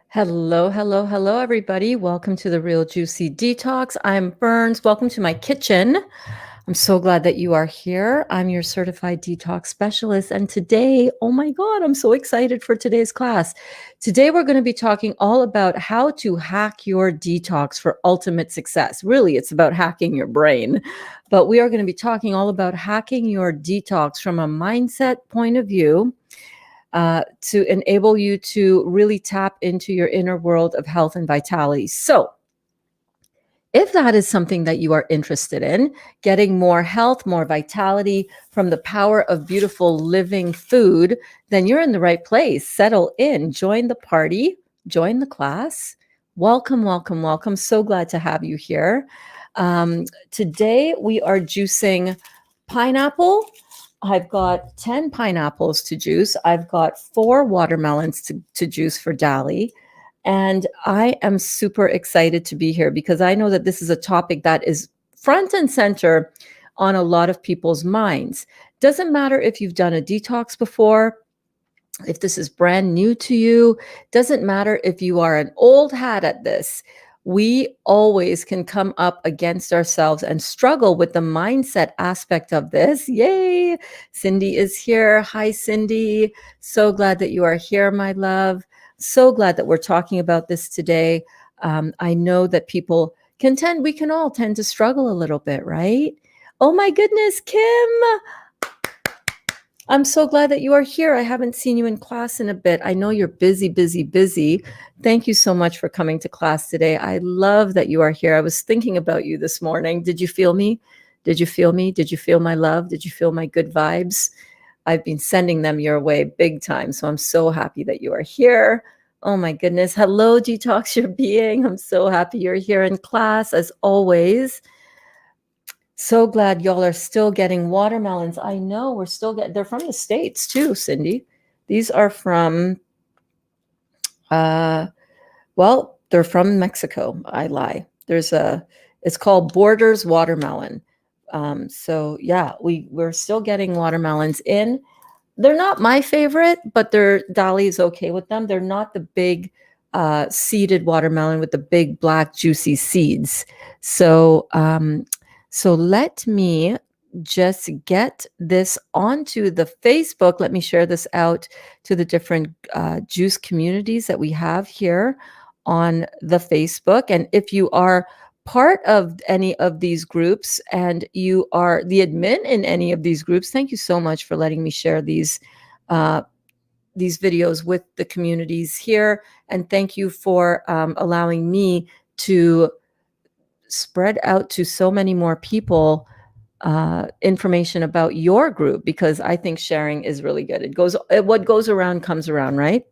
Hello, hello, hello, everybody. Welcome to the Real Juicy Detox. I'm Berns. Welcome to my kitchen. I'm so glad that you are here. I'm your certified detox specialist. And today, oh my God, I'm so excited for today's class. Today, we're going to be talking all about how to hack your detox for ultimate success. Really, it's about hacking your brain. But we are going to be talking all about hacking your detox from a mindset point of view to enable you to really tap into your inner world of health and vitality. So, if that is something that you are interested in, getting more health, more vitality from the power of beautiful living food, then you're in the right place. Settle in, join the party, join the class. Welcome, welcome, welcome. So glad to have you here. Today we are juicing pineapple. I've got 10 pineapples to juice. I've got 4 watermelons to juice for Dali. And I am super excited to be here because I know that this is a topic that is front and center on a lot of people's minds. Doesn't matter if you've done a detox before, if this is brand new to you, doesn't matter if you are an old hat at this. We always can come up against ourselves and struggle with the mindset aspect of this. Yay! Cindy is here. Hi, Cindy. So glad that you are here, my love. So glad that we're talking about this today. I know that we can all tend to struggle a little bit, right? Oh my goodness, Kim. I'm so glad that you are here. I haven't seen you in class in a bit. I know you're busy, busy, busy. Thank you so much for coming to class today. I love that you are here. I was thinking about you this morning. Did you feel me? Did you feel me? Did you feel my love? Did you feel my good vibes? I've been sending them your way big time. So I'm so happy that you are here. Oh my goodness. Hello, Detox Your Being. I'm so happy you're here in class as always. So glad y'all are still getting watermelons. I know we're still getting, they're from the States too, Cindy. These are from, uh, they're from Mexico. I lie. It's called Borders Watermelon. So yeah, we're still getting watermelons in. They're not my favorite, but Dolly's okay with them. They're not the big seeded watermelon with the big black juicy seeds. So let me just get this onto the Facebook. Let me share this out to the different juice communities that we have here on the Facebook. And if you are part of any of these groups and you are the admin in any of these groups, thank you so much for letting me share these videos with the communities here. And thank you for allowing me to spread out to so many more people information about your group, because I think sharing is really good. What goes around comes around, right?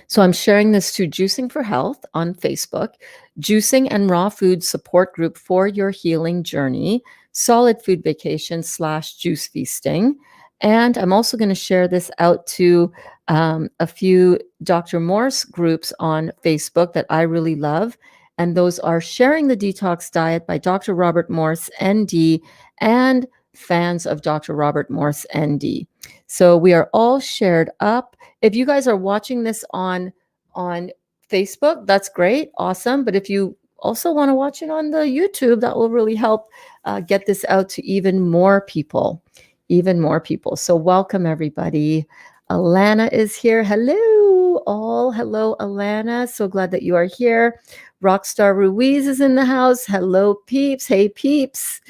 So I'm sharing this to Juicing for Health on Facebook, Juicing and Raw Food Support Group for Your Healing Journey, Solid Food Vacation / Juice Feasting. And I'm also going to share this out to a few Dr. Morse groups on Facebook that I really love. And those are Sharing the Detox Diet by Dr. Robert Morse, ND, and fans of Dr. Robert Morse, ND. So we are all shared up. If you guys are watching this on Facebook, that's great, awesome. But if you also want to watch it on the YouTube, that will really help get this out to even more people. So welcome, everybody. Alana is here. Hello, all. Hello, Alana. So glad that you are here. Rockstar Ruiz is in the house. Hello, peeps. Hey, peeps.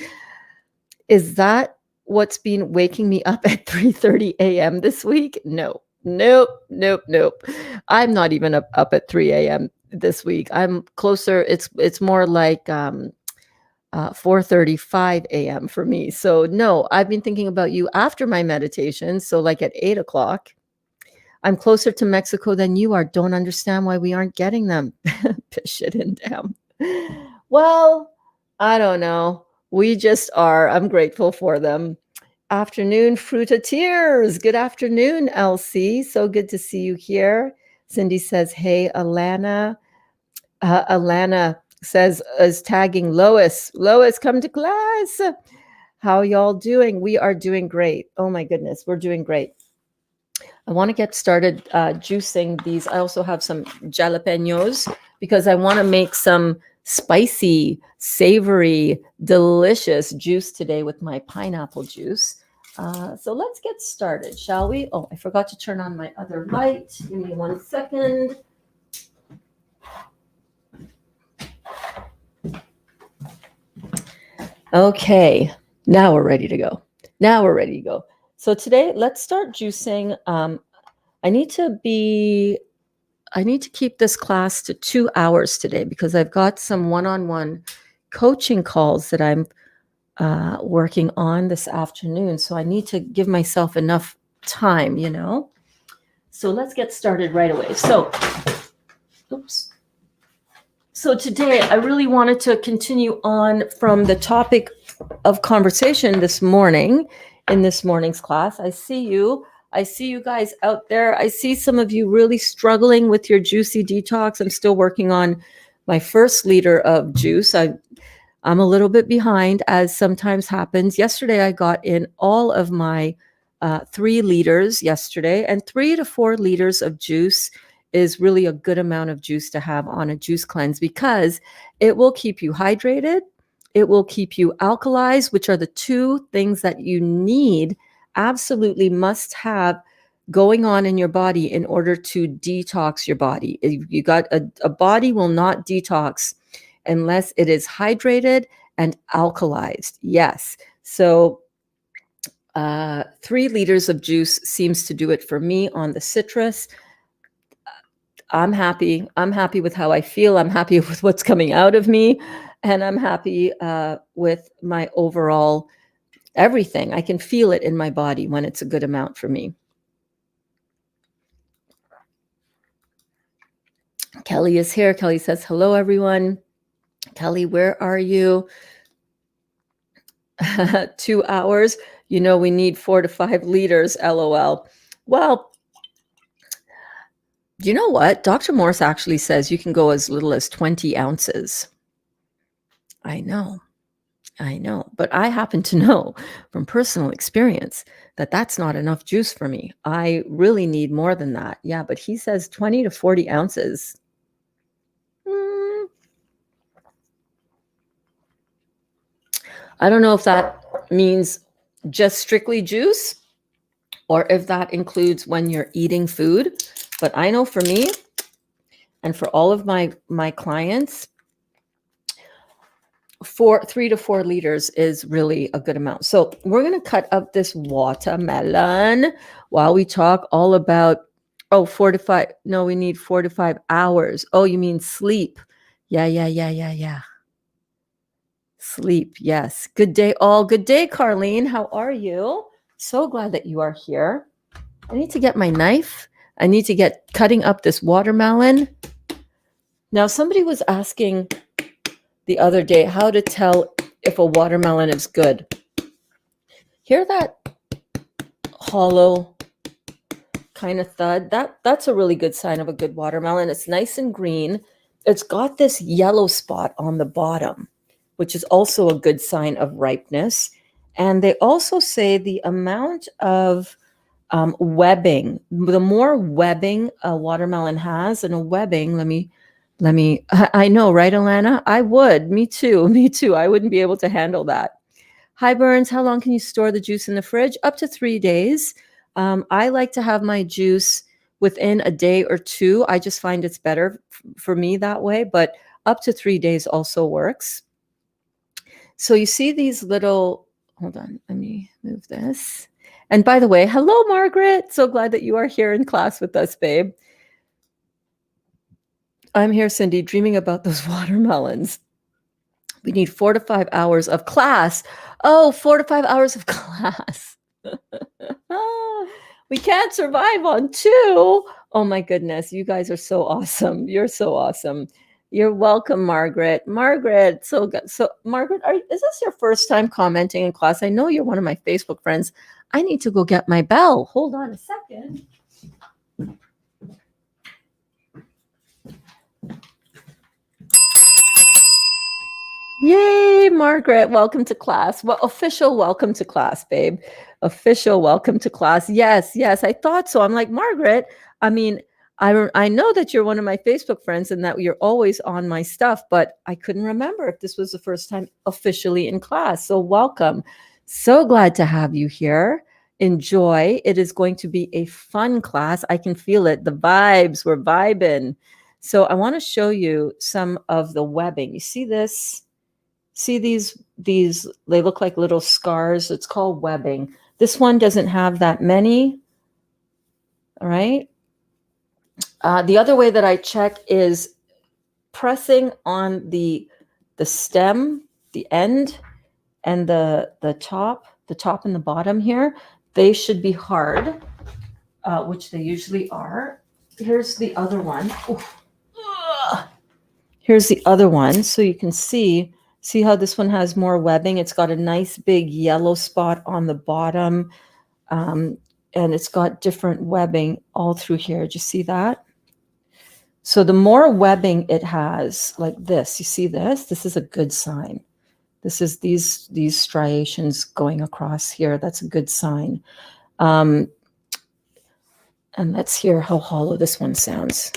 Is that what's been waking me up at 3:30 a.m. this week? Nope. I'm not even up at 3 a.m. this week. I'm closer. It's more like 4:35 a.m. for me. So no, I've been thinking about you after my meditation. So like at 8 o'clock. I'm closer to Mexico than you are. Don't understand why we aren't getting them. Pish it in damn. Well, I don't know. We just are. I'm grateful for them. Afternoon, Fruitatiers. Good afternoon, Elsie. So good to see you here. Cindy says, hey, Alana. Alana says, is tagging Lois. Lois, come to class. How y'all doing? We are doing great. Oh my goodness, we're doing great. I want to get started juicing these. I also have some jalapenos because I want to make some spicy, savory, delicious juice today with my pineapple juice. So let's get started, shall we? Oh, I forgot to turn on my other light. Give me 1 second. Okay, now we're ready to go. So today, let's start juicing. I need to keep this class to 2 hours today because I've got some one-on-one coaching calls that I'm working on this afternoon. So I need to give myself enough time, So let's get started right away. So today I really wanted to continue on from the topic of conversation this morning in this morning's class. I see you guys out there. I see some of you really struggling with your juicy detox. I'm still working on my first liter of juice. I'm a little bit behind, as sometimes happens. Yesterday, I got in all of my 3 liters yesterday, and 3 to 4 liters of juice is really a good amount of juice to have on a juice cleanse because it will keep you hydrated. It will keep you alkalized, which are the 2 things that you need, absolutely must have going on in your body in order to detox your body. You got a body will not detox unless it is hydrated and alkalized. Yes. So 3 liters of juice seems to do it for me on the citrus. I'm happy. I'm happy with how I feel. I'm happy with what's coming out of me. And I'm happy with my overall everything. I can feel it in my body when it's a good amount for me. Kelly is here. Kelly says, hello, everyone. Kelly, where are you? 2 hours. We need 4 to 5 liters, LOL. Well, you know what? Dr. Morse actually says you can go as little as 20 ounces. I know. But I happen to know from personal experience that that's not enough juice for me. I really need more than that. Yeah, but he says 20 to 40 ounces. I don't know if that means just strictly juice or if that includes when you're eating food. But I know for me and for all of my clients, 3 to 4 liters is really a good amount. So we're going to cut up this watermelon while we talk all about, 4 to 5. No, we need 4 to 5 hours. Oh, you mean sleep. Yeah. Sleep. Yes. Good day, all. Good day, Carlene. How are you? So glad that you are here. I need to get my knife. I need to get cutting up this watermelon. Now, somebody was asking the other day how to tell if a watermelon is good. Hear that hollow kind of thud? That's a really good sign of a good watermelon. It's nice and green. It's got this yellow spot on the bottom, which is also a good sign of ripeness. And they also say the amount of webbing, the more webbing a watermelon has, and a webbing, I know, right, Alana? I would. Me too. I wouldn't be able to handle that. Hi, Berns. How long can you store the juice in the fridge? Up to 3 days. I like to have my juice within a day or 2. I just find it's better for me that way, but up to 3 days also works. So you see these little, hold on, let me move this. And by the way, hello, Margaret. So glad that you are here in class with us, babe. I'm here, Cindy, dreaming about those watermelons. We need 4 to 5 hours of class. 4 to 5 hours of class. We can't survive on 2. Oh my goodness, you guys are so awesome. You're so awesome. You're welcome, Margaret. Margaret, so Margaret, is this your first time commenting in class? I know you're one of my Facebook friends. I need to go get my bell. Hold on a second. Yay, Margaret. Welcome to class. Well, official welcome to class, babe. Official welcome to class. Yes, yes, I thought so. I'm like, Margaret, I mean, I know that you're one of my Facebook friends and that you're always on my stuff, but I couldn't remember if this was the first time officially in class. So welcome. So glad to have you here. Enjoy. It is going to be a fun class. I can feel it. The vibes, we're vibing. So I want to show you some of the webbing. You see this? See these, they look like little scars. It's called webbing. This one doesn't have that many. All right. The other way that I check is pressing on the stem, the end, and the top and the bottom here. They should be hard, which they usually are. Here's the other one. Here's the other one. So you can see how this one has more webbing. It's got a nice big yellow spot on the bottom. And it's got different webbing all through here. Do you see that? So the more webbing it has, like this, you see this? This is a good sign. This is these striations going across here. That's a good sign. And let's hear how hollow this one sounds.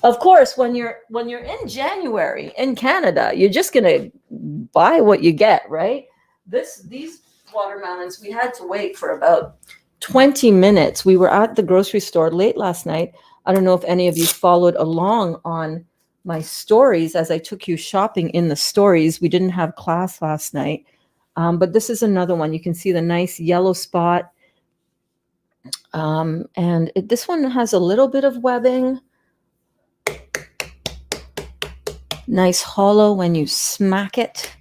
Of course, when you're in January in Canada, you're just gonna buy what you get, right? These watermelons, we had to wait for about 20 minutes. We were at the grocery store late last night. I don't know if any of you followed along on my stories as I took you shopping in the stories. We didn't have class last night, but this is another one. You can see the nice yellow spot. And this one has a little bit of webbing. Nice hollow when you smack it,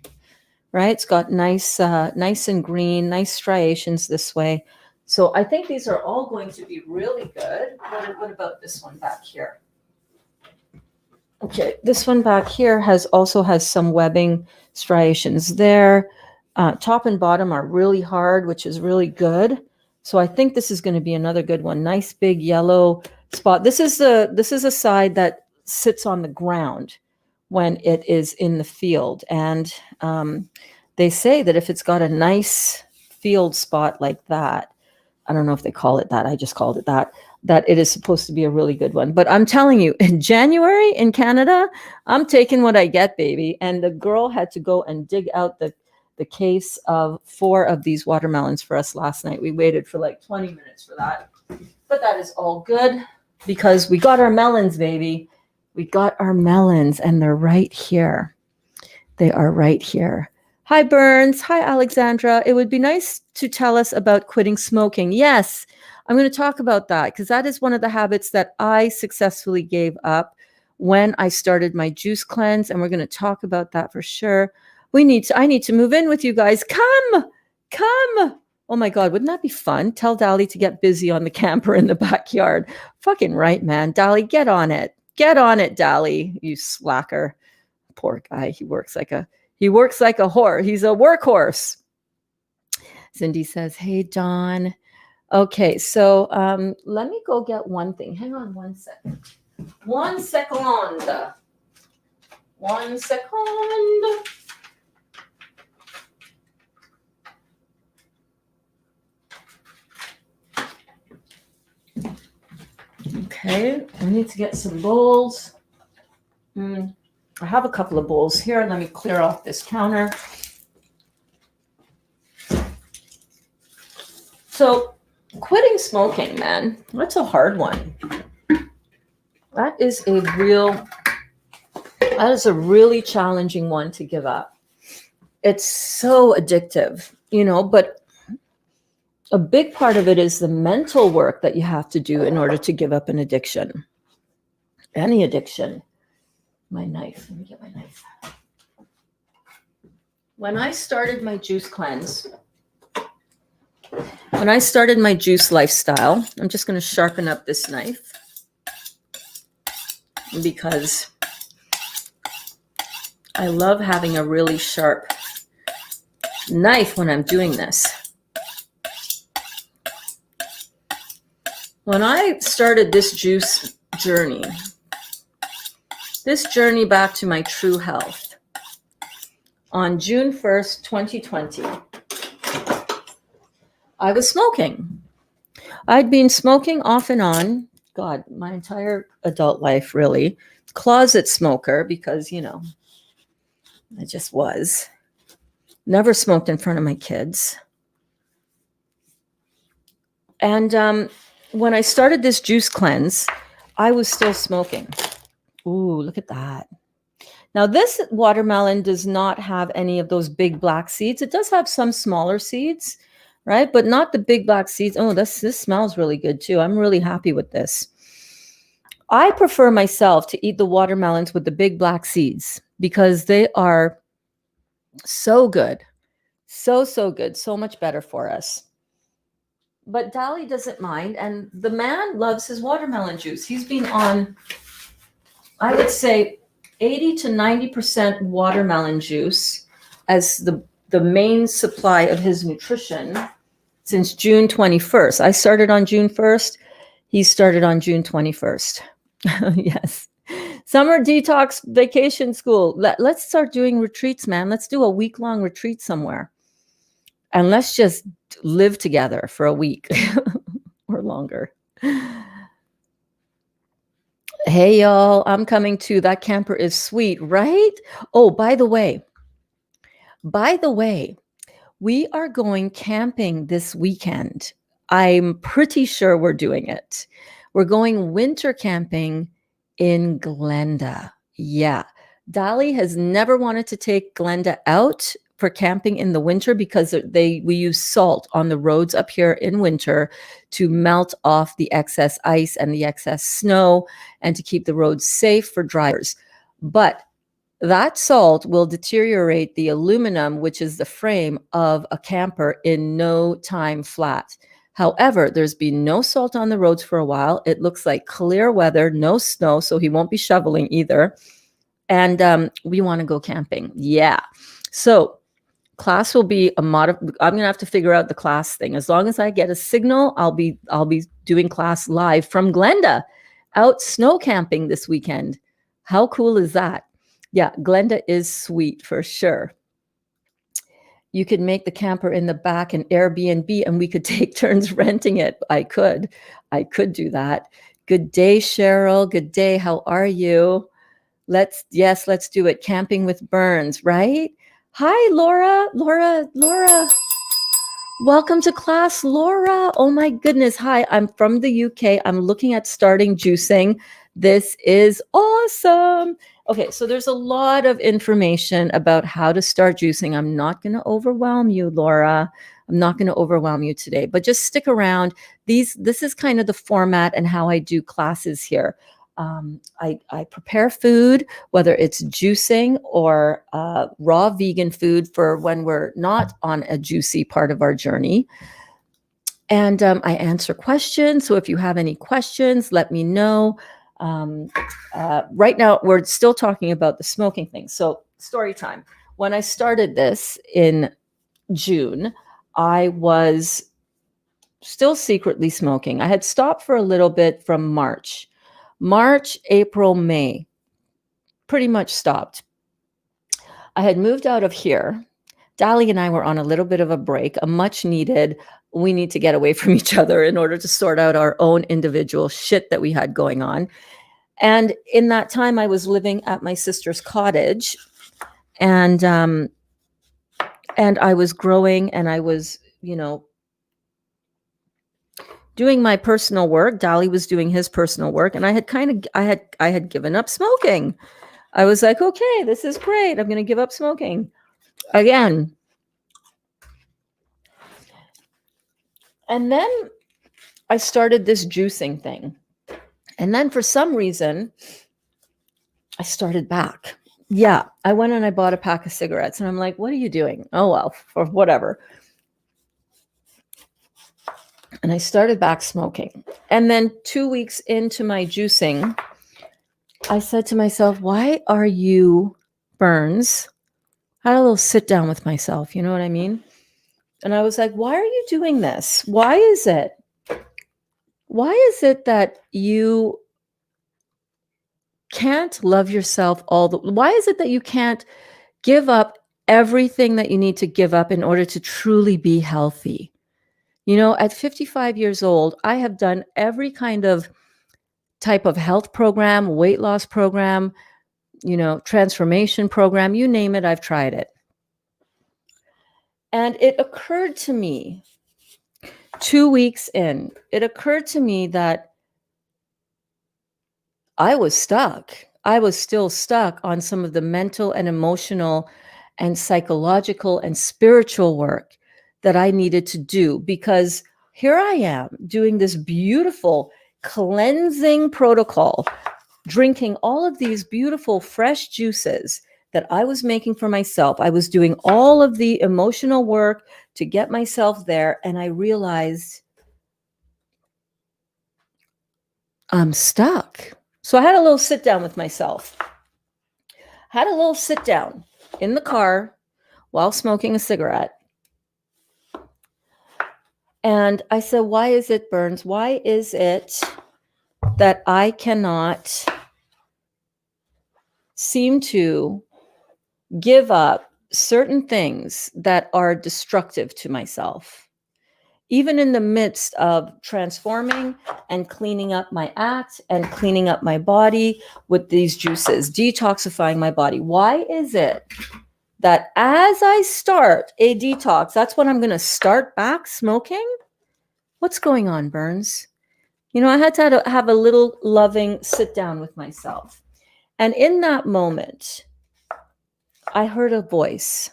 right? It's got nice and green, nice striations this way. So I think these are all going to be really good. What about this one back here? Okay, this one back here also has some webbing striations there. Top and bottom are really hard, which is really good. So I think this is going to be another good one. Nice big yellow spot. This is a side that sits on the ground when it is in the field. And they say that if it's got a nice field spot like that, I don't know if they call it that, I just called it that it is supposed to be a really good one. But I'm telling you, in January in Canada, I'm taking what I get, baby. And the girl had to go and dig out the case of 4 of these watermelons for us last night. We waited for like 20 minutes for that. But that is all good because we got our melons, baby. We got our melons and they're right here. They are right here. Hi, Berns. Hi, Alexandra. It would be nice to tell us about quitting smoking. Yes, I'm going to talk about that because that is one of the habits that I successfully gave up when I started my juice cleanse. And we're going to talk about that for sure. I need to move in with you guys. Come. Oh my God, wouldn't that be fun? Tell Dali to get busy on the camper in the backyard. Fucking right, man. Dali, get on it. Get on it, Dali, you slacker. Poor guy. He works like a horse. He's a workhorse. Cindy says, hey, John. Okay, so let me go get one thing. Hang on 1 second. 1 second. 1 second. Okay, I need to get some bowls. I have a couple of bowls here. Let me clear off this counter. So quitting smoking, man, that's a hard one. That is a really challenging one to give up. It's so addictive, but a big part of it is the mental work that you have to do in order to give up an addiction. Any addiction. My knife. Let me get my knife. When I started my juice cleanse, when I started my juice lifestyle, I'm just going to sharpen up this knife because I love having a really sharp knife when I'm doing this. When I started this juice journey back to my true health, on June 1st, 2020, I was smoking. I'd been smoking off and on, God, my entire adult life, really. Closet smoker, because, I just was. Never smoked in front of my kids. And when I started this juice cleanse, I was still smoking. Ooh, look at that. Now, this watermelon does not have any of those big black seeds. It does have some smaller seeds, right? But not the big black seeds. Oh, this smells really good too. I'm really happy with this. I prefer myself to eat the watermelons with the big black seeds because they are so good. So good. So much better for us. But Dali doesn't mind. And the man loves his watermelon juice. He's been on, I would say, 80 to 90% watermelon juice as the main supply of his nutrition since June 21st. I started on June 1st. He started on June 21st. Yes. Summer detox vacation school. Let's start doing retreats, man. Let's do a week-long retreat somewhere. And let's just live together for a week or longer. Hey, y'all, I'm coming too. That camper is sweet, right? Oh, by the way, we are going camping this weekend. I'm pretty sure we're doing it. We're going winter camping in Glenda. Yeah. Dali has never wanted to take Glenda out for camping in the winter because we use salt on the roads up here in winter to melt off the excess ice and the excess snow and to keep the roads safe for drivers. But that salt will deteriorate the aluminum, which is the frame of a camper, in no time flat. However, there's been no salt on the roads for a while. It looks like clear weather, no snow, so he won't be shoveling either. And we want to go camping. Yeah. So class will be I'm going to have to figure out the class thing. As long as I get a signal, I'll be doing class live from Glenda, out snow camping this weekend. How cool is that? Yeah, Glenda is sweet for sure. You could make the camper in the back an Airbnb and we could take turns renting it. I could do that. Good day, Cheryl. Good day. How are you? Let's do it. Camping with Berns, right? Hi, Laura. Welcome to class, Laura. Oh my goodness. Hi, I'm from the UK. I'm looking at starting juicing. This is awesome. Okay, so there's a lot of information about how to start juicing. I'm not going to overwhelm you, Laura. I'm not going to overwhelm you today, but just stick around. This is kind of the format and how I do classes here. I prepare food, whether it's juicing or raw vegan food for when we're not on a juicy part of our journey. And I answer questions. So if you have any questions, let me know. Right now, we're still talking about the smoking thing. So story time. When I started this in June, I was still secretly smoking. I had stopped for a little bit from March, April, May, pretty much stopped. I had moved out of here. Dali and I were on a little bit of a break, a much needed, we need to get away from each other in order to sort out our own individual shit that we had going on. And in that time, I was living at my sister's cottage, and I was growing, and I was, doing my personal work. Dali was doing his personal work, and I had given up smoking. I was like, okay, this is great. I'm going to give up smoking again. And then I started this juicing thing. And then for some reason, I started back. Yeah, I went and I bought a pack of cigarettes, and I'm like, what are you doing? Oh, well, for whatever. And I started back smoking. And then 2 weeks into my juicing, I said to myself, why are you, Berns? I had a little sit down with myself, you know what I mean? And I was like, why are you doing this? Why is it that you can't love yourself why is it that you can't give up everything that you need to give up in order to truly be healthy. You know, at 55 years old, I have done every kind of type of health program, weight loss program, you know, transformation program, you name it, I've tried it. And it occurred to me 2 weeks in, it occurred to me that I was stuck. I was still stuck on some of the mental and emotional and psychological and spiritual work that I needed to do, because here I am doing this beautiful cleansing protocol, drinking all of these beautiful fresh juices that I was making for myself. I was doing all of the emotional work to get myself there. And I realized I'm stuck. So I had a little sit down with myself. Had a little sit down in the car while smoking a cigarette. And I said, why is it, Berns? Why is it that I cannot seem to give up certain things that are destructive to myself? Even in the midst of transforming and cleaning up my act and cleaning up my body with these juices, detoxifying my body. Why is it that as I start a detox, that's when I'm going to start back smoking? What's going on, Berns? You know, I had to have a little loving sit down with myself. And in that moment, I heard a voice,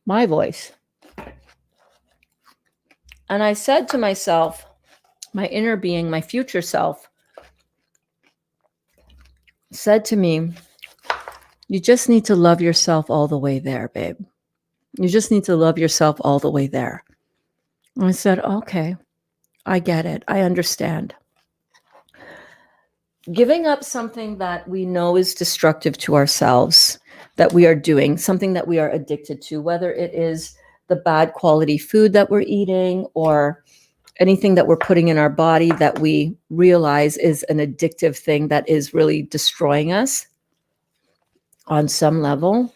my voice. And I said to myself, my inner being, my future self, said to me, you just need to love yourself all the way there, babe. You just need to love yourself all the way there. And I said, okay, I get it. I understand. Giving up something that we know is destructive to ourselves, that we are doing, something that we are addicted to, whether it is the bad quality food that we're eating or anything that we're putting in our body that we realize is an addictive thing that is really destroying us on some level.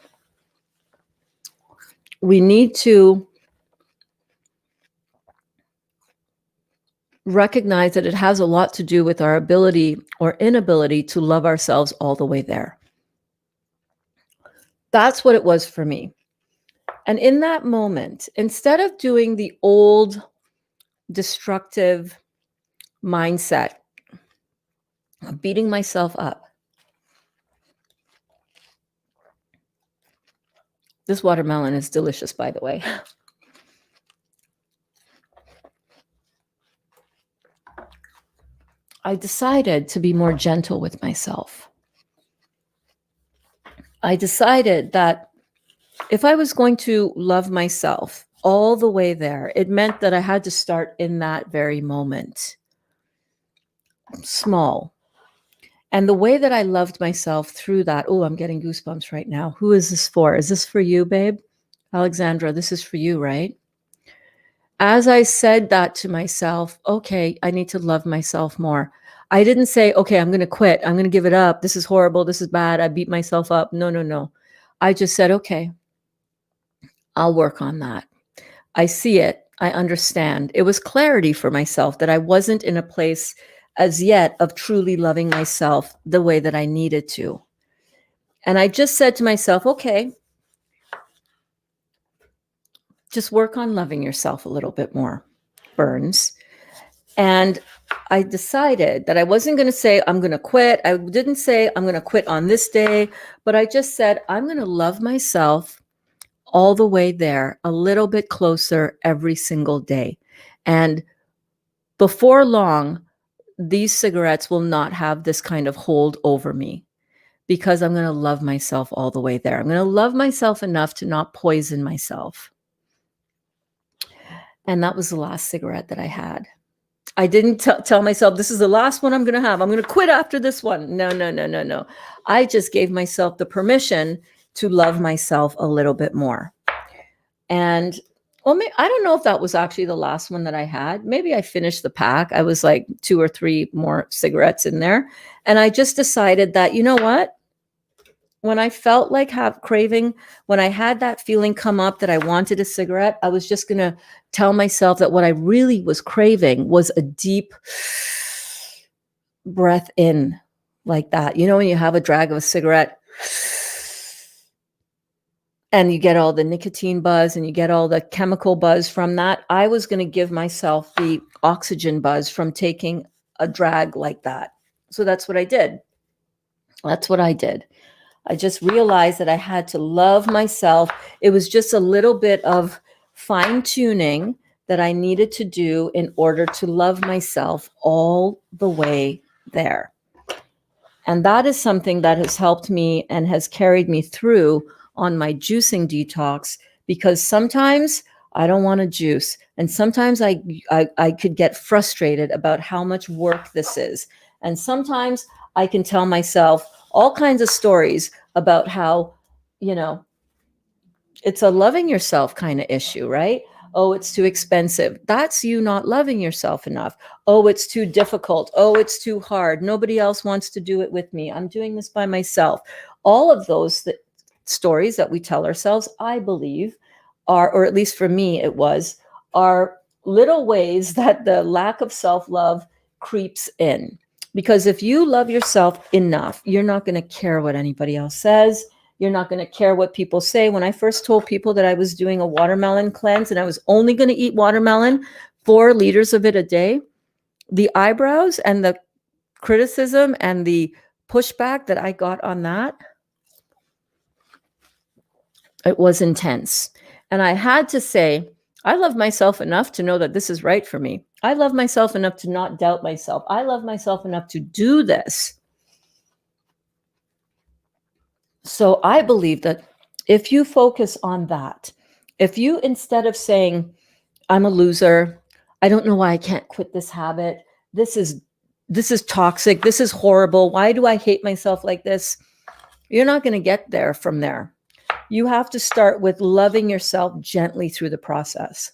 We need to recognize that it has a lot to do with our ability or inability to love ourselves all the way there. That's what it was for me. And in that moment, instead of doing the old destructive mindset of beating myself up, this watermelon is delicious, by the way. I decided to be more gentle with myself. I decided that if I was going to love myself all the way there, it meant that I had to start in that very moment, small. And the way that I loved myself through that, oh, I'm getting goosebumps right now. Who is this for? Is this for you, babe? Alexandra, this is for you, right? As I said that to myself, okay, I need to love myself more. I didn't say, okay, I'm going to quit. I'm going to give it up. This is horrible. This is bad. I beat myself up. No, no, no. I just said, okay, I'll work on that. I see it. I understand. It was clarity for myself that I wasn't in a place as yet of truly loving myself the way that I needed to. And I just said to myself, okay, just work on loving yourself a little bit more, Berns. And I decided that I wasn't going to say, I'm going to quit. I didn't say, I'm going to quit on this day, but I just said, I'm going to love myself all the way there, a little bit closer every single day. And before long, these cigarettes will not have this kind of hold over me because I'm going to love myself all the way there. I'm going to love myself enough to not poison myself. And that was the last cigarette that I had. I didn't tell myself, this is the last one I'm going to have. I'm going to quit after this one. No, no, no, no, no. I just gave myself the permission to love myself a little bit more. And well, I don't know if that was actually the last one that I had. Maybe I finished the pack. I was like 2 or 3 more cigarettes in there. And I just decided that, you know what? when I felt like craving, when I had that feeling come up that I wanted a cigarette, I was just going to tell myself that what I really was craving was a deep breath in, like that. You know, when you have a drag of a cigarette and you get all the nicotine buzz and you get all the chemical buzz from that, I was going to give myself the oxygen buzz from taking a drag like that. So that's what I did. That's what I did. I just realized that I had to love myself. It was just a little bit of fine tuning that I needed to do in order to love myself all the way there. And that is something that has helped me and has carried me through on my juicing detox, because sometimes I don't want to juice. And sometimes I could get frustrated about how much work this is. And sometimes I can tell myself all kinds of stories about how, you know, it's a loving yourself kind of issue, right? Oh, it's too expensive. That's you not loving yourself enough. Oh, it's too difficult. Oh, it's too hard. Nobody else wants to do it with me. I'm doing this by myself. All of those stories that we tell ourselves, I believe, are, or at least for me, it was, are little ways that the lack of self-love creeps in. Because if you love yourself enough, you're not going to care what anybody else says. You're not going to care what people say. When I first told people that I was doing a watermelon cleanse and I was only going to eat watermelon, 4 liters of it a day, the eyebrows and the criticism and the pushback that I got on that, it was intense. And I had to say, I love myself enough to know that this is right for me. I love myself enough to not doubt myself. I love myself enough to do this. So I believe that if you focus on that, if you, instead of saying, I'm a loser, I don't know why I can't quit this habit, this is toxic, this is horrible, why do I hate myself like this? You're not going to get there from there. You have to start with loving yourself gently through the process.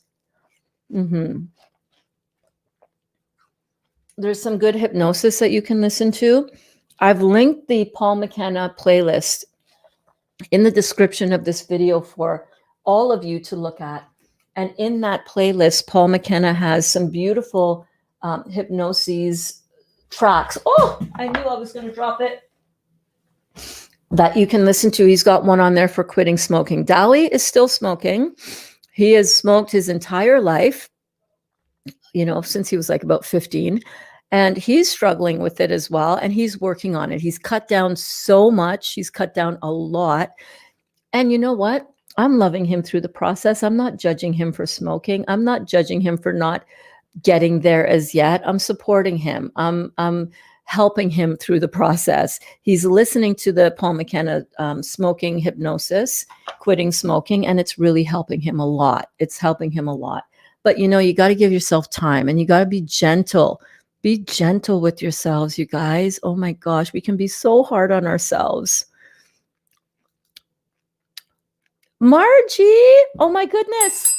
There's some good hypnosis that you can listen to. I've linked the Paul McKenna playlist in the description of this video for all of you to look at. And in that playlist, Paul McKenna has some beautiful hypnosis tracks. Oh, I knew I was going to drop it. That you can listen to. He's got one on there for quitting smoking. Dali is still smoking. He has smoked his entire life, you know, since he was like about 15. And he's struggling with it as well. And he's working on it. He's cut down so much. He's cut down a lot. And you know what? I'm loving him through the process. I'm not judging him for smoking. I'm not judging him for not getting there as yet. I'm supporting him. I'm helping him through the process. He's listening to the Paul McKenna smoking hypnosis, quitting smoking, and it's really helping him a lot. It's helping him a lot. But, you know, you got to give yourself time and you got to be gentle. Be gentle with yourselves, you guys. Oh my gosh, we can be so hard on ourselves. Margie, oh my goodness.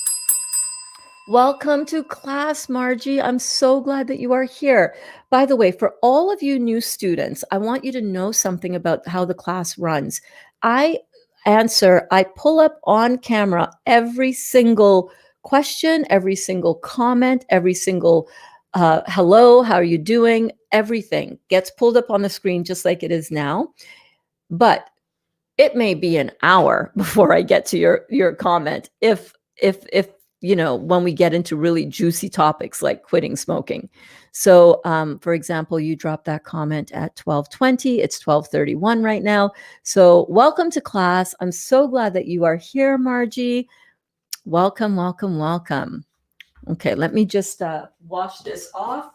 Welcome to class, Margie. I'm so glad that you are here. By the way, for all of you new students, I want you to know something about how the class runs. I pull up on camera every single question, every single comment, every single hello, how are you doing? Everything gets pulled up on the screen just like it is now. But it may be an hour before I get to your comment if you know, when we get into really juicy topics like quitting smoking. So for example, you dropped that comment at 12:20. It's 12:31 right now. So welcome to class. I'm so glad that you are here, Margie. Welcome, welcome, welcome. Okay, let me just wash this off.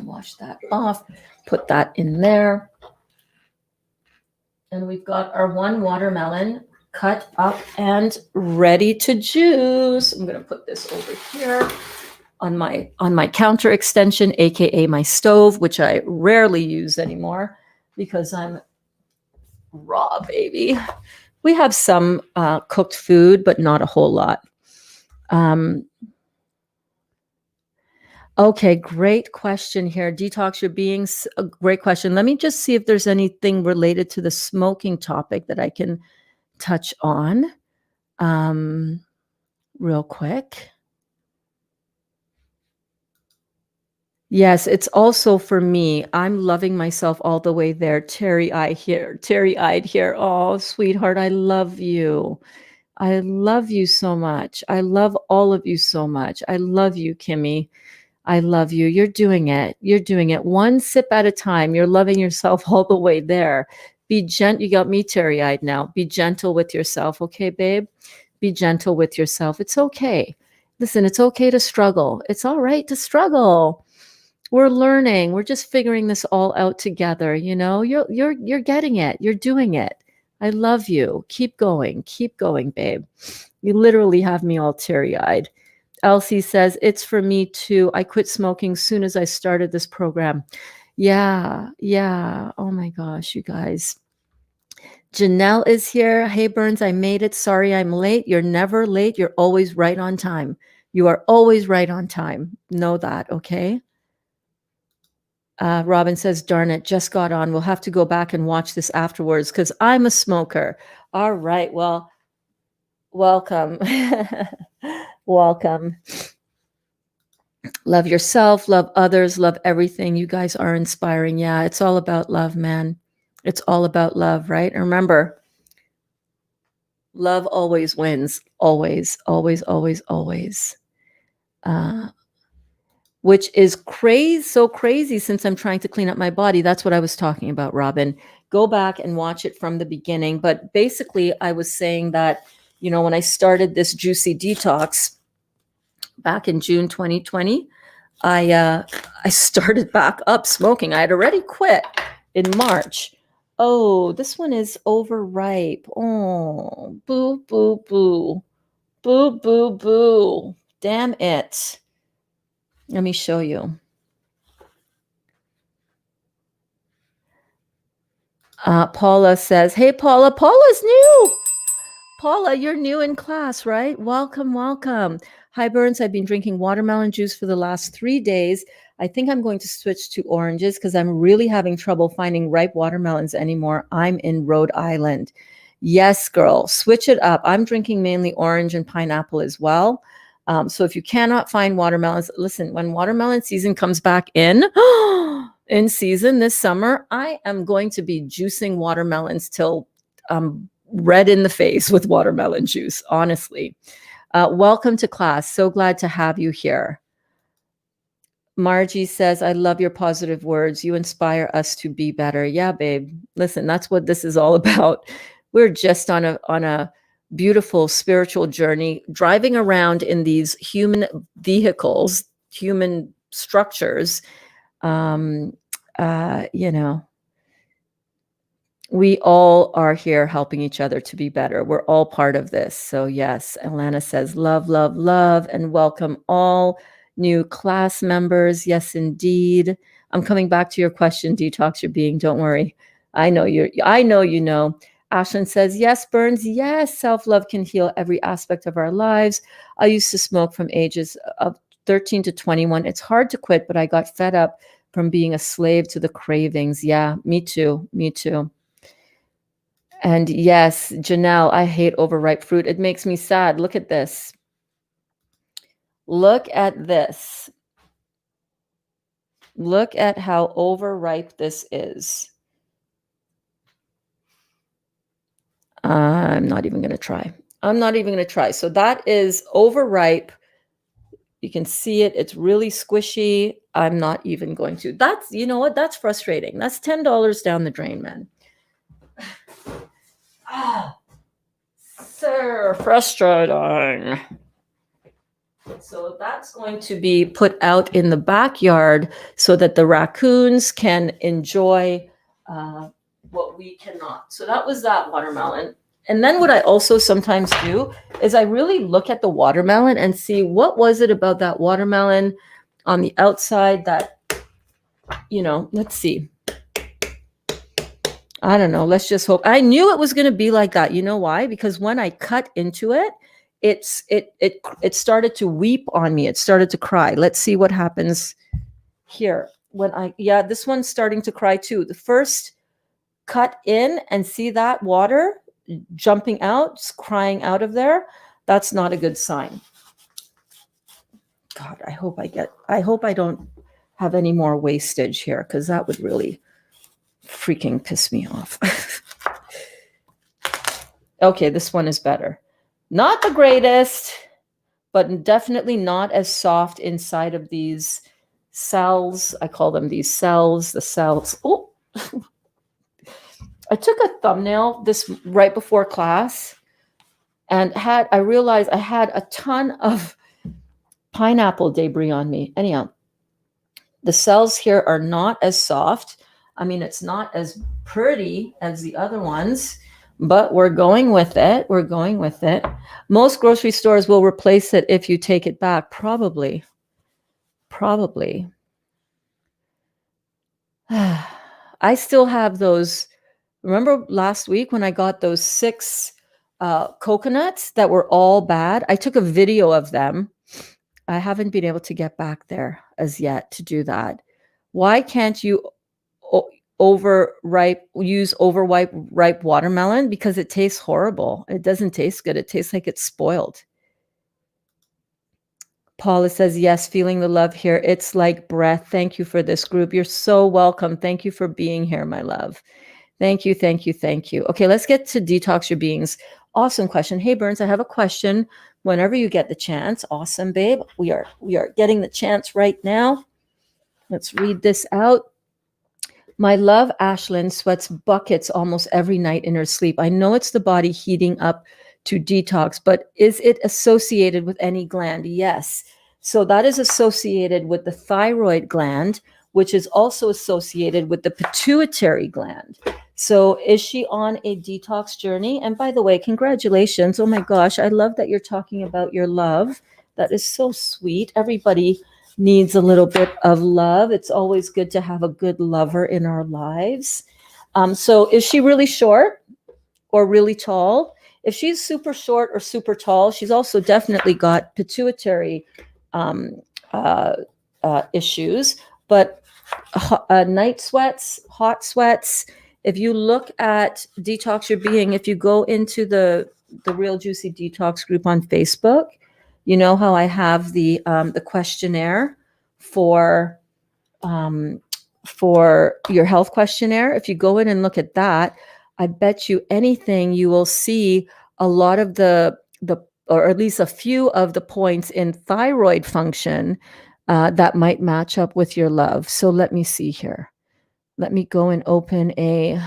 Wash that off, put that in there. And we've got our one watermelon cut up and ready to juice. I'm going to put this over here on my counter extension, aka my stove, which I rarely use anymore because I'm raw, baby. We have some cooked food, but not a whole lot. Okay, great question here. Detox your beings. A great question. Let me just see if there's anything related to the smoking topic that I can touch on real quick. Yes, it's also for me. I'm loving myself all the way there. Teary-eyed here. Oh, sweetheart, I love you. I love you so much. I love all of you so much. I love you, Kimmy. I love you. You're doing it. You're doing it one sip at a time. You're loving yourself all the way there. Be gentle. You got me teary-eyed now. Be gentle with yourself, okay, babe? Be gentle with yourself. It's okay. Listen, it's okay to struggle. It's all right to struggle. We're learning. We're just figuring this all out together, you know? You're getting it. You're doing it. I love you. Keep going. Keep going, babe. You literally have me all teary-eyed. Elsie says, it's for me too. I quit smoking soon as I started this program. Yeah, yeah. Oh my gosh, you guys. Janelle is here. Hey, Berns, I made it. Sorry I'm late. You're never late. You're always right on time. You are always right on time. Know that, okay? Robin says, darn it, just got on. We'll have to go back and watch this afterwards because I'm a smoker. All right, well, welcome. Welcome. Love yourself, love others, love everything. You guys are inspiring. Yeah, it's all about love, man. It's all about love, right? And remember, love always wins. Always, always, always, always. Which is crazy, so crazy since I'm trying to clean up my body. That's what I was talking about, Robin. Go back and watch it from the beginning. But basically, I was saying that, you know, when I started this juicy detox back in June 2020, I started back up smoking. I had already quit in March. Oh, this one is overripe. Oh, boo, boo, boo. Boo, boo, boo. Damn it. Let me show you. Paula says, hey, Paula. Paula's new. Paula, you're new in class, right? Welcome, welcome. Hi, Berns. I've been drinking watermelon juice for the last 3 days. I think I'm going to switch to oranges because I'm really having trouble finding ripe watermelons anymore. I'm in Rhode Island. Yes, girl, switch it up. I'm drinking mainly orange and pineapple as well. So if you cannot find watermelons, listen, when watermelon season comes back in season this summer, I am going to be juicing watermelons till red in the face with watermelon juice, honestly. Welcome to class. So glad to have you here. Margie says, I love your positive words. You inspire us to be better. Yeah, babe. Listen, that's what this is all about. We're just on a beautiful spiritual journey, driving around in these human vehicles, human structures. You know, we all are here helping each other to be better. We're all part of this. So yes, Alana says, love, love, love, and welcome all new class members. Yes, indeed. I'm coming back to your question, detox your being. Don't worry. I know you know. Ashlyn says, yes, Berns. Yes, self-love can heal every aspect of our lives. I used to smoke from ages of 13 to 21. It's hard to quit, but I got fed up from being a slave to the cravings. Yeah, me too. Me too. And yes, Janelle, I hate overripe fruit. It makes me sad. Look at this. Look at this. Look at how overripe this is. I'm not even going to try. I'm not even going to try. So that is overripe. You can see it. It's really squishy. I'm not even going to. That's, you know what? That's frustrating. That's $10 down the drain, man. So frustrating. So that's going to be put out in the backyard so that the raccoons can enjoy what we cannot. So that was that watermelon. And then what I also sometimes do is I really look at the watermelon and see what was it about that watermelon on the outside that, you know, let's see. I don't know. Let's just hope. I knew it was going to be like that. You know why? Because when I cut into it, it started to weep on me. It started to cry. Let's see what happens here. This one's starting to cry too. The first cut in and see that water jumping out, crying out of there. That's not a good sign. God, I hope I don't have any more wastage here, because that would really freaking piss me off. Okay, this one is better. Not the greatest, but definitely not as soft inside of these cells. I call them these cells, the cells. Oh, I took a thumbnail this right before class and I realized I had a ton of pineapple debris on me. Anyhow, the cells here are not as soft. I mean, it's not as pretty as the other ones, but we're going with it. We're going with it. Most grocery stores will replace it if you take it back. Probably. I still have those. Remember last week when I got those 6 coconuts that were all bad? I took a video of them. I haven't been able to get back there as yet to do that. Why can't you use overripe watermelon? Because it tastes horrible. It doesn't taste good. It tastes like it's spoiled. Paula says, yes, feeling the love here. It's like breath. Thank you for this group. You're so welcome. Thank you for being here, my love. Thank you, thank you, thank you. Okay, let's get to detox your beings. Awesome question. Hey, Berns, I have a question. Whenever you get the chance. Awesome, babe. We are getting the chance right now. Let's read this out. My love, Ashlyn, sweats buckets almost every night in her sleep. I know it's the body heating up to detox, but is it associated with any gland? Yes. So that is associated with the thyroid gland, which is also associated with the pituitary gland. So is she on a detox journey? And by the way, congratulations. Oh my gosh, I love that you're talking about your love. That is so sweet. Everybody needs a little bit of love. It's always good to have a good lover in our lives. So is she really short or really tall? If she's super short or super tall, she's also definitely got pituitary issues. But night sweats, hot sweats. If you look at Detox Your Being, if you go into the Real Juicy Detox group on Facebook, you know how I have the questionnaire for your health questionnaire. If you go in and look at that, I bet you anything you will see a lot of the or at least a few of the points in thyroid function that might match up with your love. So let me see here. Let me go and open a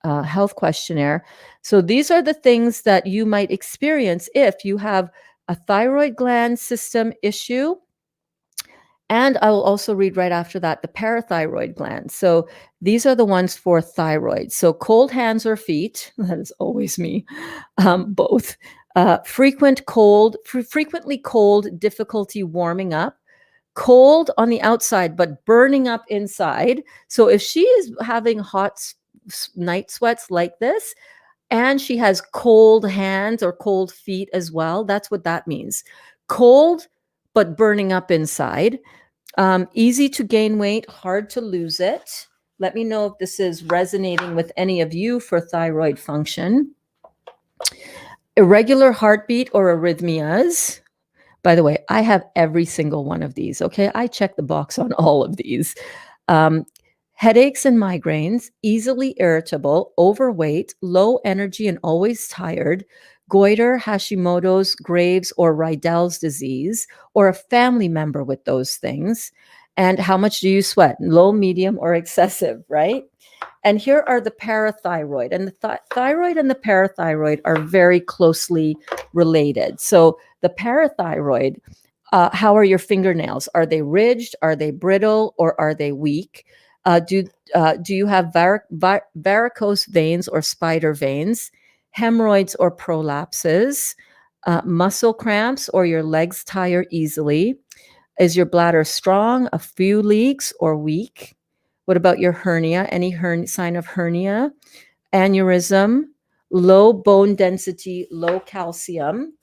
health questionnaire. So these are the things that you might experience if you have a thyroid gland system issue. And I will also read right after that the parathyroid gland. So these are the ones for thyroid. So cold hands or feet, that is always me, both. Frequently cold, difficulty warming up, cold on the outside, but burning up inside. So if she is having hot night sweats like this, and she has cold hands or cold feet as well, that's what that means. Cold, but burning up inside. Easy to gain weight, hard to lose it. Let me know if this is resonating with any of you for thyroid function. Irregular heartbeat or arrhythmias. By the way, I have every single one of these, okay? I check the box on all of these. Headaches and migraines, easily irritable, overweight, low energy and always tired, goiter, Hashimoto's, Graves, or Rydell's disease, or a family member with those things. And how much do you sweat? Low, medium, or excessive, right? And here are the parathyroid. And the thyroid and the parathyroid are very closely related. So the parathyroid, how are your fingernails? Are they ridged? Are they brittle? Or are they weak? Do you have varicose veins or spider veins, hemorrhoids or prolapses, muscle cramps, or your legs tire easily? Is your bladder strong, a few leaks, or weak? What about your hernia? Any sign of hernia, aneurysm, low bone density, low calcium?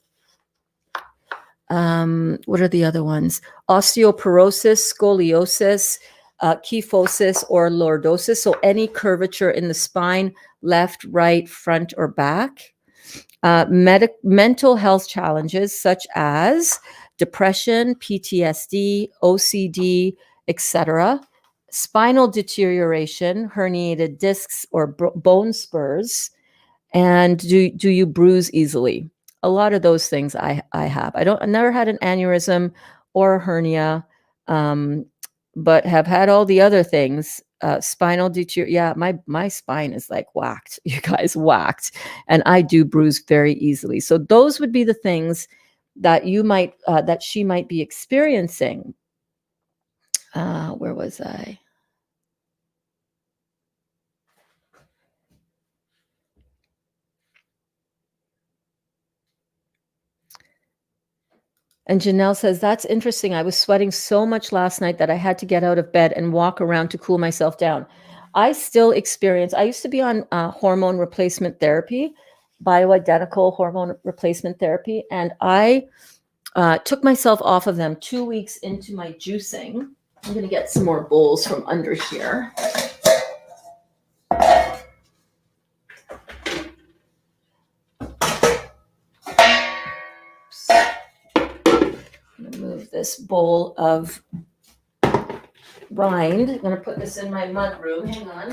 What are the other ones? Osteoporosis, scoliosis, kyphosis, or lordosis. So any curvature in the spine, left, right, front, or back. Mental health challenges such as depression, PTSD, OCD, etc. Spinal deterioration, herniated discs or bone spurs. And do you bruise easily? A lot of those things I have. I never had an aneurysm or a hernia, um, but have had all the other things. Spinal deterior. Yeah, my spine is like whacked. You guys, whacked, and I do bruise very easily. So those would be the things that that she might be experiencing. Where was I? And Janelle says, that's interesting. I was sweating so much last night that I had to get out of bed and walk around to cool myself down. I still experience, I used to be on hormone replacement therapy, bioidentical hormone replacement therapy. And I took myself off of them 2 weeks into my juicing. I'm going to get some more bowls from under here. Move this bowl of rind. I'm going to put this in my mud room. Hang on.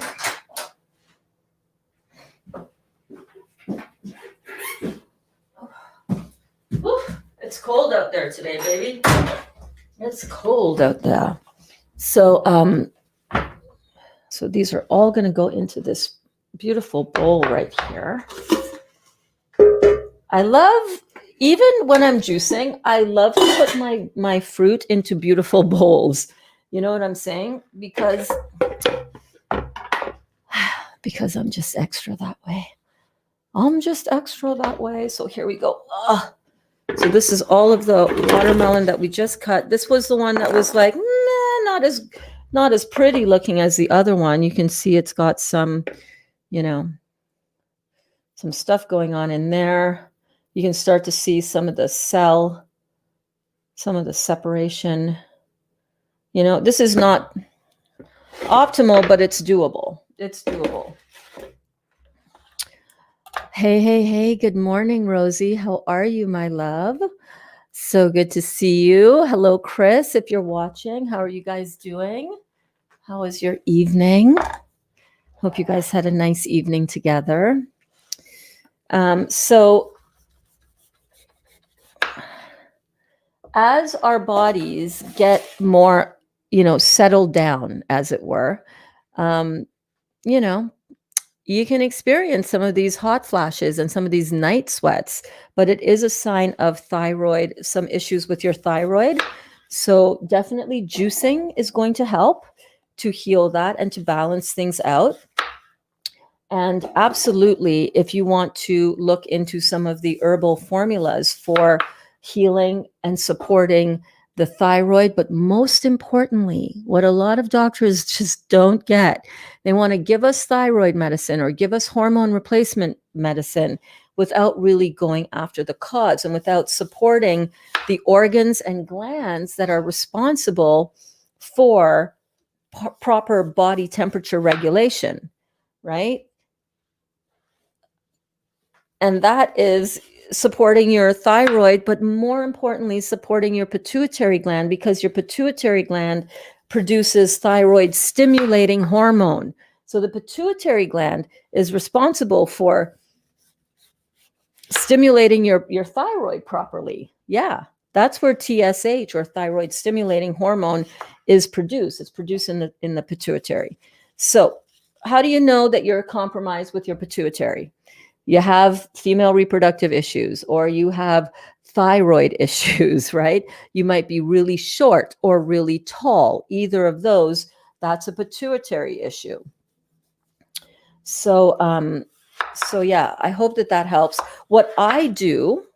Oof, it's cold out there today, baby. It's cold out there. So, so these are all going to go into this beautiful bowl right here. I love, even when I'm juicing, I love to put my fruit into beautiful bowls. You know what I'm saying? Because I'm just extra that way. I'm just extra that way. So here we go. So this is all of the watermelon that we just cut. This was the one that was like, not as pretty looking as the other one. You can see it's got some, some stuff going on in there. You can start to see some of the cell, some of the separation. This is not optimal, but it's doable. It's doable. Hey, good morning, Rosie. How are you, my love? So good to see you. Hello, Chris, if you're watching. How are you guys doing? How was your evening? Hope you guys had a nice evening together. So as our bodies get more, settled down, as it were, you can experience some of these hot flashes and some of these night sweats, but it is a sign of thyroid, some issues with your thyroid. So definitely juicing is going to help to heal that and to balance things out. And absolutely, if you want to look into some of the herbal formulas for healing and supporting the thyroid, but most importantly, what a lot of doctors just don't get, they want to give us thyroid medicine or give us hormone replacement medicine without really going after the cause and without supporting the organs and glands that are responsible for proper body temperature regulation, right? And that is supporting your thyroid, but more importantly, supporting your pituitary gland, because your pituitary gland produces thyroid stimulating hormone. So the pituitary gland is responsible for stimulating your thyroid properly. Yeah, that's where TSH, or thyroid stimulating hormone, is produced. It's produced in the pituitary. So how do you know that you're compromised with your pituitary? You have female reproductive issues, or you have thyroid issues, right? You might be really short or really tall. Either of those, that's a pituitary issue. So, so yeah, I hope that helps. What I do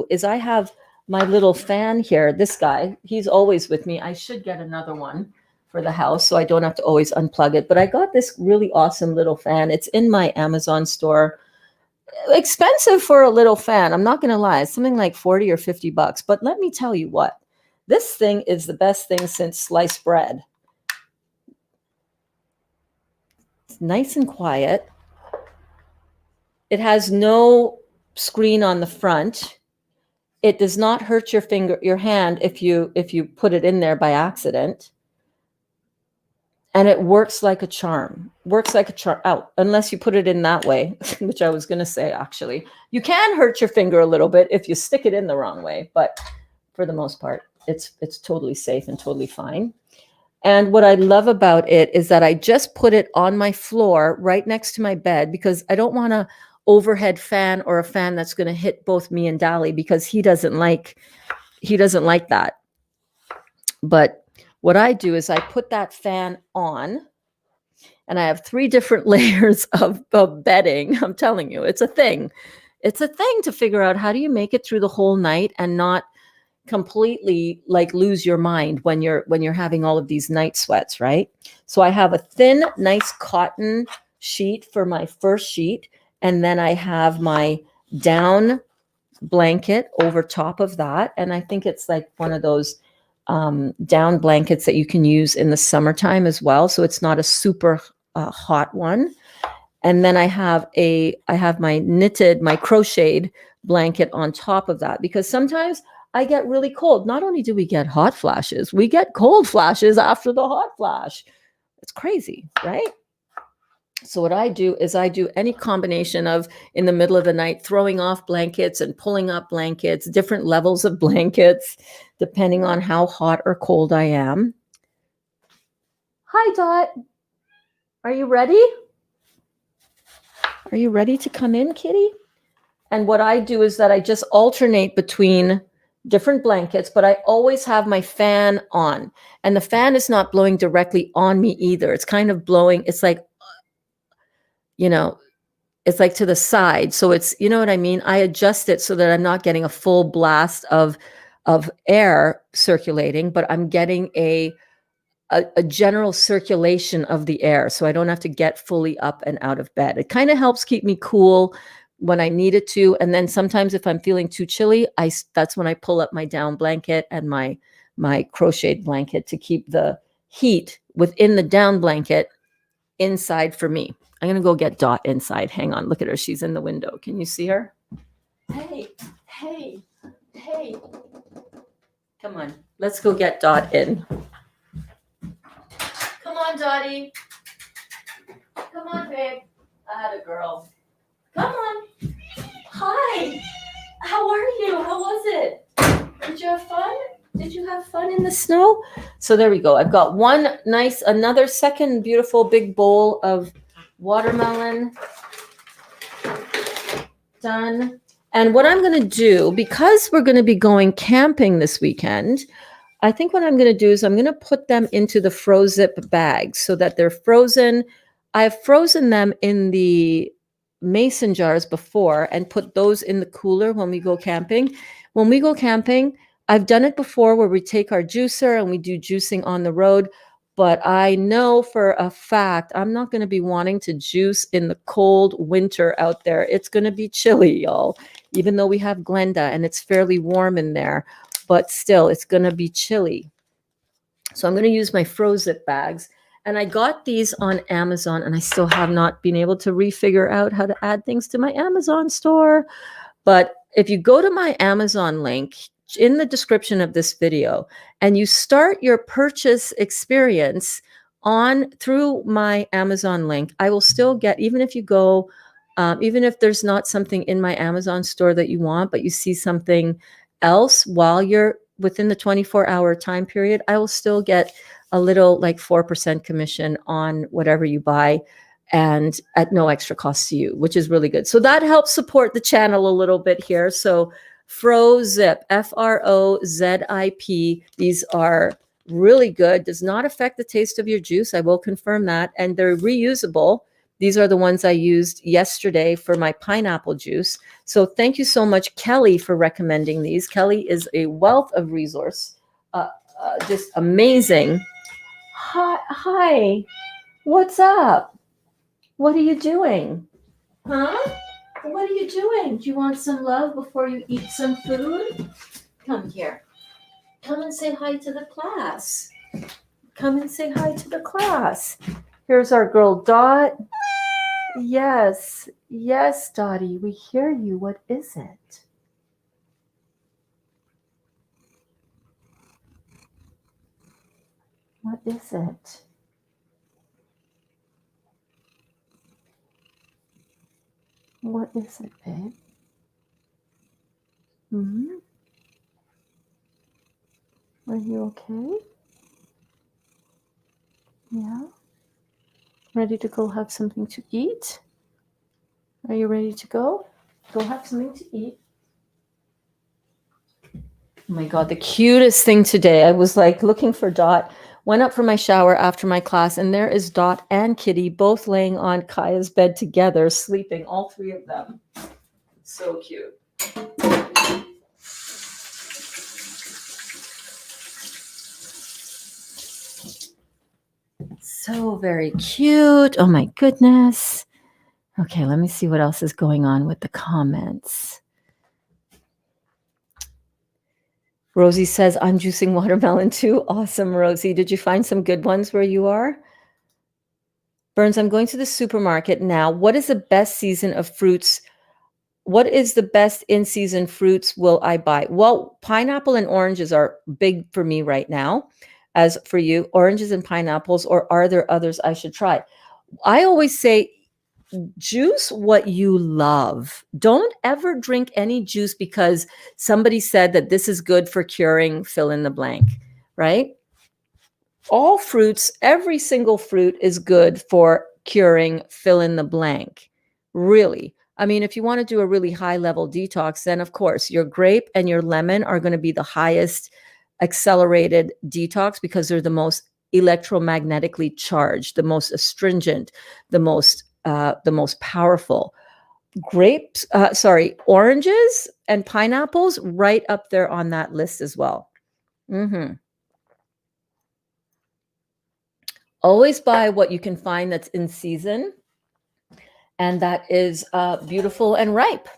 is I have my little fan here. This guy, he's always with me. I should get another one for the house so I don't have to always unplug it. But I got this really awesome little fan. It's in my Amazon store. expensive for a little fan. I'm not going to lie. It's something like 40 or $50. But let me tell you what, this thing is the best thing since sliced bread. It's nice and quiet. It has no screen on the front. It does not hurt your hand if you put it in there by accident. And it works like a charm. Works like a charm. Out, unless you put it in that way, which I was going to say, actually. You can hurt your finger a little bit if you stick it in the wrong way, but for the most part, it's totally safe and totally fine. And what I love about it is that I just put it on my floor right next to my bed, because I don't want a overhead fan or a fan that's going to hit both me and Dali, because he doesn't like that. But what I do is I put that fan on, and I have 3 different layers of bedding. I'm telling you, it's a thing. It's a thing to figure out how do you make it through the whole night and not completely like lose your mind when you're having all of these night sweats, right? So I have a thin, nice cotton sheet for my first sheet, and then I have my down blanket over top of that, and I think it's like one of those down blankets that you can use in the summertime as well, so it's not a super hot one. And then I have my crocheted blanket on top of that, because sometimes I get really cold. Not only do we get hot flashes, we get cold flashes after the hot flash. It's crazy, right? So what I do is I do any combination of, in the middle of the night, throwing off blankets and pulling up blankets, different levels of blankets, depending on how hot or cold I am. Hi, Dot. Are you ready? Are you ready to come in, kitty? And what I do is that I just alternate between different blankets, but I always have my fan on. And the fan is not blowing directly on me either. It's kind of blowing, it's like, it's like to the side. So it's, you know what I mean? I adjust it so that I'm not getting a full blast of air circulating, but I'm getting a general circulation of the air, so I don't have to get fully up and out of bed. It kind of helps keep me cool when I need it to. And then sometimes if I'm feeling too chilly, that's when I pull up my down blanket and my crocheted blanket to keep the heat within the down blanket inside for me. I'm going to go get Dot inside. Hang on. Look at her. She's in the window. Can you see her? Hey. Come on. Let's go get Dot in. Come on, Dottie. Come on, babe. I had a girl. Come on. Hi. How are you? How was it? Did you have fun? Did you have fun in the snow? So there we go. I've got another second beautiful big bowl of watermelon done. And what I'm going to do, because we're going to be going camping this weekend, I think what I'm going to do is I'm going to put them into the Froze-Zip bags so that they're frozen. I've frozen them in the mason jars before and put those in the cooler when we go camping. When we go camping, I've done it before where we take our juicer and we do juicing on the road. But I know for a fact I'm not going to be wanting to juice in the cold winter out there. It's going to be chilly, y'all, even though we have Glenda and it's fairly warm in there. But still, it's going to be chilly. So I'm going to use my Froze-Zip bags. And I got these on Amazon, and I still have not been able to refigure out how to add things to my Amazon store. But if you go to my Amazon link in the description of this video, and you start your purchase experience through my Amazon link, I will still get, even if you go, even if there's not something in my Amazon store that you want, but you see something else while you're within the 24-hour time period, I will still get a little like 4% commission on whatever you buy, and at no extra cost to you, which is really good. So that helps support the channel a little bit here. So Froze-Zip, Frozip. These are really good. Does not affect the taste of your juice. I will confirm that. And they're reusable. These are the ones I used yesterday for my pineapple juice. So thank you so much, Kelly, for recommending these. Kelly is a wealth of resource. Just amazing. Hi. What's up? What are you doing? Huh? What are you doing? Do you want some love before you eat some food? Come here. Come and say hi to the class. Come and say hi to the class. Here's our girl Dot. Yes, yes, Dottie, we hear you. What is it? What is it? What is it, babe? Hmm? Are you okay? Yeah? Ready to go have something to eat? Are you ready to go? Go have something to eat. Oh my God, the cutest thing today. I was like looking for Dot, went up for my shower after my class, and there is Dot and Kitty both laying on Kaya's bed together, sleeping, all three of them. So cute. So very cute. Oh my goodness. Okay, let me see what else is going on with the comments. Rosie says, I'm juicing watermelon too. Awesome, Rosie. Did you find some good ones where you are? Berns, I'm going to the supermarket now. What is the best season of fruits? What is the best in-season fruits will I buy? Well, pineapple and oranges are big for me right now. As for you, oranges and pineapples, or are there others I should try? I always say juice what you love. Don't ever drink any juice because somebody said that this is good for curing fill in the blank, right? All fruits, every single fruit is good for curing fill in the blank. Really. I mean, if you want to do a really high level detox, then of course your grape and your lemon are going to be the highest accelerated detox because they're the most electromagnetically charged, the most astringent, the most powerful. Oranges and pineapples right up there on that list as well. Always buy what you can find that's in season and that is beautiful and ripe,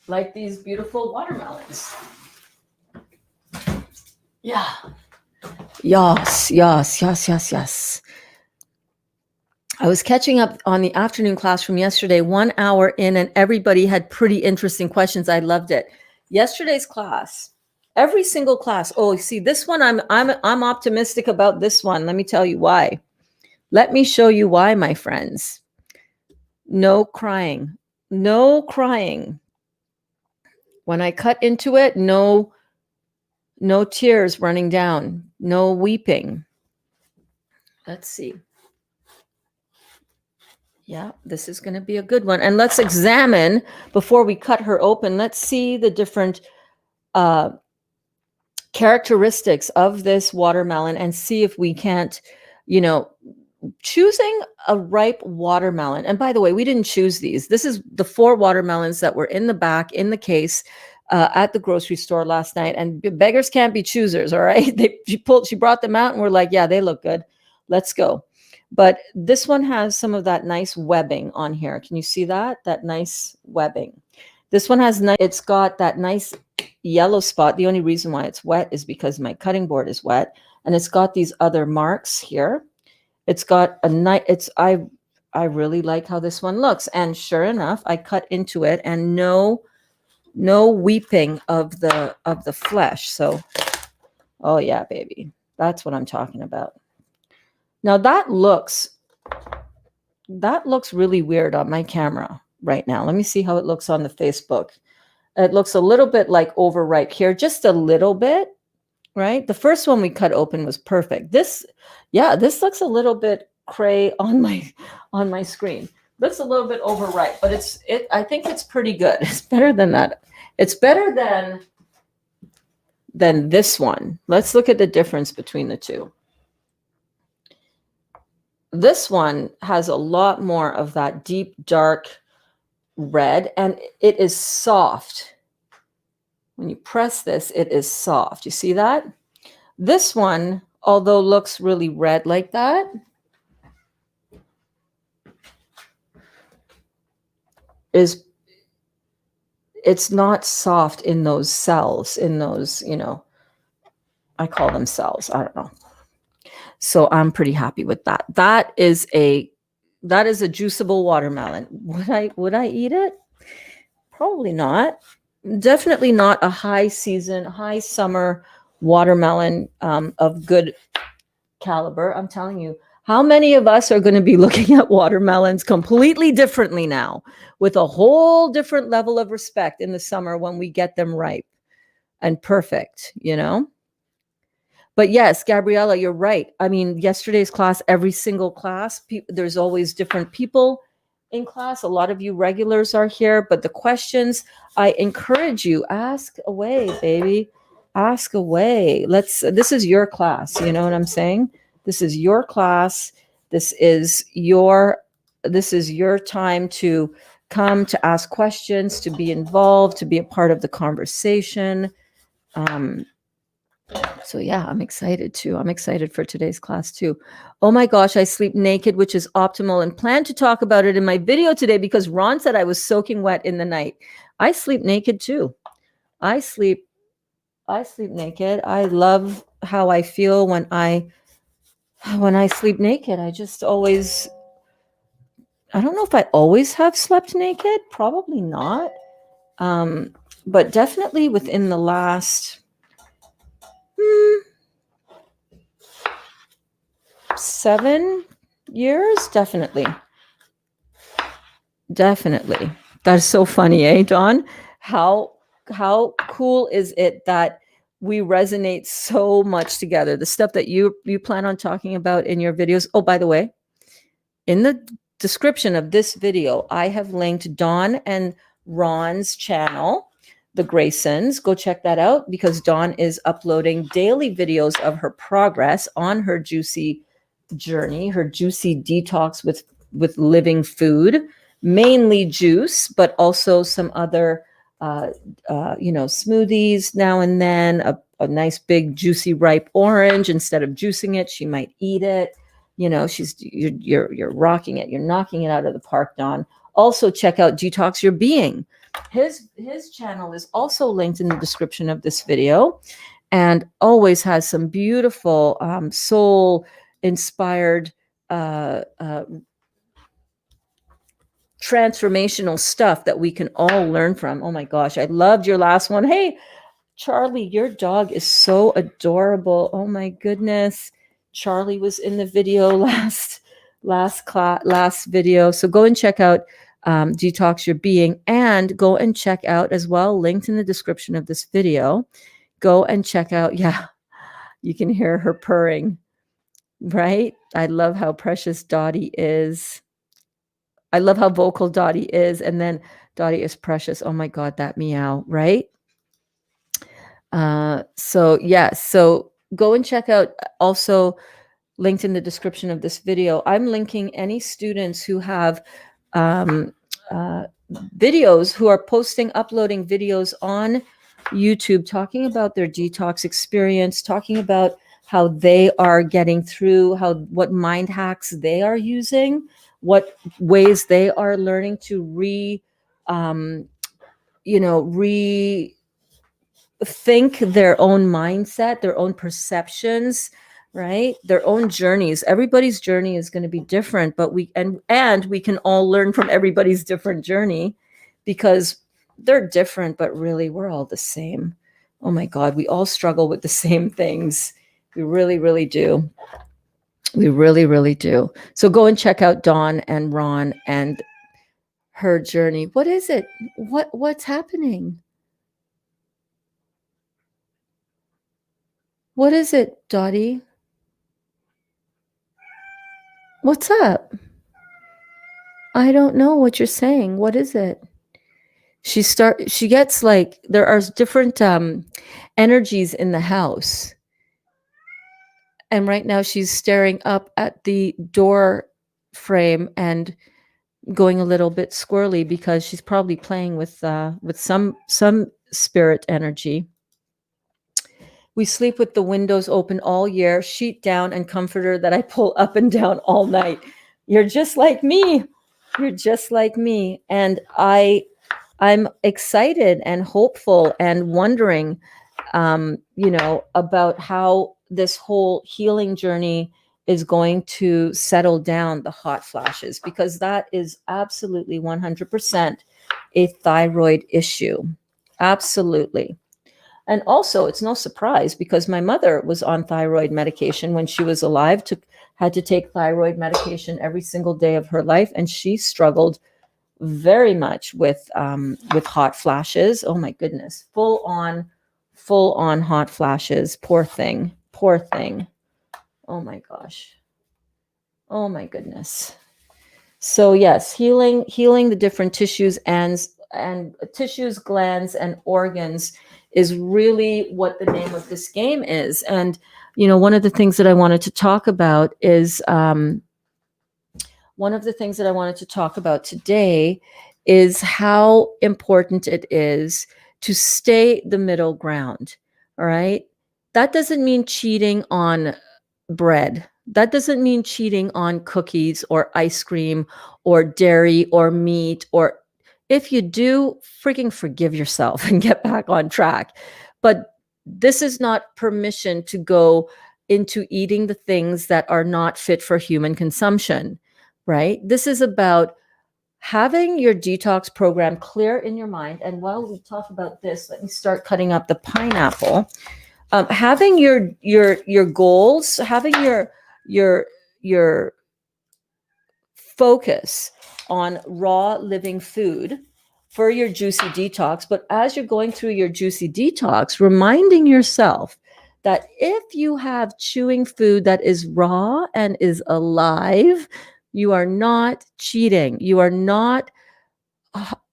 like these beautiful watermelons. Yeah. Yes, yes, yes, yes, yes. I was catching up on the afternoon class from yesterday, 1 hour in, and everybody had pretty interesting questions. I loved it. Yesterday's class, every single class. Oh, see, this one, I'm optimistic about this one. Let me tell you why. Let me show you why, my friends. No crying. No crying. When I cut into it, no tears running down, no weeping. Let's see. Yeah, this is going to be a good one. And let's examine, before we cut her open, let's see the different characteristics of this watermelon and see if we can't, choosing a ripe watermelon. And by the way, we didn't choose these. This is the 4 watermelons that were in the back in the case at the grocery store last night. And beggars can't be choosers, all right? She brought them out and we're like, yeah, they look good. Let's go. But this one has some of that nice webbing on here. Can you see that? That nice webbing. This one has it's got that nice yellow spot. The only reason why it's wet is because my cutting board is wet. And it's got these other marks here. It's got a nice, I really like how this one looks. And sure enough, I cut into it and no weeping of the flesh. So, oh yeah, baby. That's what I'm talking about. Now that looks really weird on my camera right now. Let me see how it looks on the Facebook. It looks a little bit like overripe here, just a little bit, right? The first one we cut open was perfect. This looks a little bit cray on my screen. Looks a little bit overripe, but I think it's pretty good. It's better than that. It's better than this one. Let's look at the difference between the two. This one has a lot more of that deep, dark red, and it is soft. When you press this, it is soft. You see that? This one, although looks really red like that, is, it's not soft in those cells, in those, I call them cells. I don't know. So I'm pretty happy with that. That is a juiceable watermelon. Would I eat it? Probably not. Definitely not a high season, high summer watermelon of good caliber. I'm telling you, how many of us are going to be looking at watermelons completely differently now, with a whole different level of respect in the summer when we get them ripe and perfect, But yes, Gabriella, you're right. I mean, yesterday's class, every single class, there's always different people in class. A lot of you regulars are here, but the questions, I encourage you, ask away, baby. Ask away. This is your class. You know what I'm saying? This is your class. This is your time to come, to ask questions, to be involved, to be a part of the conversation. So yeah, I'm excited too. I'm excited for today's class too. Oh my gosh, I sleep naked, which is optimal, and plan to talk about it in my video today because Ron said I was soaking wet in the night. I sleep naked too. I sleep naked. I love how I feel when I sleep naked. I just always, I don't know if I always have slept naked, probably not. But definitely within the last 7 years, definitely. That's so funny, eh, Dawn? How cool is it that we resonate so much together? The stuff that you plan on talking about in your videos. Oh, by the way, in the description of this video, I have linked Dawn and Ron's channel, The Graysons. Go check that out because Dawn is uploading daily videos of her progress on her juicy journey, her juicy detox with living food, mainly juice, but also some other smoothies now and then. A nice big juicy ripe orange. Instead of juicing it, she might eat it. You're rocking it. You're knocking it out of the park, Dawn. Also, check out Detox Your Being. His channel is also linked in the description of this video, and always has some beautiful soul inspired transformational stuff that we can all learn from. Oh my gosh, I loved your last one. Hey, Charlie, your dog is so adorable. Oh my goodness. Charlie was in the video last video. So go and check out Detox Your Being, and go and check out as well, linked in the description of this video. Go and check out, yeah, you can hear her purring, right? I love how precious Dottie is. I love how vocal Dottie is. And then Dottie is precious. Oh my God, that meow, right? So go and check out, also linked in the description of this video. I'm linking any students who have videos, who are uploading videos on YouTube, talking about their detox experience, talking about how they are getting through, what mind hacks they are using, what ways they are learning to rethink their own mindset, their own perceptions, right? Their own journeys. Everybody's journey is going to be different, but we can all learn from everybody's different journey, because they're different, but really we're all the same. Oh my God, we all struggle with the same things. We really, really do. We really, really do. So go and check out Dawn and Ron and her journey. What is it? What's happening? What is it, Dottie? What's up? I don't know what you're saying. What is it? She gets like, there are different energies in the house. And right now she's staring up at the door frame and going a little bit squirrely because she's probably playing with some spirit energy. We sleep with the windows open all year, sheet down and comforter that I pull up and down all night. You're just like me. You're just like me. And I'm excited and hopeful and wondering, about how this whole healing journey is going to settle down the hot flashes, because that is absolutely 100% a thyroid issue. Absolutely. And also, it's no surprise because my mother was on thyroid medication when she was alive, had to take thyroid medication every single day of her life, and she struggled very much with hot flashes. Oh my goodness, full on hot flashes. Poor thing, poor thing. Oh my gosh. Oh my goodness. So yes, healing the different tissues and tissues, glands, and organs is really what the name of this game is. And one of the things that I wanted to talk about is one of the things that I wanted to talk about today is how important it is to stay the middle ground. All right. That doesn't mean cheating on bread. That doesn't mean cheating on cookies or ice cream or dairy or meat. Or if you do, freaking forgive yourself and get back on track. But this is not permission to go into eating the things that are not fit for human consumption, right? This is about having your detox program clear in your mind. And while we talk about this, let me start cutting up the pineapple. Having your goals, having your focus on raw living food for your juicy detox. But as you're going through your juicy detox, reminding yourself that if you have chewing food that is raw and is alive, you are not cheating. You are not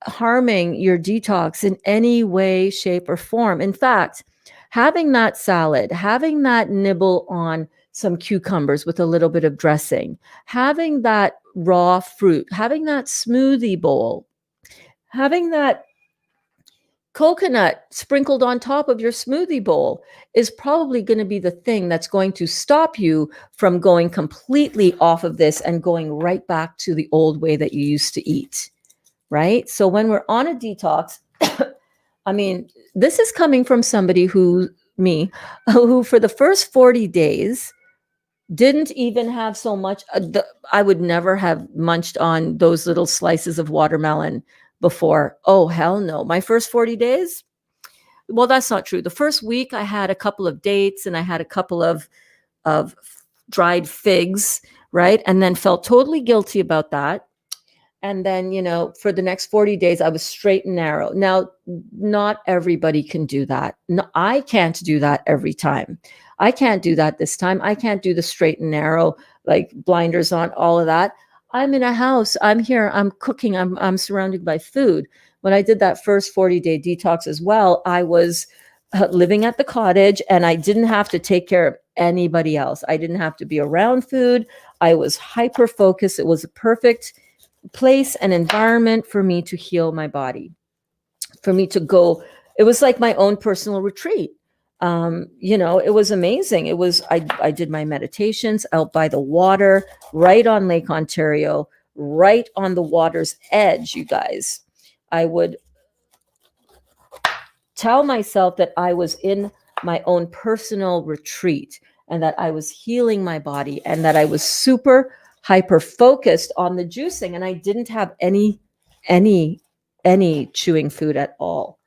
harming your detox in any way, shape, or form. In fact, having that salad, having that nibble on some cucumbers with a little bit of dressing, having that raw fruit, having that smoothie bowl, having that coconut sprinkled on top of your smoothie bowl is probably going to be the thing that's going to stop you from going completely off of this and going right back to the old way that you used to eat. Right? So when we're on a detox, I mean, this is coming from somebody who for the first 40 days didn't even have so much. I would never have munched on those little slices of watermelon before. Oh, hell no. My first 40 days? Well, that's not true. The first week, I had a couple of dates and I had a couple of dried figs, right? And then felt totally guilty about that. And then, for the next 40 days, I was straight and narrow. Now, not everybody can do that. No, I can't do that every time. I can't do that this time. I can't do the straight and narrow, like blinders on, all of that. I'm in a house. I'm here. I'm cooking. I'm surrounded by food. When I did that first 40-day detox as well, I was living at the cottage and I didn't have to take care of anybody else. I didn't have to be around food. I was hyper focused. It was a perfect place and environment for me to heal my body, for me to go. It was like my own personal retreat. It was amazing. I did my meditations out by the water, right on Lake Ontario, right on the water's edge, you guys. I would tell myself that I was in my own personal retreat and that I was healing my body and that I was super hyper focused on the juicing, and I didn't have any chewing food at all.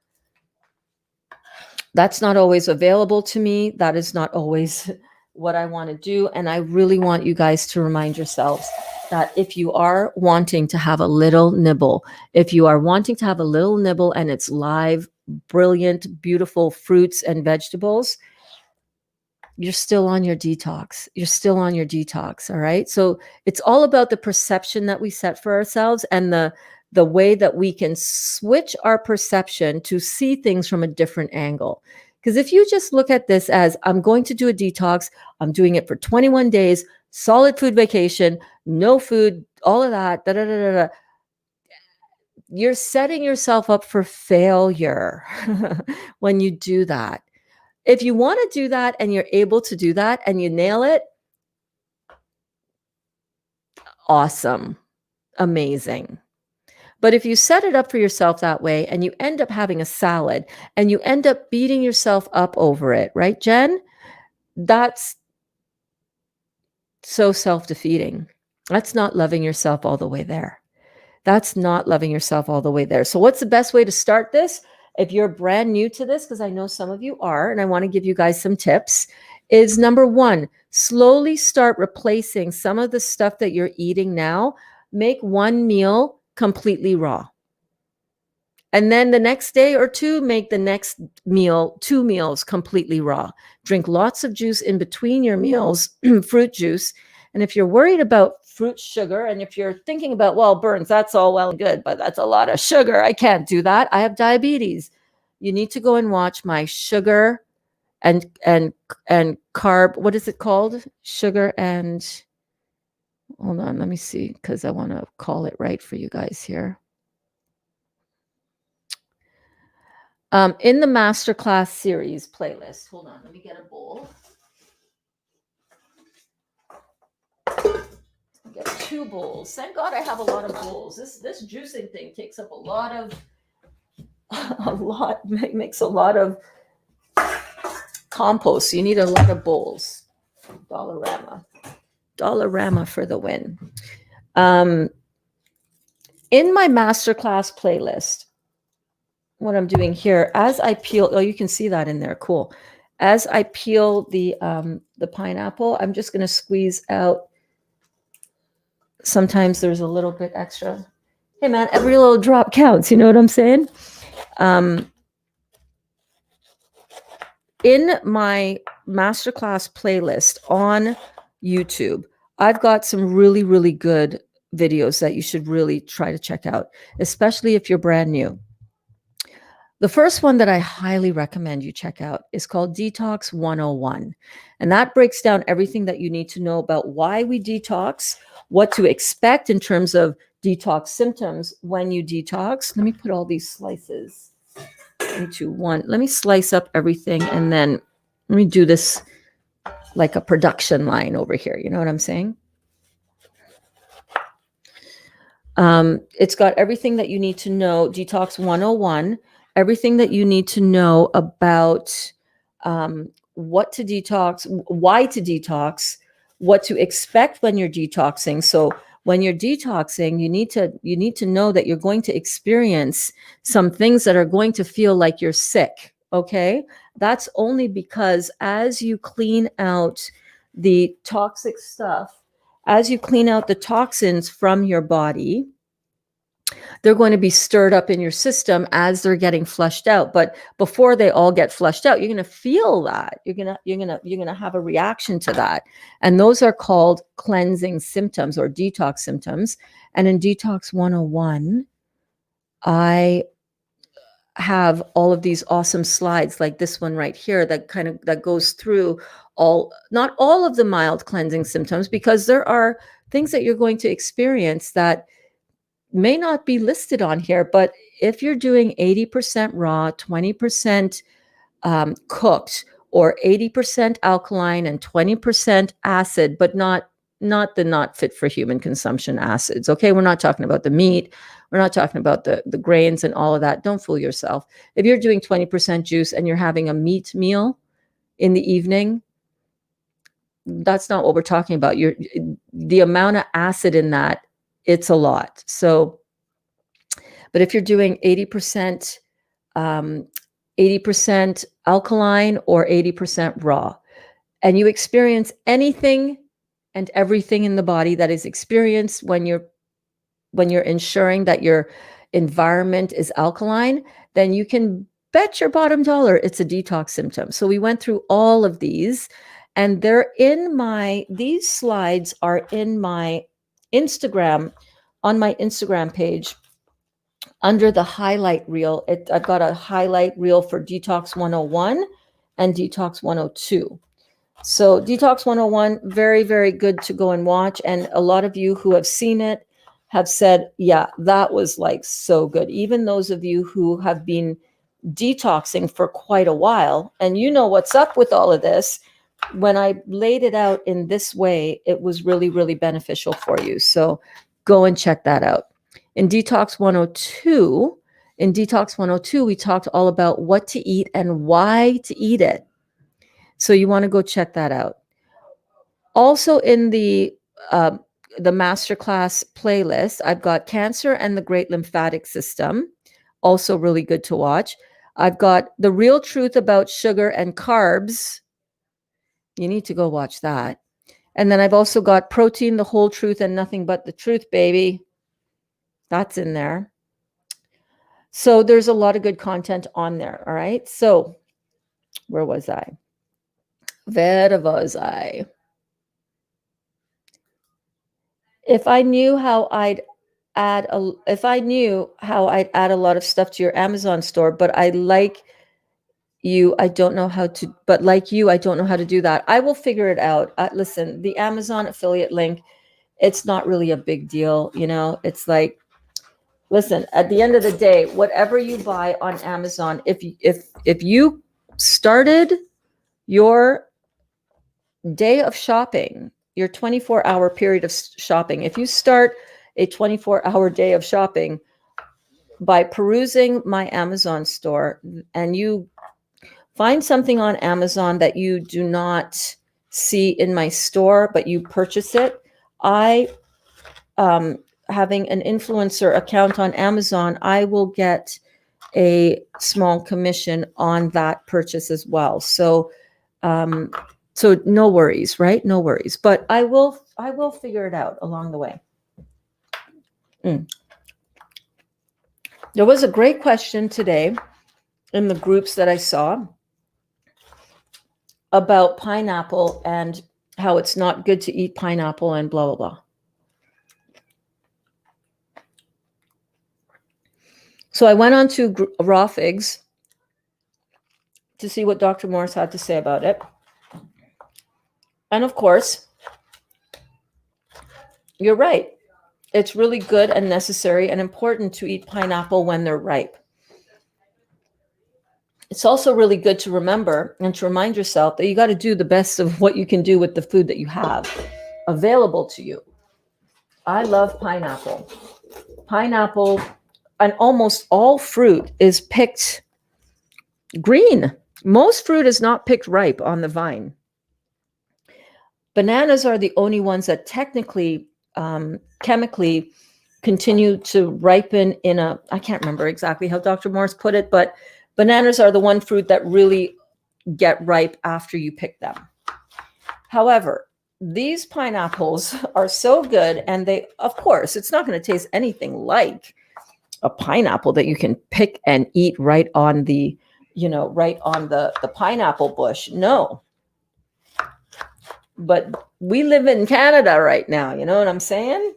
That's not always available to me. That is not always what I want to do. And I really want you guys to remind yourselves that if you are wanting to have a little nibble, if you are wanting to have a little nibble and it's live, brilliant, beautiful fruits and vegetables, you're still on your detox. You're still on your detox. All right. So it's all about the perception that we set for ourselves and the way that we can switch our perception to see things from a different angle. Because if you just look at this as I'm going to do a detox, I'm doing it for 21 days, solid food vacation, no food, all of that, da, da, da, da, da, you're setting yourself up for failure when you do that. If you want to do that and you're able to do that and you nail it, awesome. amazing. But if you set it up for yourself that way and you end up having a salad and you end up beating yourself up over it, right, Jen? That's so self-defeating. That's not loving yourself all the way there. That's not loving yourself all the way there. So what's the best way to start this? If you're brand new to this, because I know some of you are, and I want to give you guys some tips, is number one, slowly start replacing some of the stuff that you're eating now. Make one meal completely raw. And then the next day or two, make the next meal, 2 meals completely raw. Drink lots of juice in between your meals, fruit juice. And if you're worried about fruit sugar, and if you're thinking about, well, Berns, that's all well and good, but that's a lot of sugar. I can't do that. I have diabetes. You need to go and watch my sugar and carb. What is it called? Sugar and, hold on, let me see, because I want to call it right for you guys here. In the masterclass series playlist, hold on, let me get a bowl. Get 2 bowls. Thank God I have a lot of bowls. This juicing thing takes up makes a lot of compost. So you need a lot of bowls. Dollarama for the win. In my masterclass playlist, what I'm doing here, as I peel, oh, you can see that in there. Cool. As I peel the pineapple, I'm just going to squeeze out. Sometimes there's a little bit extra. Hey man, every little drop counts. You know what I'm saying? In my masterclass playlist on YouTube, I've got some really, really good videos that you should really try to check out, especially if you're brand new. The first one that I highly recommend you check out is called Detox 101. And that breaks down everything that you need to know about why we detox, what to expect in terms of detox symptoms when you detox. Let me put all these slices into one. Let me slice up everything and then let me do this like a production line over here. You know what I'm saying? It's got everything that you need to know, Detox 101, everything that you need to know about what to detox, why to detox, what to expect when you're detoxing. So when you're detoxing, you need to know that you're going to experience some things that are going to feel like you're sick. Okay. That's only because as you clean out the toxic stuff, as you clean out the toxins from your body, they're going to be stirred up in your system as they're getting flushed out. But before they all get flushed out, you're going to feel that. You're going to have a reaction to that. And those are called cleansing symptoms or detox symptoms. And in Detox 101, I have all of these awesome slides like this one right here that goes through not all of the mild cleansing symptoms, because there are things that you're going to experience that may not be listed on here. But if you're doing 80% raw, 20% cooked, or 80% alkaline and 20% acid, but not the not fit for human consumption acids. Okay, we're not talking about the meat. We're not talking about the grains and all of that. Don't fool yourself. If you're doing 20% juice and you're having a meat meal in the evening, that's not what we're talking about. The amount of acid in that, it's a lot. So, but if you're doing 80% alkaline or 80% raw, and you experience anything and everything in the body that is experienced when you're ensuring that your environment is alkaline, then you can bet your bottom dollar it's a detox symptom. So we went through all of these, and these slides are in my Instagram, on my Instagram page. Under the highlight reel, I've got a highlight reel for Detox 101 and Detox 102. So Detox 101, very, very good to go and watch. And a lot of you who have seen it have said, yeah, that was like so good. Even those of you who have been detoxing for quite a while, and you know what's up with all of this, when I laid it out in this way, it was really, really beneficial for you. So Go and check that out. In Detox 102, we talked all about what to eat and why to eat it. So you want to go check that out. Also in the masterclass playlist, I've got Cancer and the Great Lymphatic System, also really good to watch. I've got The Real Truth About Sugar and Carbs. You need to go watch that. And then I've also got Protein, the Whole Truth, and Nothing But the Truth, baby. That's in there. So there's a lot of good content on there. All right. So where was I? Where was I? If I knew how I'd add a lot of stuff to your Amazon store, but I don't know how to do that. I will figure it out. Listen, the Amazon affiliate link, it's not really a big deal. It's like, listen, at the end of the day, whatever you buy on Amazon, if you started your day of shopping, your 24-hour period of shopping, if you start a 24-hour day of shopping by perusing my Amazon store and you find something on Amazon that you do not see in my store, but you purchase it, having an influencer account on Amazon, I will get a small commission on that purchase as well. So no worries, right? No worries. But I will figure it out along the way. There was a great question today in the groups that I saw about pineapple and how it's not good to eat pineapple and blah, blah, blah. So I went on to Raw Figs to see what Dr. Morris had to say about it. And of course, you're right. It's really good and necessary and important to eat pineapple when they're ripe. It's also really good to remember and to remind yourself that you got to do the best of what you can do with the food that you have available to you. I love pineapple. Pineapple and almost all fruit is picked green. Most fruit is not picked ripe on the vine. Bananas are the only ones that technically, chemically continue to ripen I can't remember exactly how Dr. Morris put it, but bananas are the one fruit that really get ripe after you pick them. However, these pineapples are so good, and they, of course, it's not going to taste anything like a pineapple that you can pick and eat right on the pineapple bush. No. But we live in Canada right now. You know what I'm saying?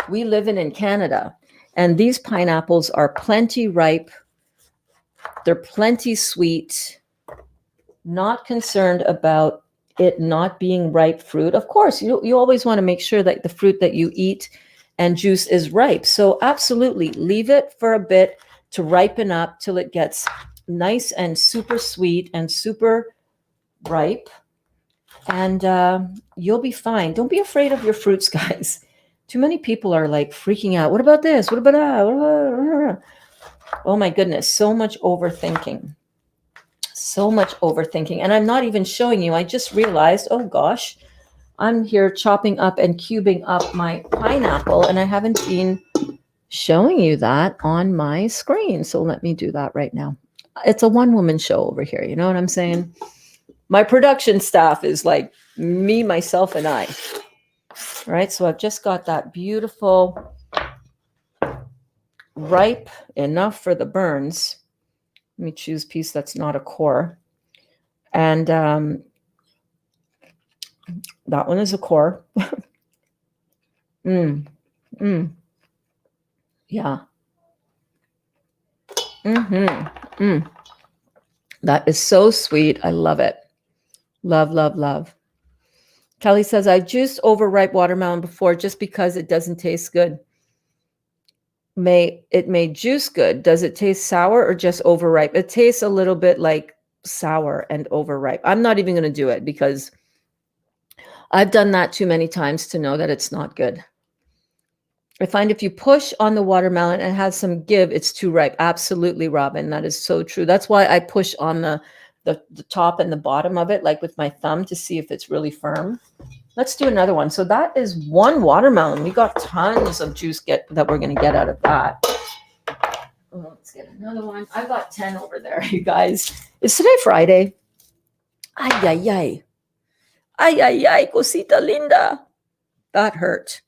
We live in Canada, and these pineapples are plenty ripe. They're plenty sweet. Not concerned about it not being ripe fruit. Of course, you always want to make sure that the fruit that you eat and juice is ripe. So absolutely, leave it for a bit to ripen up till it gets nice and super sweet and super ripe. And you'll be fine. Don't be afraid of your fruits, guys. Too many people are like freaking out. What about this? What about that? Oh my goodness. So much overthinking. So much overthinking. And I'm not even showing you. I just realized, oh gosh, I'm here chopping up and cubing up my pineapple, and I haven't been showing you that on my screen. So let me do that right now. It's a one-woman show over here. You know what I'm saying? My production staff is like me, myself, and I. All right, so I've just got that beautiful, ripe enough for the burns. Let me choose a piece that's not a core. And that one is a core. Yeah. That is so sweet. I love it. Love, love, love. Kelly says, I've juiced overripe watermelon before just because it doesn't taste good. It may juice good. Does it taste sour or just overripe? It tastes a little bit like sour and overripe. I'm not even going to do it because I've done that too many times to know that it's not good. I find if you push on the watermelon and it has some give, it's too ripe. Absolutely, Robin. That is so true. That's why I push on the top and the bottom of it, like with my thumb, to see if it's really firm. Let's do another one. So that is one watermelon. We got tons of juice that we're going to get out of that. Oh, let's get another one. I got 10 over there, you guys. Is today Friday? Ay, ay, ay. Ay, ay, ay, cosita linda. That hurt.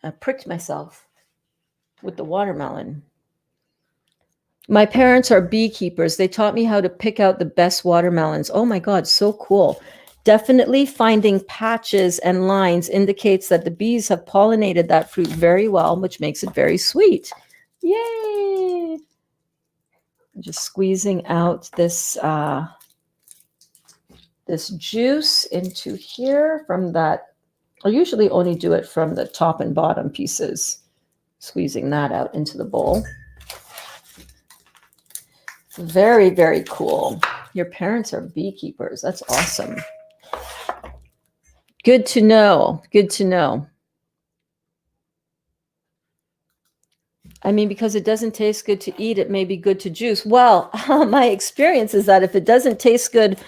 I pricked myself with the watermelon. My parents are beekeepers. They taught me how to pick out the best watermelons. Oh my God, so cool. Definitely finding patches and lines indicates that the bees have pollinated that fruit very well, which makes it very sweet. Yay! Just squeezing out this this juice into here from that. I usually only do it from the top and bottom pieces. Squeezing that out into the bowl. Very, very cool. Your parents are beekeepers. That's awesome. Good to know. Good to know. I mean, because it doesn't taste good to eat, it may be good to juice. Well, my experience is that if it doesn't taste good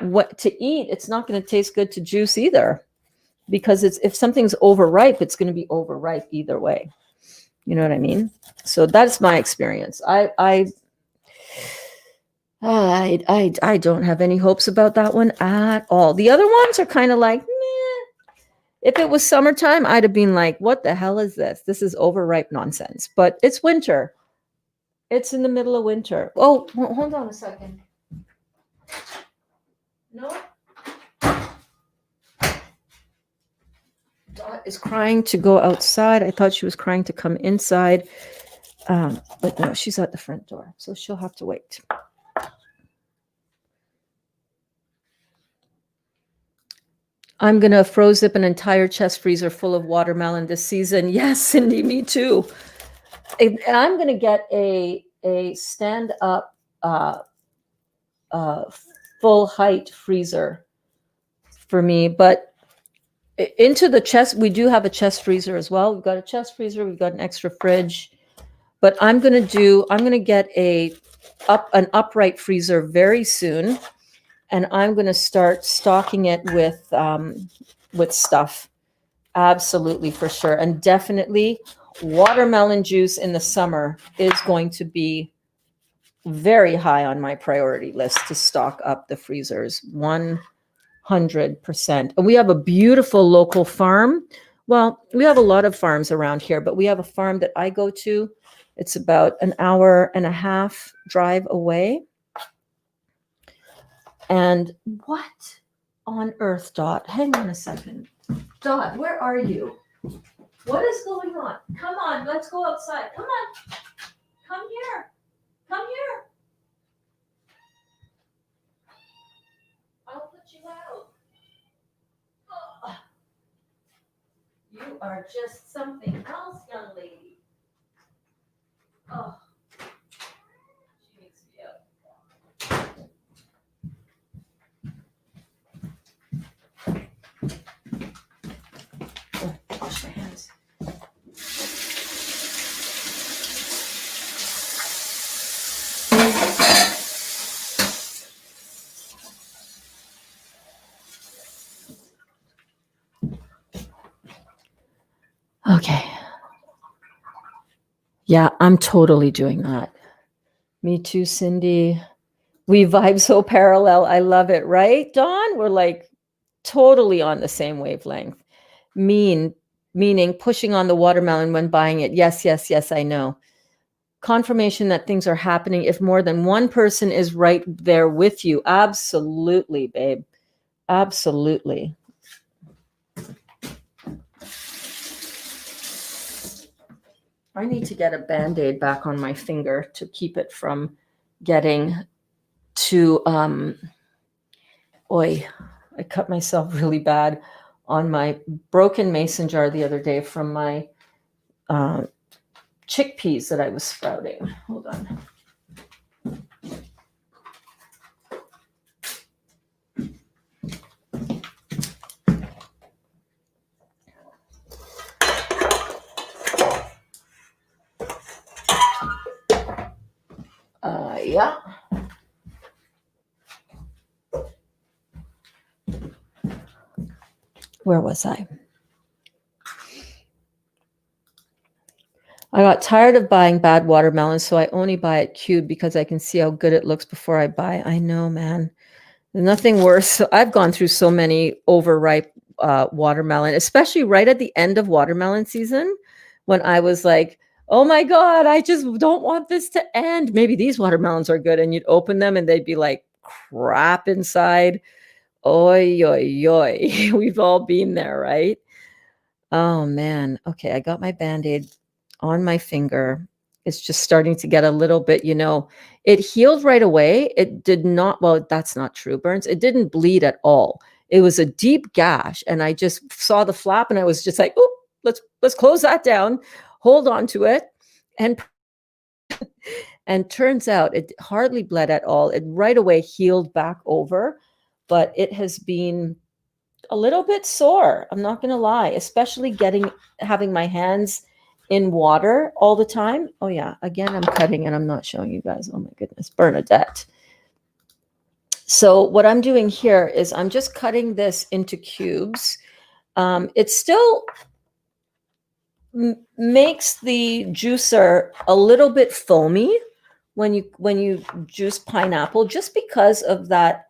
to eat, it's not going to taste good to juice either. Because if something's overripe, it's going to be overripe either way. You know what I mean? So that's my experience. I don't have any hopes about that one at all. The other ones are kind of like, meh. If it was summertime, I'd have been like, what the hell is this? This is overripe nonsense. But it's winter. It's in the middle of winter. Oh, hold on a second. No. Dot is crying to go outside. I thought she was crying to come inside. But no, she's at the front door. So she'll have to wait. I'm going to froze up an entire chest freezer full of watermelon this season. Yes, Cindy, me too. And I'm going to get a stand-up full height freezer for me. But into the chest, we do have a chest freezer as well. We've got a chest freezer. We've got an extra fridge. But I'm going to get an upright freezer very soon. And I'm going to start stocking it with stuff. Absolutely, for sure. And definitely watermelon juice in the summer is going to be very high on my priority list to stock up the freezers. 100%. And we have a beautiful local farm. Well, we have a lot of farms around here, but we have a farm that I go to. It's about an hour and a half drive away. And what on earth, Dot? Hang on a second. Dot, where are you? What is going on? Come on, let's go outside. Come on. Come here. Come here. I'll put you out. Oh. You are just something else, young lady. Oh. She needs to be out. Wash my hands. Okay. Yeah, I'm totally doing that. Me too, Cindy. We vibe so parallel. I love it, right, Dawn? We're like totally on the same wavelength. Meaning pushing on the watermelon when buying it. Yes, yes, yes, I know. Confirmation that things are happening if more than one person is right there with you. Absolutely, babe. Absolutely. I need to get a Band-Aid back on my finger to keep it from getting too, I cut myself really bad on my broken mason jar the other day from my chickpeas that I was sprouting. Hold on. Yeah. Where was I? I got tired of buying bad watermelons, so I only buy it cubed because I can see how good it looks before I buy. I know, man. There's nothing worse. So I've gone through so many overripe watermelon, especially right at the end of watermelon season when I was like, oh my God, I just don't want this to end. Maybe these watermelons are good. And you'd open them and they'd be like crap inside. Oi, oi, oi. We've all been there, right? Oh man. Okay, I got my Band-Aid on my finger. It's just starting to get a little bit, it healed right away. It did not, well, that's not true, Burns. It didn't bleed at all. It was a deep gash, and I just saw the flap and I was just like, oh, let's close that down, hold on to it. And turns out it hardly bled at all. It right away healed back over, but it has been a little bit sore. I'm not going to lie, especially having my hands in water all the time. Oh yeah. Again, I'm cutting and I'm not showing you guys. Oh my goodness, Bernadette. So what I'm doing here is I'm just cutting this into cubes. It still makes the juicer a little bit foamy when you juice pineapple, just because of that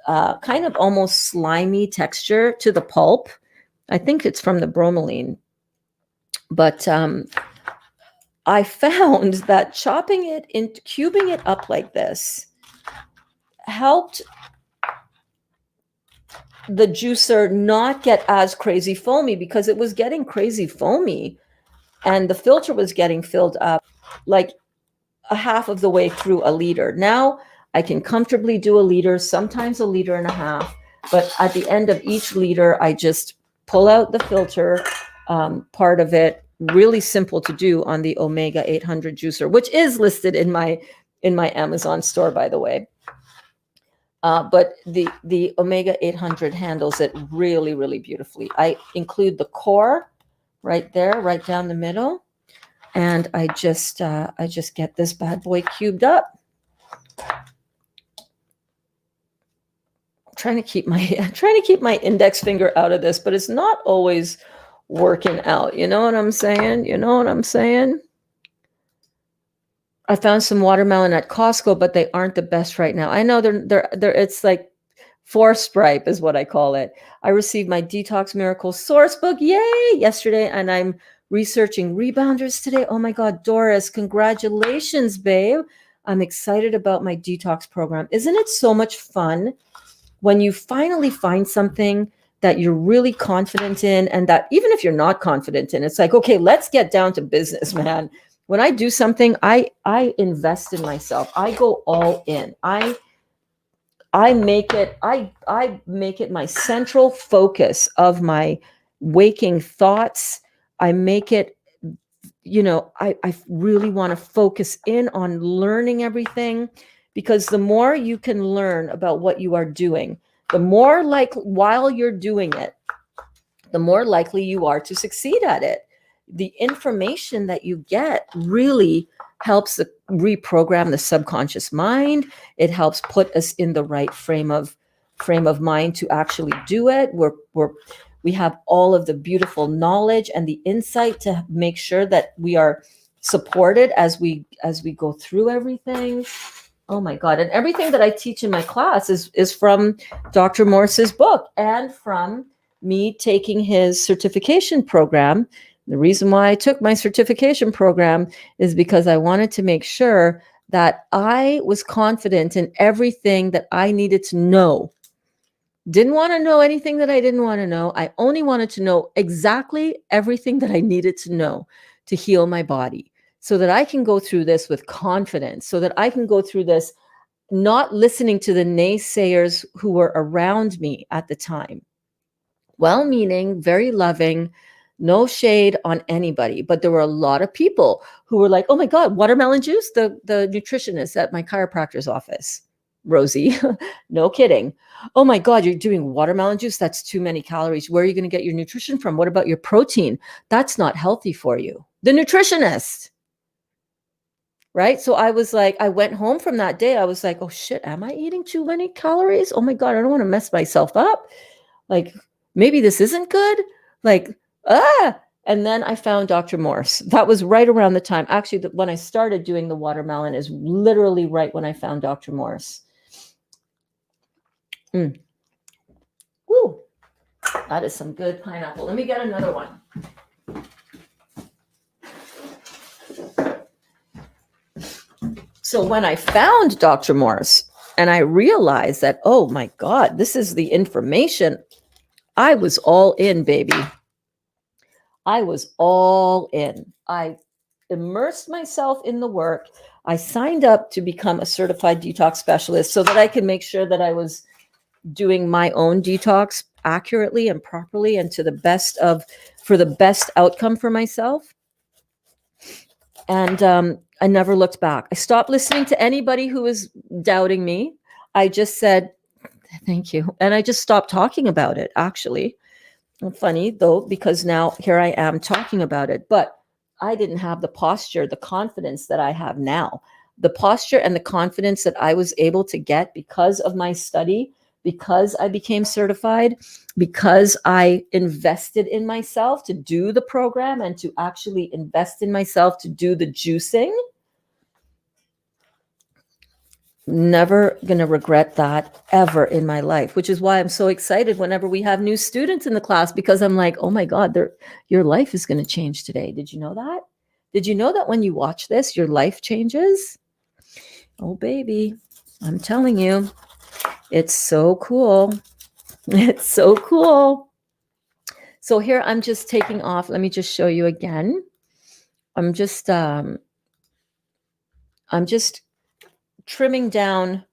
kind of almost slimy texture to the pulp. I think it's from the bromelain. But I found that chopping it into cubing it up like this helped the juicer not get as crazy foamy, because it was getting crazy foamy and the filter was getting filled up like a half of the way through a liter. Now I can comfortably do a liter, sometimes a liter and a half, but at the end of each liter, I just pull out the filter part of it. Really simple to do on the Omega 800 juicer, which is listed in my Amazon store, by the way. But the Omega 800 handles it really, really beautifully. I include the core right there, right down the middle. And I just get this bad boy cubed up. I'm trying to keep my index finger out of this, but it's not always working out. You know what I'm saying? I found some watermelon at Costco, but they aren't the best right now. I know they're it's like forced ripe is what I call it. I received my Detox Miracle source book, yay, yesterday, and I'm researching rebounders today. Oh my God, Doris, congratulations, babe. I'm excited about my detox program. Isn't it so much fun when you finally find something that you're really confident in, and that even if you're not confident in, it's like, okay, let's get down to business, man. When I do something, I invest in myself. I go all in. I make it my central focus of my waking thoughts. I make it, I really want to focus in on learning everything, because the more you can learn about what you are doing, the more while you're doing it, the more likely you are to succeed at it. The information that you get really helps reprogram the subconscious mind. It helps put us in the right frame of mind to actually do it. We have all of the beautiful knowledge and the insight to make sure that we are supported as we go through everything. Oh my God. And everything that I teach in my class is from Dr. Morse's book and from me taking his certification program. The reason why I took my certification program is because I wanted to make sure that I was confident in everything that I needed to know. Didn't want to know anything that I didn't want to know. I only wanted to know exactly everything that I needed to know to heal my body, so that I can go through this with confidence, so that I can go through this not listening to the naysayers who were around me at the time. Well-meaning, very loving, no shade on anybody. But there were a lot of people who were like, oh my God, watermelon juice? The nutritionist at my chiropractor's office, Rosie, no kidding. Oh my God, you're doing watermelon juice? That's too many calories. Where are you going to get your nutrition from? What about your protein? That's not healthy for you. The nutritionist. right? So I was like, I went home from that day. I was like, oh shit, am I eating too many calories? Oh my God, I don't want to mess myself up. Like, maybe this isn't good. Like, ah. And then I found Dr. Morse. That was right around the time. Actually, when I started doing the watermelon is literally right when I found Dr. Morse. Mm. Woo. That is some good pineapple. Let me get another one. So when I found Dr. Morse and I realized that, oh my God, this is the information, I was all in, baby. I was all in. I immersed myself in the work. I signed up to become a certified detox specialist so that I could make sure that I was doing my own detox accurately and properly and for the best outcome for myself. And I never looked back. I stopped listening to anybody who was doubting me. I just said, thank you. And I just stopped talking about it, actually. Funny, though, because now here I am talking about it. But I didn't have the posture, the confidence that I have now. The posture and the confidence that I was able to get because of my study, because I became certified, because I invested in myself to do the program and to actually invest in myself to do the juicing. Never going to regret that ever in my life, which is why I'm so excited whenever we have new students in the class, because I'm like, oh my God, your life is going to change today. Did you know that? Did you know that when you watch this, your life changes? Oh, baby, I'm telling you, it's so cool. It's so cool. So here I'm just taking off. Let me just show you again. I'm just trimming down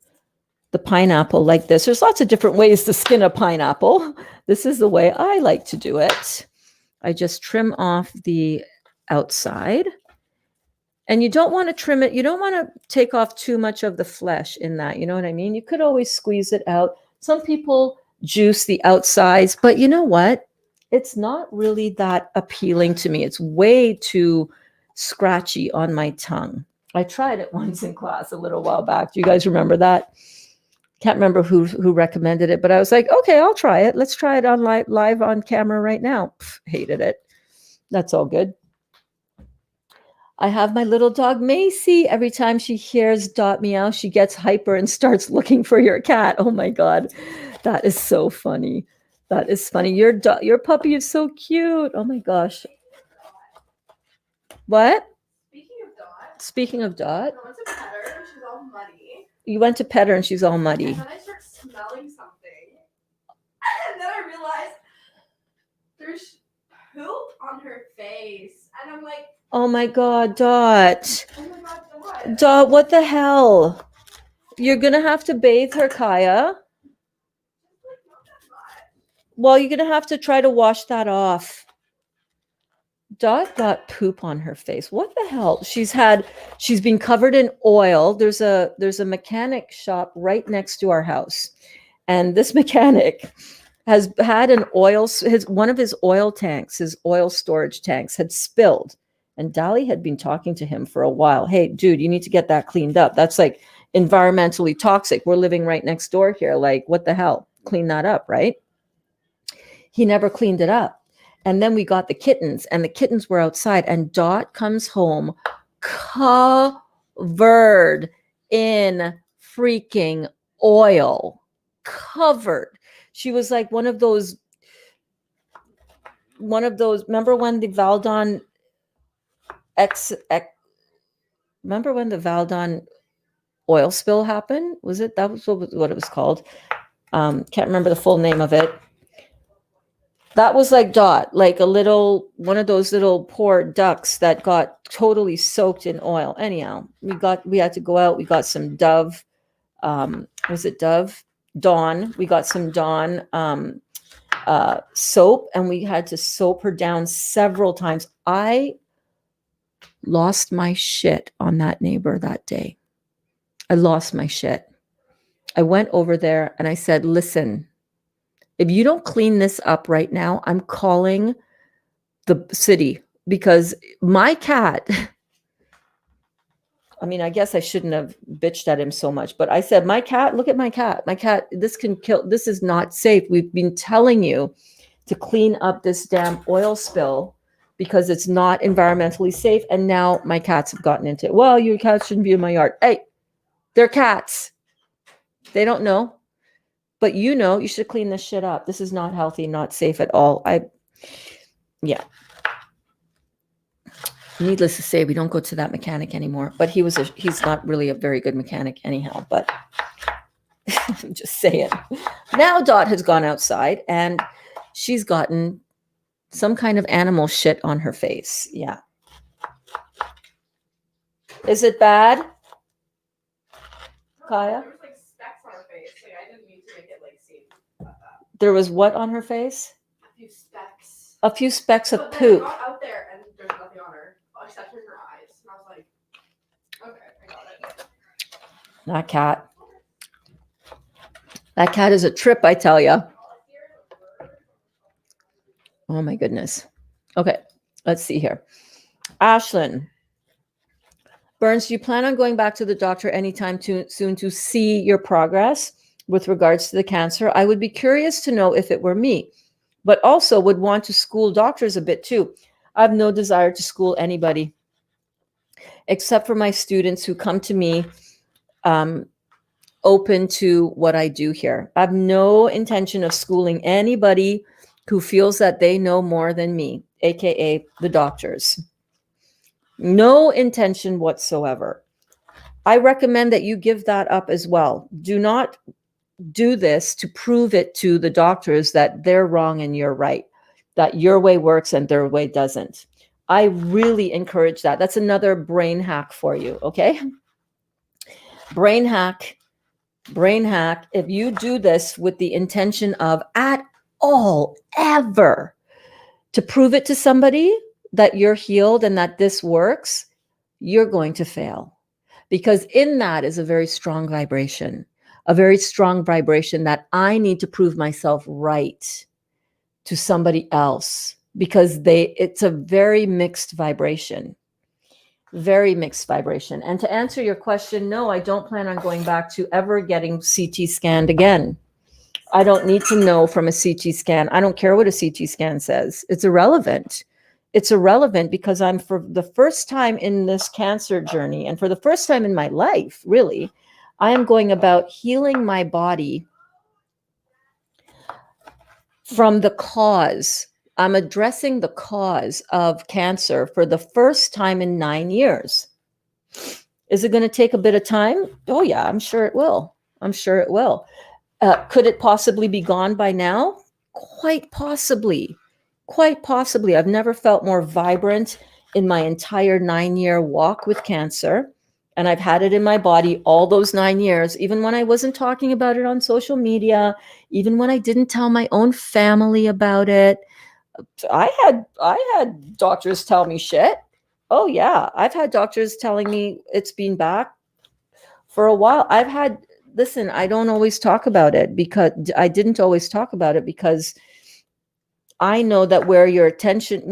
the pineapple like this. There's lots of different ways to skin a pineapple. This is the way I like to do it. I just trim off the outside. And you don't want to trim it. You don't want to take off too much of the flesh in that. You know what I mean? You could always squeeze it out. Some people juice the outsides, but you know what? It's not really that appealing to me. It's way too scratchy on my tongue. I tried it once in class a little while back. Do you guys remember that? Can't remember who recommended it, but I was like, okay, I'll try it. Let's try it on live on camera right now. Hated it. That's all good. I have my little dog Macy. Every time she hears Dot meow, she gets hyper and starts looking for your cat. Oh my God, that is so funny. That is funny. Your puppy is so cute. Oh my gosh. What? Speaking of Dot. I went to pet her and she's all muddy. You went to pet her and she's all muddy. And then I start smelling something. And then I realized there's poop on her face. And I'm like, oh my God, Dot. Oh my God, Dot. Dot, what the hell? You're going to have to bathe her, Kaya. Well, you're going to have to try to wash that off. Dot got poop on her face. What the hell? She's been covered in oil. There's a mechanic shop right next to our house. And this mechanic has had one of his oil tanks, his oil storage tanks had spilled. And Dolly had been talking to him for a while. Hey, dude, you need to get that cleaned up. That's like environmentally toxic. We're living right next door here. Like, what the hell? Clean that up, right? He never cleaned it up. And then we got the kittens, and the kittens were outside, and Dot comes home covered in freaking oil. Covered. She was like one of those, remember when the Valdon remember when the Valdon oil spill happened? That was what it was called. Can't remember the full name of it. That was like Dot, like one of those little poor ducks that got totally soaked in oil. Anyhow, we had to go out. We got some Dove. Was it Dove? Dawn. We got some Dawn soap, and we had to soap her down several times. I lost my shit on that neighbor that day. I lost my shit. I went over there and I said, listen, if you don't clean this up right now, I'm calling the city, because my cat, I mean, I guess I shouldn't have bitched at him so much, but I said, my cat, look at my cat. My cat, this can kill. This is not safe. We've been telling you to clean up this damn oil spill because it's not environmentally safe. And now my cats have gotten into it. Well, your cats shouldn't be in my yard. Hey, they're cats. They don't know. But you know, you should clean this shit up. This is not healthy, not safe at all. Yeah. Needless to say, we don't go to that mechanic anymore. But he's not really a very good mechanic anyhow. But I'm just saying. Now Dot has gone outside and she's gotten some kind of animal shit on her face. Yeah. Is it bad, Kaya? There was like specks on her face. Like, I didn't mean to make it like seem like that. There was what on her face? A few specks. A few specks of poop. I got out there and there's nothing on her except in her eyes. And I was like, okay, I got it. That cat is a trip, I tell you. Oh my goodness. Okay, let's see here. Ashlyn. Berns, do you plan on going back to the doctor anytime soon to see your progress with regards to the cancer? I would be curious to know if it were me, but also would want to school doctors a bit too. I have no desire to school anybody except for my students who come to me open to what I do here. I have no intention of schooling anybody who feels that they know more than me, aka the doctors. No intention whatsoever. I recommend that you give that up as well. Do not do this to prove it to the doctors that they're wrong and you're right, that your way works and their way doesn't. I really encourage that. That's another brain hack for you, okay? Brain hack. If you do this with the intention of at all ever to prove it to somebody that you're healed and that this works, you're going to fail. Because in that is a very strong vibration that I need to prove myself right to somebody else because it's a very mixed vibration. Very mixed vibration. And to answer your question, no, I don't plan on going back to ever getting CT scanned again. I don't need to know from a CT scan. I don't care what a CT scan says. It's irrelevant. It's irrelevant because I'm, for the first time in this cancer journey and for the first time in my life, really, I am going about healing my body from the cause. I'm addressing the cause of cancer for the first time in 9 years. Is it going to take a bit of time? Oh, yeah, I'm sure it will. Could it possibly be gone by now? Quite possibly. I've never felt more vibrant in my entire 9-year walk with cancer. And I've had it in my body all those 9 years, even when I wasn't talking about it on social media, even when I didn't tell my own family about it. I had doctors tell me shit. Oh, yeah. I've had doctors telling me it's been back for a while. Listen, I don't always talk about it because I didn't always talk about it because I know that where your attention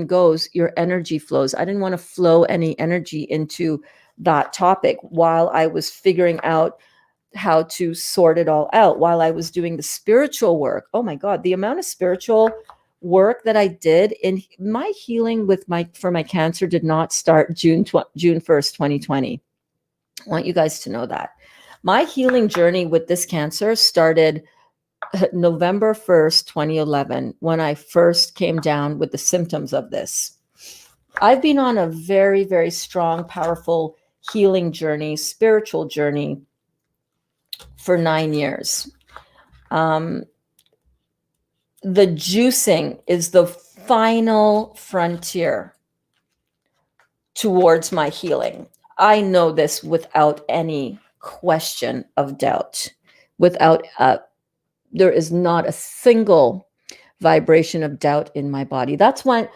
goes, your energy flows. I didn't want to flow any energy into that topic while I was figuring out how to sort it all out, while I was doing the spiritual work. Oh my God, the amount of spiritual work that I did in my healing for my cancer did not start June 1st, 2020. I want you guys to know that. My healing journey with this cancer started November 1st, 2011, when I first came down with the symptoms of this. I've been on a very, very strong, powerful healing journey, spiritual journey for 9 years. The juicing is the final frontier towards my healing. I know this without any question of doubt. There is not a single vibration of doubt in my body. That's why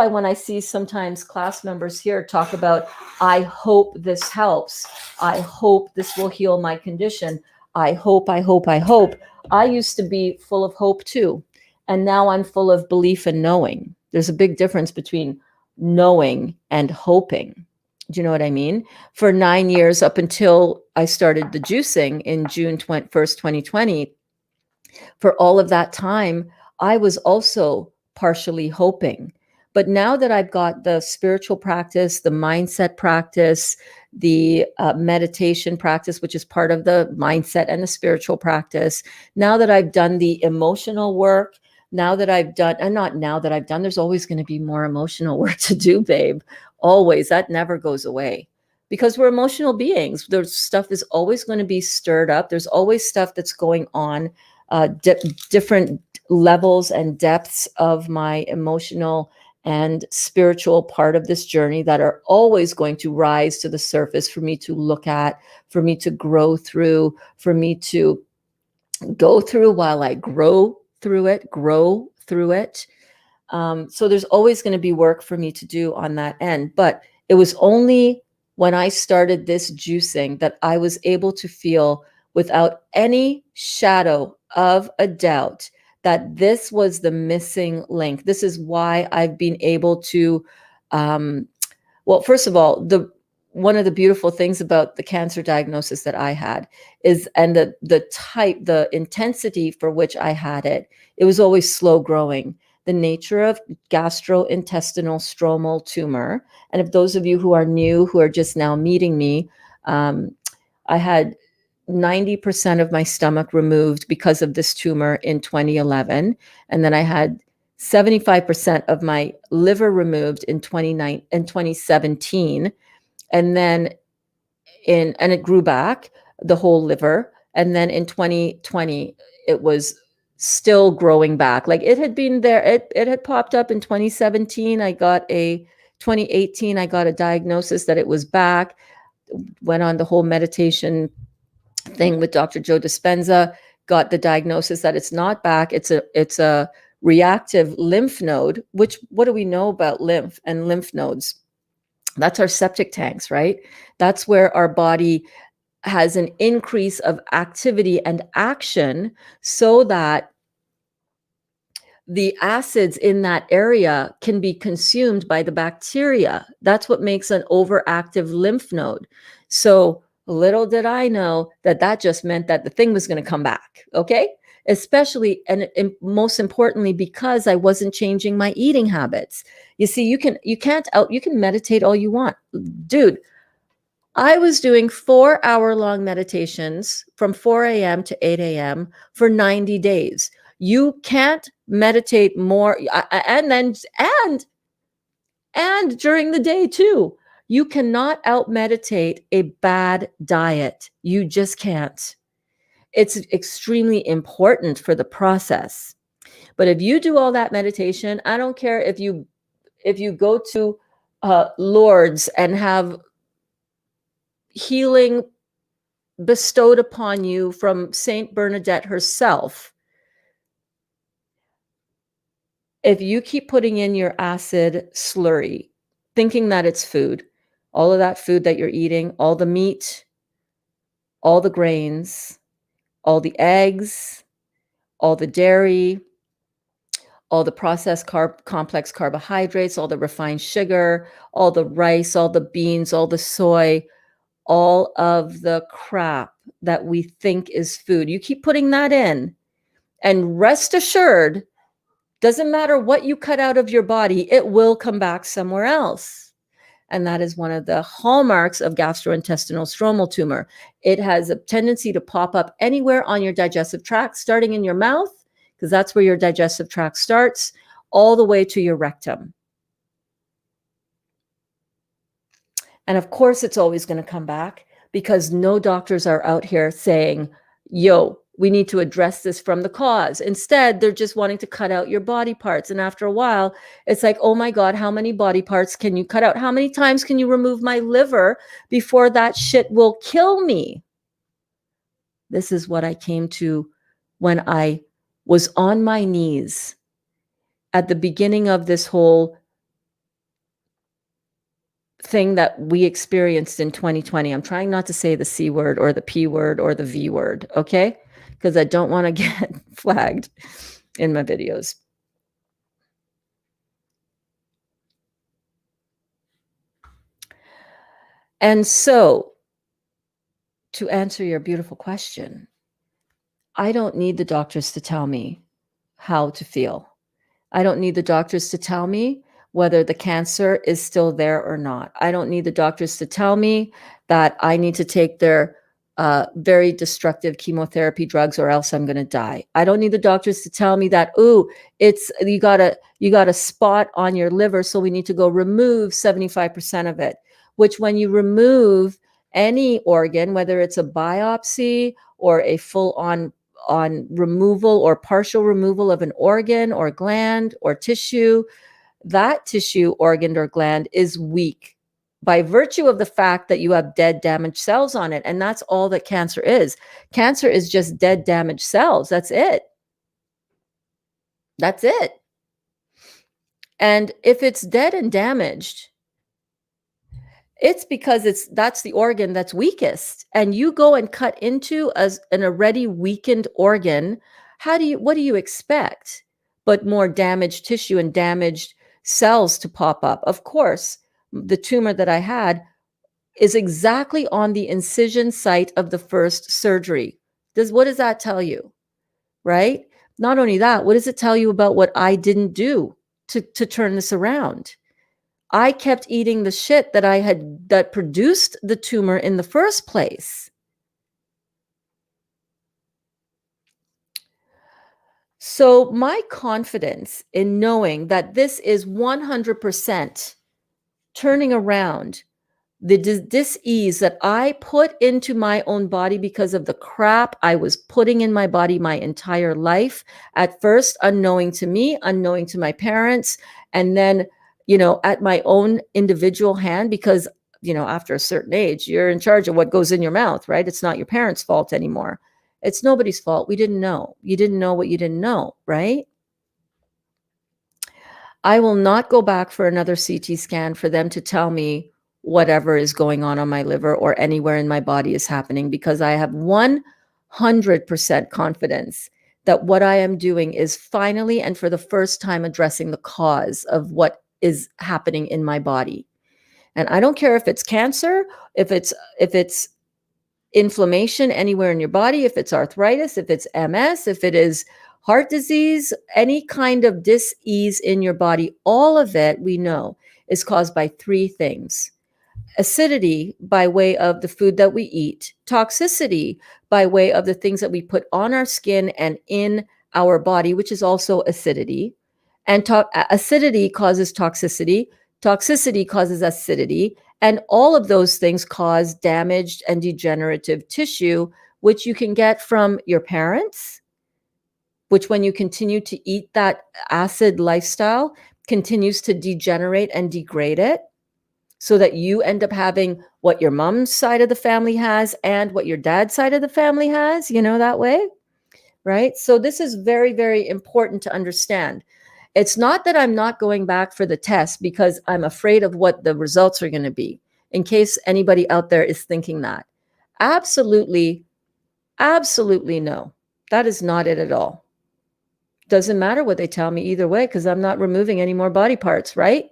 when I see sometimes class members here talk about, I hope this helps. I hope this will heal my condition. I hope. I used to be full of hope too. And now I'm full of belief and knowing. There's a big difference between knowing and hoping. Do you know what I mean? For 9 years, up until I started the juicing in June 1st, 2020, for all of that time, I was also partially hoping. But now that I've got the spiritual practice, the mindset practice, the meditation practice, which is part of the mindset and the spiritual practice, now that I've done the emotional work, now that I've done, and not now that I've done, there's always going to be more emotional work to do, babe. Always. That never goes away because we're emotional beings. There's stuff is always going to be stirred up. There's always stuff that's going on, different levels and depths of my emotional and spiritual part of this journey that are always going to rise to the surface for me to look at, for me to grow through, for me to go through while I grow through it. So there's always going to be work for me to do on that end. But it was only when I started this juicing that I was able to feel without any shadow of a doubt that this was the missing link. This is why I've been able to, well, first of all, one of the beautiful things about the cancer diagnosis that I had is, and the intensity for which I had it, it was always slow growing. The nature of gastrointestinal stromal tumor. And if those of you who are new, who are just now meeting me, I had 90% of my stomach removed because of this tumor in 2011. And then I had 75% of my liver removed in 2017. And then and it grew back, the whole liver. And then in 2020, it was still growing back. Like it had been there. It had popped up in 2017. 2018, I got a diagnosis that it was back, went on the whole meditation thing with Dr. Joe Dispenza, got the diagnosis that it's not back. It's a reactive lymph node, which what do we know about lymph and lymph nodes? That's our septic tanks, right? That's where our body has an increase of activity and action so that the acids in that area can be consumed by the bacteria. That's what makes an overactive lymph node. So little did I know that that just meant that the thing was going to come back. Okay. Especially and most importantly, because I wasn't changing my eating habits. You see, you can meditate all you want. Dude, I was doing 4-hour-long meditations from 4 a.m. to 8 a.m. for 90 days. You can't meditate more, and during the day too. You cannot out meditate a bad diet. You just can't. It's extremely important for the process. But if you do all that meditation, I don't care if you go to Lourdes and have healing bestowed upon you from Saint Bernadette herself. If you keep putting in your acid slurry, thinking that it's food, all of that food that you're eating, all the meat, all the grains, all the eggs, all the dairy, all the processed complex carbohydrates, all the refined sugar, all the rice, all the beans, all the soy, all of the crap that we think is food. You keep putting that in, and rest assured, doesn't matter what you cut out of your body, it will come back somewhere else. And that is one of the hallmarks of gastrointestinal stromal tumor. It has a tendency to pop up anywhere on your digestive tract, starting in your mouth, because that's where your digestive tract starts, all the way to your rectum. And of course, it's always going to come back because no doctors are out here saying, yo, we need to address this from the cause. Instead, they're just wanting to cut out your body parts. And after a while, it's like, oh my God, how many body parts can you cut out? How many times can you remove my liver before that shit will kill me? This is what I came to when I was on my knees at the beginning of this whole thing that we experienced in 2020. I'm trying not to say the C word or the P word or the V word, okay? Because I don't want to get flagged in my videos. And so, to answer your beautiful question, I don't need the doctors to tell me how to feel. I don't need the doctors to tell me whether the cancer is still there or not. I don't need the doctors to tell me that I need to take their very destructive chemotherapy drugs or else I'm going to die. I don't need the doctors to tell me that, ooh, it's you got a spot on your liver, so we need to go remove 75% of it. Which when you remove any organ, whether it's a biopsy or a full on removal or partial removal of an organ or gland or tissue, that tissue, organ, or gland is weak by virtue of the fact that you have dead, damaged cells on it. And that's all that cancer is. Cancer is just dead, damaged cells. That's it. That's it. And if it's dead and damaged, it's because that's the organ that's weakest. And you go and cut into an already weakened organ. What do you expect? But more damaged tissue and damaged cells to pop up. Of course, the tumor that I had is exactly on the incision site of the first surgery. What does that tell you? Right? Not only that, what does it tell you about what I didn't do to turn this around? I kept eating the shit that produced the tumor in the first place. So my confidence in knowing that this is 100% turning around the dis-ease that I put into my own body because of the crap I was putting in my body my entire life, at first unknowing to me, unknowing to my parents, and then, at my own individual hand, because, after a certain age, you're in charge of what goes in your mouth, right? It's not your parents' fault anymore. It's nobody's fault. We didn't know. You didn't know what you didn't know, right? I will not go back for another CT scan for them to tell me whatever is going on my liver or anywhere in my body is happening, because I have 100% confidence that what I am doing is finally and for the first time addressing the cause of what is happening in my body. And I don't care if it's cancer, if it's inflammation anywhere in your body, if it's arthritis, if it's MS, if it is heart disease, any kind of dis-ease in your body, all of it, we know, is caused by three things. Acidity by way of the food that we eat, toxicity by way of the things that we put on our skin and in our body, which is also acidity. And acidity causes toxicity, toxicity causes acidity, and all of those things cause damaged and degenerative tissue, which you can get from your parents, which when you continue to eat that acid lifestyle, continues to degenerate and degrade it, so that you end up having what your mom's side of the family has and what your dad's side of the family has, that way, right? So this is very, very important to understand. It's not that I'm not going back for the test because I'm afraid of what the results are going to be, in case anybody out there is thinking that. Absolutely, absolutely no. That is not it at all. Doesn't matter what they tell me either way, because I'm not removing any more body parts, right?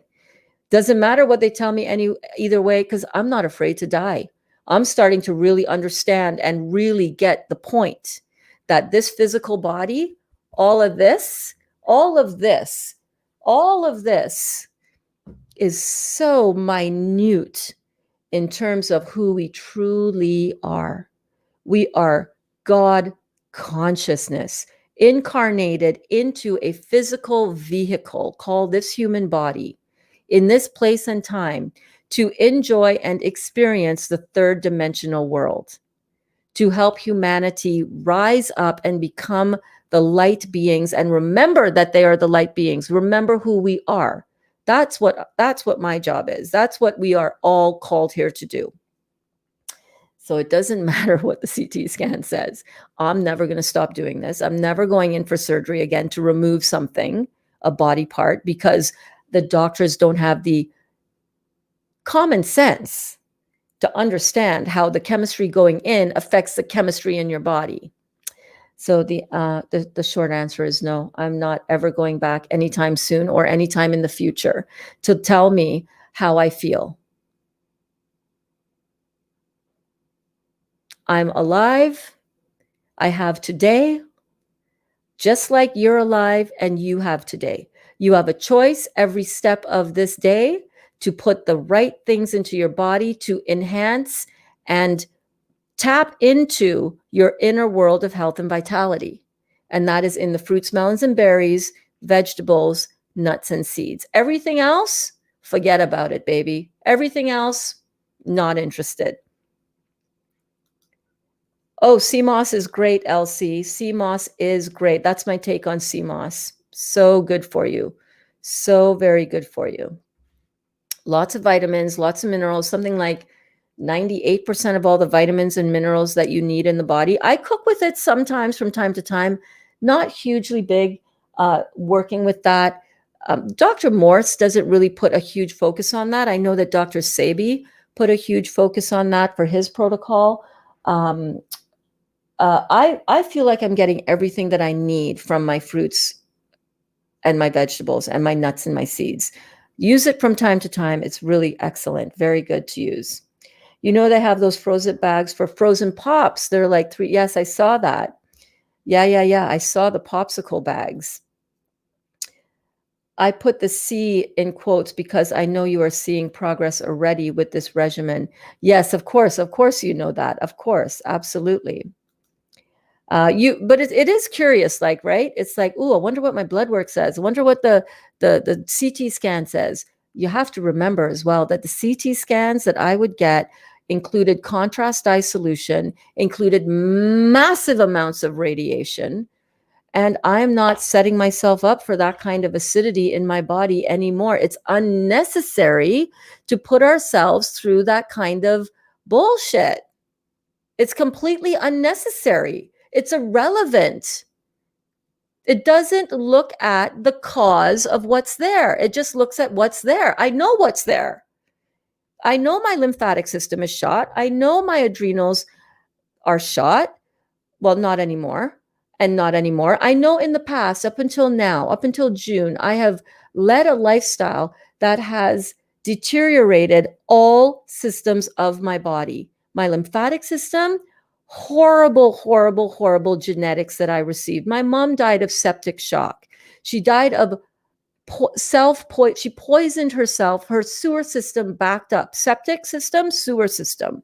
Doesn't matter what they tell me either way, because I'm not afraid to die. I'm starting to really understand and really get the point that this physical body, all of this is so minute in terms of who we truly are. We are God consciousness incarnated into a physical vehicle called this human body in this place and time to enjoy and experience the third dimensional world, to help humanity rise up and become the light beings and remember that they are the light beings. Remember who we are. That's what my job is. That's what we are all called here to do. So it doesn't matter what the CT scan says. I'm never going to stop doing this. I'm never going in for surgery again to remove something, a body part, because the doctors don't have the common sense to understand how the chemistry going in affects the chemistry in your body. So the short answer is no. I'm not ever going back anytime soon or anytime in the future to tell me how I feel. I'm alive. I have today, just like you're alive and you have today. You have a choice every step of this day to put the right things into your body to enhance and tap into your inner world of health and vitality. And that is in the fruits, melons, and berries, vegetables, nuts, and seeds. Everything else, forget about it, baby. Everything else, not interested. Oh, sea moss is great, Elsie. Sea moss is great. That's my take on sea moss. So good for you. So very good for you. Lots of vitamins, lots of minerals, something like 98% of all the vitamins and minerals that you need in the body. I cook with it sometimes from time to time, not hugely big, working with that. Dr. Morse doesn't really put a huge focus on that. I know that Dr. Sabi put a huge focus on that for his protocol. I feel like I'm getting everything that I need from my fruits and my vegetables and my nuts and my seeds. Use it from time to time. It's really excellent. Very good to use. You know, they have those frozen bags for frozen pops. They're like three. Yes, I saw that. Yeah. I saw the popsicle bags. I put the C in quotes because I know you are seeing progress already with this regimen. Yes, of course. Of course, you know that. Of course. Absolutely. But it is curious, like, right? It's like, oh, I wonder what my blood work says. I wonder what the CT scan says. You have to remember as well that the CT scans that I would get included contrast dye solution, included massive amounts of radiation, and I'm not setting myself up for that kind of acidity in my body anymore. It's unnecessary to put ourselves through that kind of bullshit. It's completely unnecessary. It's irrelevant. It doesn't look at the cause of what's there. It just looks at what's there. I know what's there. I know my lymphatic system is shot. I know my adrenals are shot. Well, not anymore. And not anymore. I know in the past, up until now, up until June, I have led a lifestyle that has deteriorated all systems of my body. My lymphatic system, horrible genetics that I received. My mom died of septic shock. She died of she poisoned herself. Her sewer system backed up. Septic system, sewer system.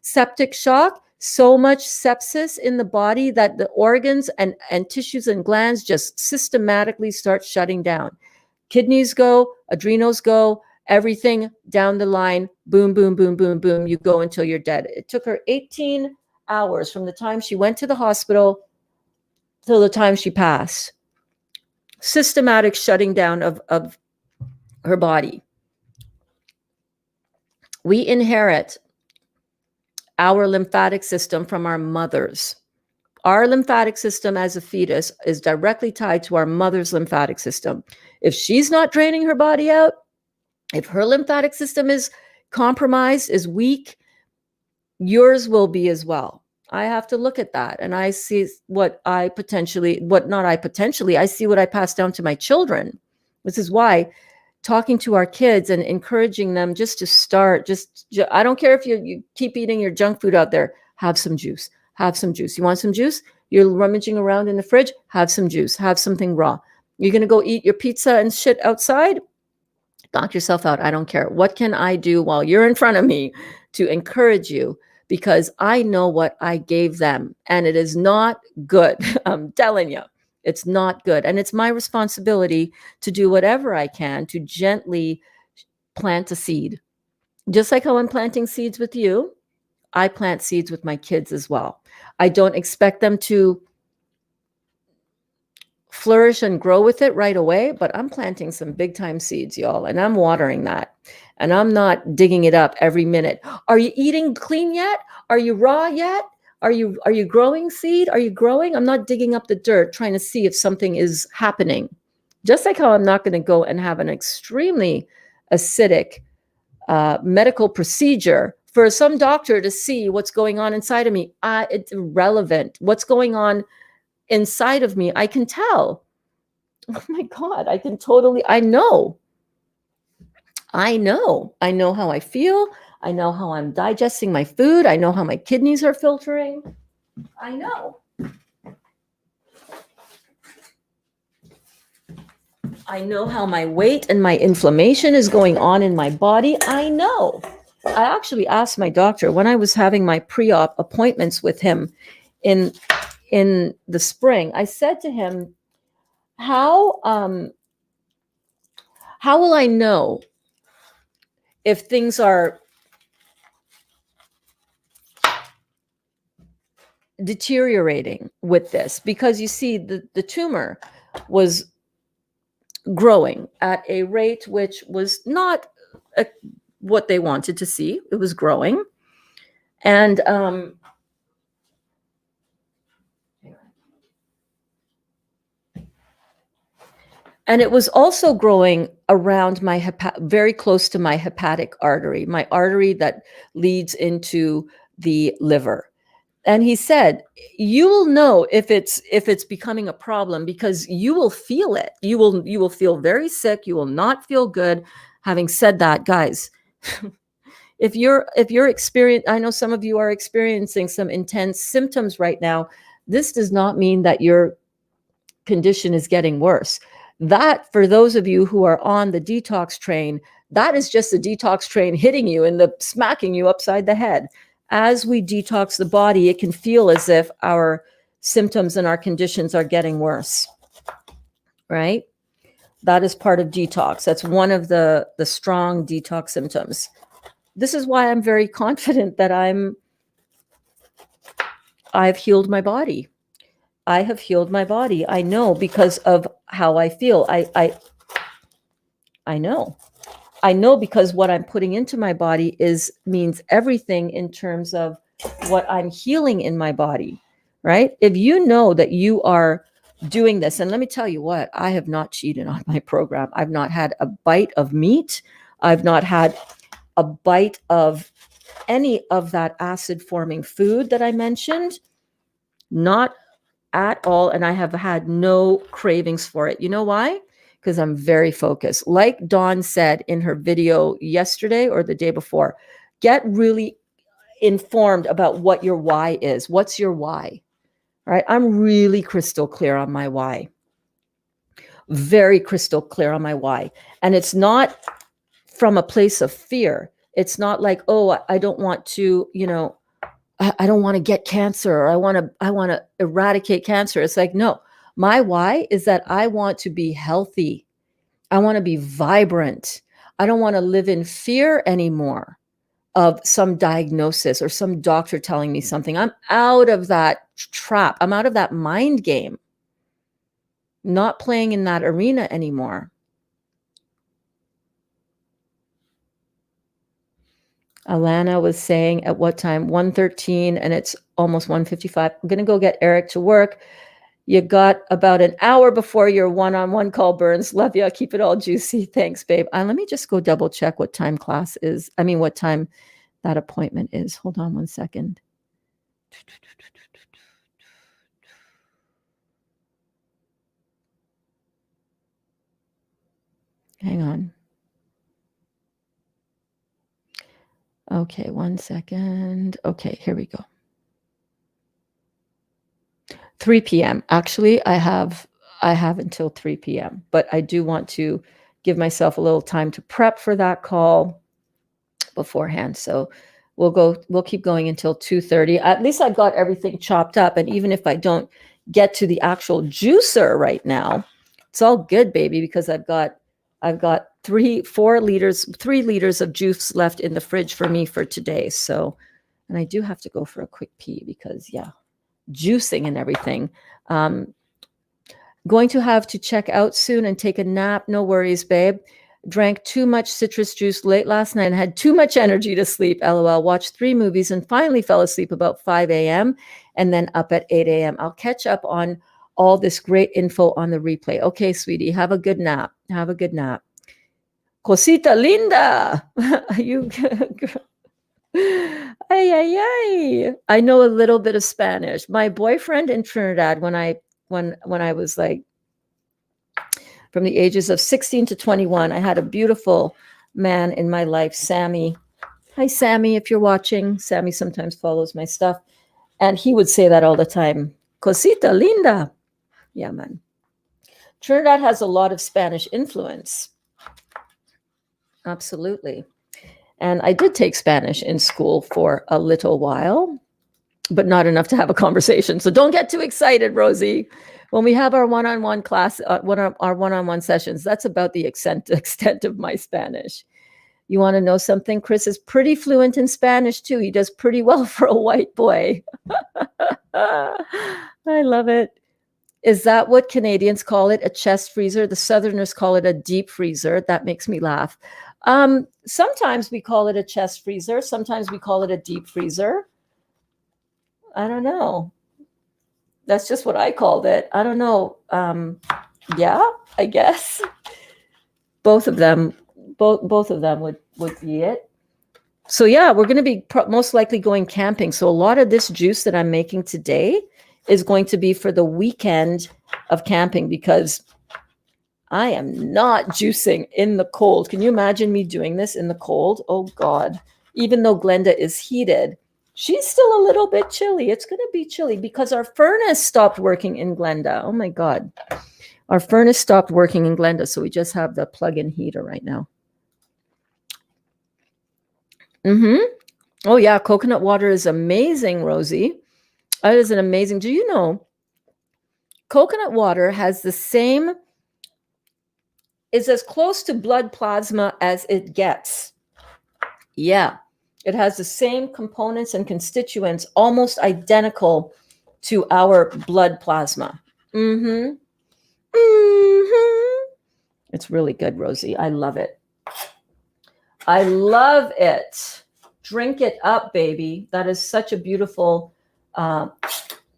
Septic shock, so much sepsis in the body that the organs and tissues and glands just systematically start shutting down. Kidneys go, adrenals go, everything down the line, boom, boom, boom, boom, boom, you go until you're dead. It took her 18 hours from the time she went to the hospital till the time she passed. Systematic shutting down of her body. We inherit our lymphatic system from our mothers. Our lymphatic system as a fetus is directly tied to our mother's lymphatic system. If she's not draining her body out, if her lymphatic system is compromised, is weak, yours will be as well. I have to look at that. And I see I see what I pass down to my children. This is why talking to our kids and encouraging them just to start, I don't care if you keep eating your junk food out there, have some juice. Have some juice. You want some juice? You're rummaging around in the fridge, have some juice. Have something raw. You're going to go eat your pizza and shit outside? Knock yourself out. I don't care. What can I do while you're in front of me to encourage you? Because I know what I gave them, and it is not good. I'm telling you, it's not good. And it's my responsibility to do whatever I can to gently plant a seed. Just like how I'm planting seeds with you, I plant seeds with my kids as well. I don't expect them to flourish and grow with it right away, but I'm planting some big time seeds, y'all, and I'm watering that. And I'm not digging it up every minute. Are you eating clean yet? Are you raw yet? Are you growing seed? Are you growing? I'm not digging up the dirt trying to see if something is happening. Just like how I'm not going to go and have an extremely acidic medical procedure for some doctor to see what's going on inside of me. It's irrelevant. What's going on inside of me, I can tell. Oh my God, I know how I feel. I know how I'm digesting my food. I know how my kidneys are filtering. I know. I know how my weight and my inflammation is going on in my body. I know. I actually asked my doctor when I was having my pre-op appointments with him in the spring. I said to him, how will I know if things are deteriorating with this? Because you see, the tumor was growing at a rate which was not what they wanted to see. It was growing. And it was also growing around my very close to my hepatic artery, my artery that leads into the liver. And he said, you will know if it's becoming a problem because you will feel it. You will feel very sick. You will not feel good. Having said that, guys, if you're I know some of you are experiencing some intense symptoms right now. This does not mean that your condition is getting worse. That, for those of you who are on the detox train, that is just the detox train hitting you and smacking you upside the head. As we detox the body, it can feel as if our symptoms and our conditions are getting worse, right? That is part of detox. That's one of the strong detox symptoms. This is why I'm very confident that I've healed my body. I have healed my body. I know because of how I feel. I know. I know because what I'm putting into my body means everything in terms of what I'm healing in my body, right? If you know that you are doing this, and let me tell you what, I have not cheated on my program. I've not had a bite of meat. I've not had a bite of any of that acid forming food that I mentioned. Not at all. And I have had no cravings for it. You know why? Because I'm very focused. Like Dawn said in her video yesterday or the day before, get really informed about what your why is. What's your why? All right. I'm really crystal clear on my why. Very crystal clear on my why. And it's not from a place of fear. It's not like, oh, I don't want to, I don't want to get cancer, or I want to eradicate cancer. It's like, no, my why is that I want to be healthy. I want to be vibrant. I don't want to live in fear anymore of some diagnosis or some doctor telling me something. I'm out of that trap. I'm out of that mind game. Not playing in that arena anymore. Alana was saying at what time? 1:13, and it's almost 1:55. I'm going to go get Eric to work. You got about an hour before your one-on-one call, Berns. Love you. Keep it all juicy. Thanks, babe. Let me just go double check what time class is. What time that appointment is. Hold on one second. Hang on. Okay, 1 second. Okay, here we go. 3 p.m. Actually, I have until 3 p.m., but I do want to give myself a little time to prep for that call beforehand. So we'll keep going until 2:30. At least I've got everything chopped up. And even if I don't get to the actual juicer right now, it's all good, baby, because I've got 3 liters of juice left in the fridge for me for today. So, and I do have to go for a quick pee because juicing and everything. Going to have to check out soon and take a nap. No worries, babe. Drank too much citrus juice late last night and had too much energy to sleep. LOL. Watched 3 movies and finally fell asleep about 5 a.m. and then up at 8 a.m. I'll catch up on all this great info on the replay. Okay, sweetie. Have a good nap. Have a good nap. Cosita linda. You ay, ay, ay. I know a little bit of Spanish. My boyfriend in Trinidad, when I was like from the ages of 16 to 21, I had a beautiful man in my life, Sammy. Hi, Sammy, if you're watching. Sammy sometimes follows my stuff. And he would say that all the time. Cosita linda. Yeah, man. Trinidad has a lot of Spanish influence. Absolutely. And I did take Spanish in school for a little while, but not enough to have a conversation. So don't get too excited, Rosie. When we have our one-on-one class, our one-on-one sessions, that's about the extent of my Spanish. You want to know something? Chris is pretty fluent in Spanish too. He does pretty well for a white boy. I love it. Is that what Canadians call it? A chest freezer? The Southerners call it a deep freezer. That makes me laugh. Sometimes we call it a chest freezer. Sometimes we call it a deep freezer. I don't know. That's just what I called it. I don't know. Yeah, I guess both of them would be it. So yeah, we're going to be most likely going camping. So a lot of this juice that I'm making today is going to be for the weekend of camping, because I am not juicing in the cold. Can you imagine me doing this in the cold? Oh God. Even though Glenda is heated, she's still a little bit chilly. It's going to be chilly because our furnace stopped working in Glenda. Oh my God. Our furnace stopped working in Glenda, so we just have the plug-in heater right now. Oh yeah, coconut water is amazing, Rosie. It is an amazing. Do you know coconut water has the same, is as close to blood plasma as it gets. Yeah, it has the same components and constituents, almost identical to our blood plasma. It's really good, Rosie. I love it. I love it. Drink it up, baby. That is such a beautiful,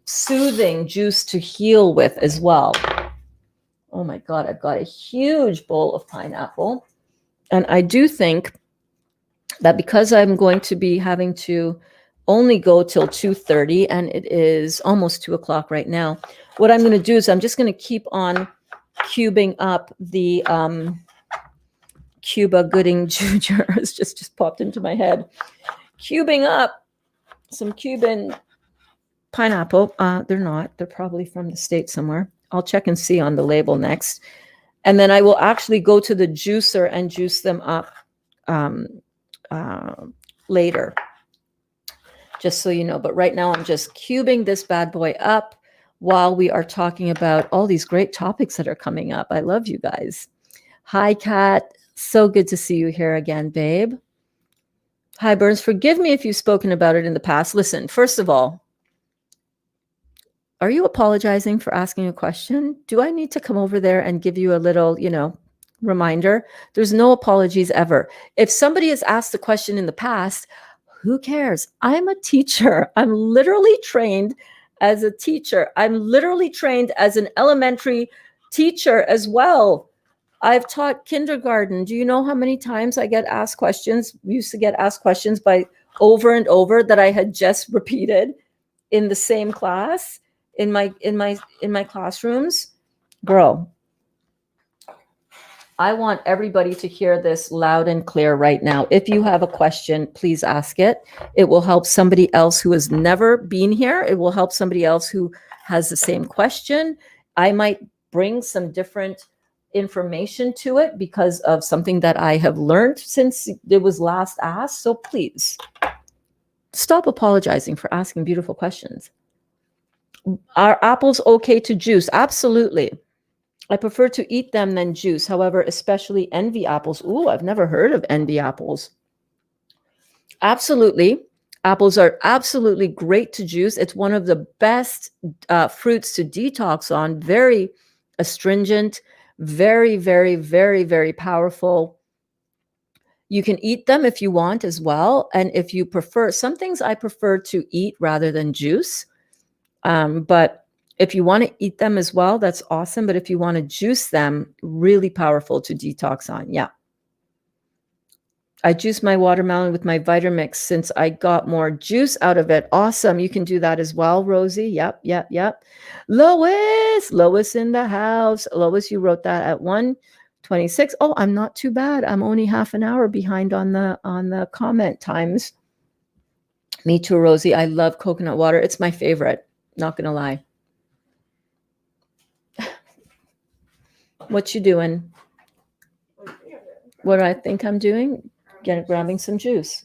soothing juice to heal with as well. Oh my God, I've got a huge bowl of pineapple. And I do think that because I'm going to be having to only go till 2:30, and it is almost 2 o'clock right now, what I'm going to do is I'm just going to keep on cubing up the Cuba Gooding Jr. It's just popped into my head. Cubing up some Cuban pineapple. They're not. They're probably from the States somewhere. I'll check and see on the label next. And then I will actually go to the juicer and juice them up later, just so you know. But right now I'm just cubing this bad boy up while we are talking about all these great topics that are coming up. I love you guys. Hi, Kat. So good to see you here again, babe. Hi, Berns. Forgive me if you've spoken about it in the past. Listen, first of all, are you apologizing for asking a question? Do I need to come over there and give you a little, reminder? There's no apologies ever. If somebody has asked a question in the past, who cares? I'm a teacher. I'm literally trained as a teacher. I'm literally trained as an elementary teacher as well. I've taught kindergarten. Do you know how many times I get asked questions? We used to get asked questions by over and over that I had just repeated in the same class in my classrooms. Girl, I want everybody to hear this loud and clear right now. If you have a question, please ask it. It will help somebody else who has never been here. It will help somebody else who has the same question. I might bring some different information to it because of something that I have learned since it was last asked. So please stop apologizing for asking beautiful questions. Are apples okay to juice? Absolutely. I prefer to eat them than juice. However, especially envy apples. Ooh, I've never heard of envy apples. Absolutely. Apples are absolutely great to juice. It's one of the best fruits to detox on. Very astringent, very, very, very, very powerful. You can eat them if you want as well. And if you prefer, some things I prefer to eat rather than juice. But if you want to eat them as well, that's awesome. But if you want to juice them, really powerful to detox on. Yeah. I juice my watermelon with my Vitamix since I got more juice out of it. Awesome. You can do that as well, Rosie. Yep. Lois in the house. Lois, you wrote that at 1:20 26. Oh, I'm not too bad. I'm only half an hour behind on the comment times. Me too, Rosie. I love coconut water. It's my favorite. Not gonna lie. What you doing? What do I think I'm doing? Grabbing some juice.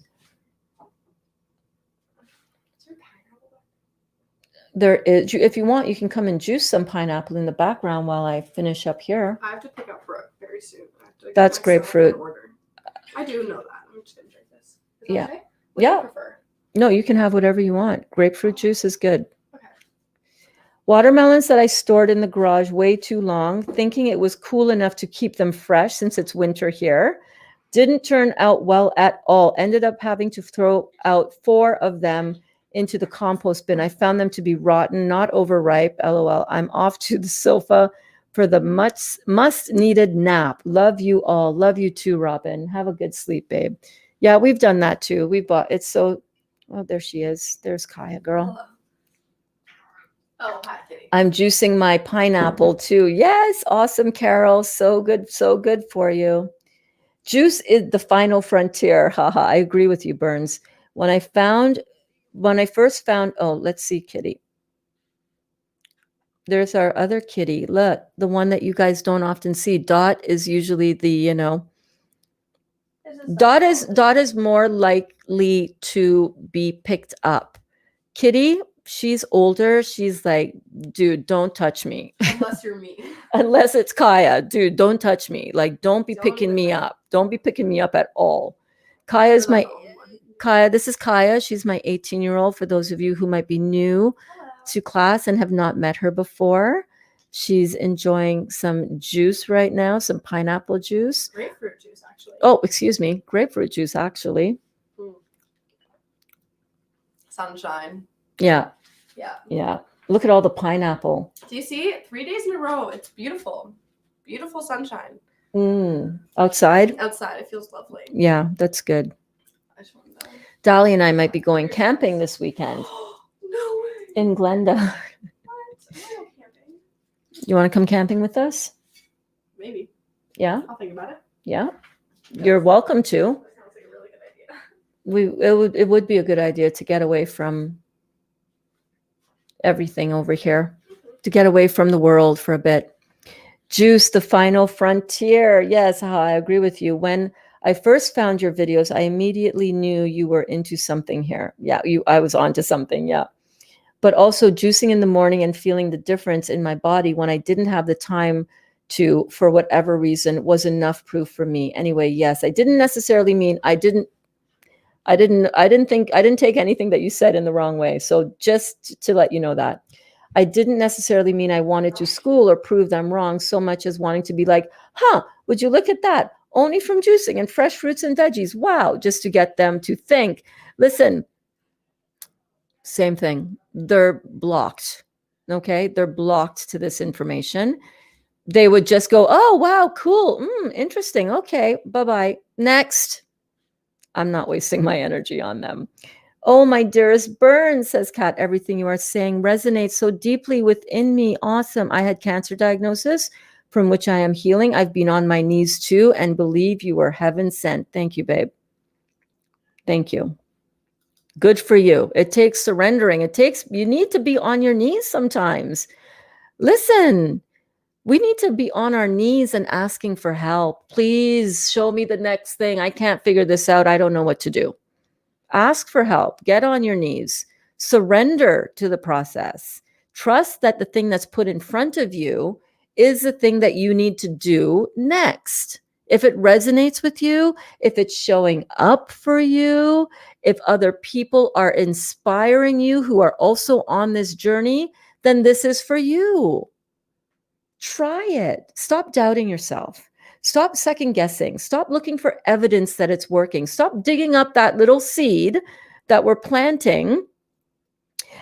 There is, if you want, you can come and juice some pineapple in the background while I finish up here. I have to pick up fruit very soon. That's grapefruit. I do know that. I'm just gonna drink this. Is that Yeah. okay? What do you prefer? No, you can have whatever you want. Grapefruit juice is good. Okay. Watermelons that I stored in the garage way too long, thinking it was cool enough to keep them fresh since it's winter here. Didn't turn out well at all. Ended up having to throw out 4 of them into the compost bin. I found them to be rotten, not overripe. LOL. I'm off to the sofa for the must needed nap. Love you all. Love you too, Robin. Have a good sleep, babe. Yeah, we've done that too. We bought it's so. Oh, there she is. There's Kaya, girl. Hello. Oh, hi, Kitty. I'm juicing my pineapple too. Yes, awesome, Carol. So good for you. Juice is the final frontier. Haha, I agree with you, Berns. When I first found, oh, let's see, Kitty. There's our other kitty. Look, the one that you guys don't often see. Dot is usually the, Dot is more likely to be picked up. Kitty, she's older. She's like, dude, don't touch me. Unless you're me. Unless it's Kaya. Dude, don't touch me. Like, don't be picking me up. Don't be picking me up at all. Kaya, this is Kaya. She's my 18-year-old, for those of you who might be new to class and have not met her before. She's enjoying some juice right now, some pineapple juice. Grapefruit juice, actually. Oh, excuse me. Grapefruit juice, actually. Sunshine. Yeah. Yeah. Yeah. Look at all the pineapple. Do you see? 3 days in a row. It's beautiful. Beautiful sunshine. Outside? Outside. It feels lovely. Yeah, that's good. I just want to know. Dolly and I might be going camping this weekend. No way. In Glenda. What? I want to go camping. You want to come camping with us? Maybe. Yeah? I'll think about it. Yeah? You're welcome to. That sounds like a really good idea. It would be a good idea to get away from everything over here, to get away from the world for a bit. Juice, the final frontier. Yes, I agree with you. When I first found your videos, I immediately knew you were into something here. Yeah, I was onto something. Yeah. But also juicing in the morning and feeling the difference in my body when I didn't have the time to, for whatever reason, was enough proof for me. Anyway, yes, I didn't necessarily mean I didn't take anything that you said in the wrong way. So just to let you know that I didn't necessarily mean I wanted to school or prove them wrong so much as wanting to be like, would you look at that? Only from juicing and fresh fruits and veggies. Wow. Just to get them to think, listen, same thing. They're blocked. Okay. They're blocked to this information. They would just go, oh, wow, cool. Interesting. Okay. Bye-bye. Next. I'm not wasting my energy on them. Oh, my dearest Berns, says Kat, everything you are saying resonates so deeply within me. Awesome. I had cancer diagnosis from which I am healing. I've been on my knees too and believe you were heaven sent. Thank you, babe. Thank you. Good for you. It takes surrendering. You need to be on your knees sometimes. Listen, we need to be on our knees and asking for help. Please show me the next thing. I can't figure this out. I don't know what to do. Ask for help. Get on your knees. Surrender to the process. Trust that the thing that's put in front of you is the thing that you need to do next. If it resonates with you, if it's showing up for you, if other people are inspiring you who are also on this journey, then this is for you. Try it. Stop doubting yourself. Stop second guessing. Stop looking for evidence that it's working. Stop digging up that little seed that we're planting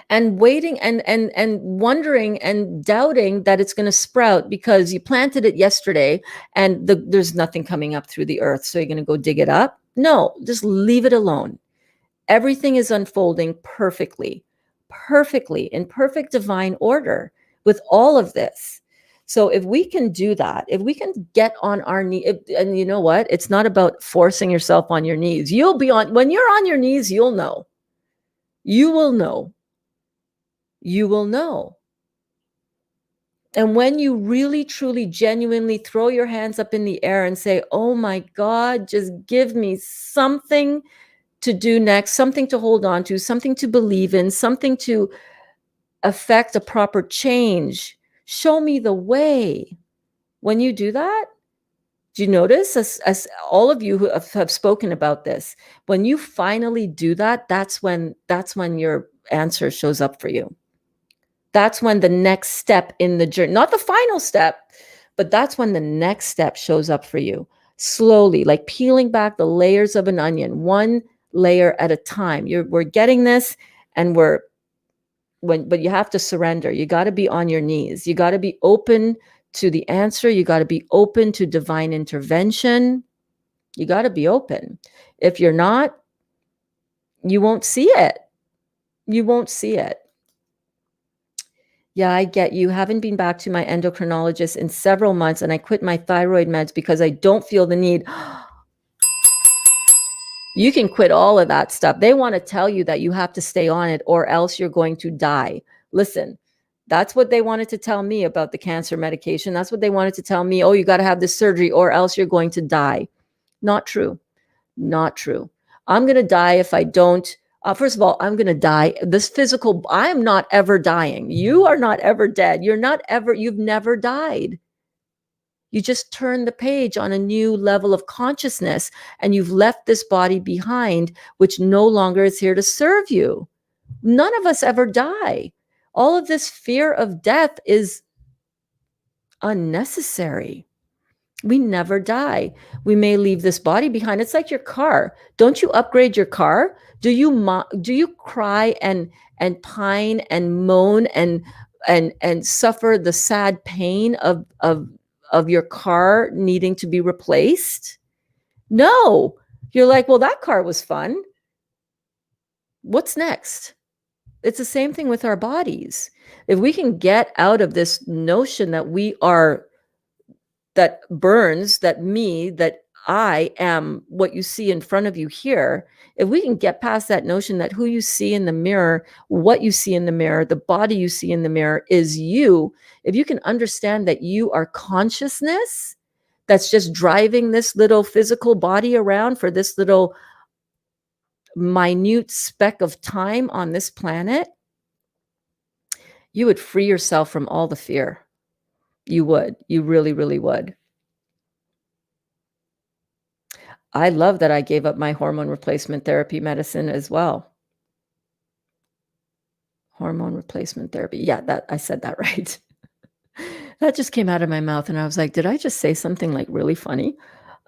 and waiting and wondering and doubting that it's going to sprout because you planted it yesterday and there's nothing coming up through the earth. So you're going to go dig it up? No, just leave it alone. Everything is unfolding perfectly in perfect divine order with all of this. So if we can do that, if we can get on our knee, and you know what? It's not about forcing yourself on your knees. You'll be on, when you're on your knees, you'll know. You will know. You will know. And when you really, truly, genuinely throw your hands up in the air and say, oh my God, just give me something to do next, something to hold on to, something to believe in, something to affect a proper change. Show me the way. When you do that, do you notice, as all of you who have spoken about this, when you finally do that, that's when your answer shows up for you. That's when the next step in the journey, not the final step, but that's when the next step shows up for you. Slowly, like peeling back the layers of an onion, one layer at a time. We're getting this, and but you have to surrender. You got to be on your knees. You got to be open to the answer. You got to be open to divine intervention. You got to be open. If you're not, you won't see it. You won't see it. Yeah, I get you. Haven't been back to my endocrinologist in several months, and I quit my thyroid meds because I don't feel the need. You can quit all of that stuff. They want to tell you that you have to stay on it or else you're going to die. Listen, that's what they wanted to tell me about the cancer medication. That's what they wanted to tell me. Oh, you got to have this surgery or else you're going to die. Not true. Not true. I'm going to die if I don't. First of all, I'm going to die. This physical, I am not ever dying. You are not ever dead. You've never died. You just turn the page on a new level of consciousness, and you've left this body behind, which no longer is here to serve you. None of us ever die. All of this fear of death is unnecessary. We never die. We may leave this body behind. It's like your car. Don't you upgrade your car? Do you cry and pine and moan and suffer the sad pain of your car needing to be replaced? No. You're like, well, that car was fun. What's next? It's the same thing with our bodies. If we can get out of this notion that we are, that Berns, that I am what you see in front of you here, if we can get past that notion that who you see in the mirror, what you see in the mirror, the body you see in the mirror is you, if you can understand that you are consciousness that's just driving this little physical body around for this little minute speck of time on this planet, you would free yourself from all the fear. You would. You really, really would. I love that I gave up my hormone replacement therapy medicine as well. Hormone replacement therapy. Yeah, that I said that right. That just came out of my mouth, and I was like, did I just say something like really funny?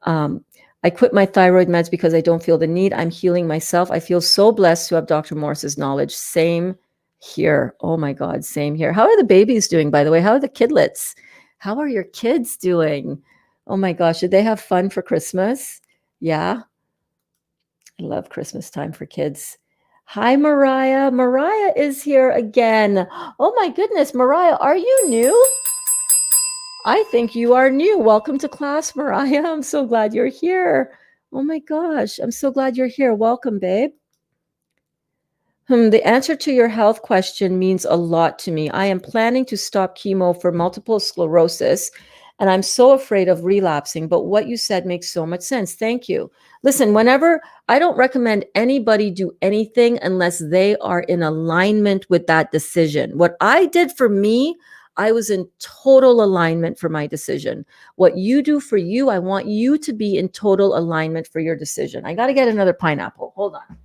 I quit my thyroid meds because I don't feel the need. I'm healing myself. I feel so blessed to have Dr. Morris's knowledge. Same here. Oh my God, same here. How are the babies doing, by the way? How are the kidlets? How are your kids doing? Oh my gosh, did they have fun for Christmas? Yeah. I love Christmas time for kids. Hi, Mariah. Mariah is here again. Oh my goodness, Mariah, are you new? I think you are new. Welcome to class, Mariah. I'm so glad you're here. Oh my gosh, I'm so glad you're here. Welcome, babe. The answer to your health question means a lot to me. I am planning to stop chemo for multiple sclerosis, and I'm so afraid of relapsing, but what you said makes so much sense. Thank you. Listen, whenever I don't recommend anybody do anything unless they are in alignment with that decision. What I did for me, I was in total alignment for my decision. What you do for you, I want you to be in total alignment for your decision. I got to get another pineapple. Hold on.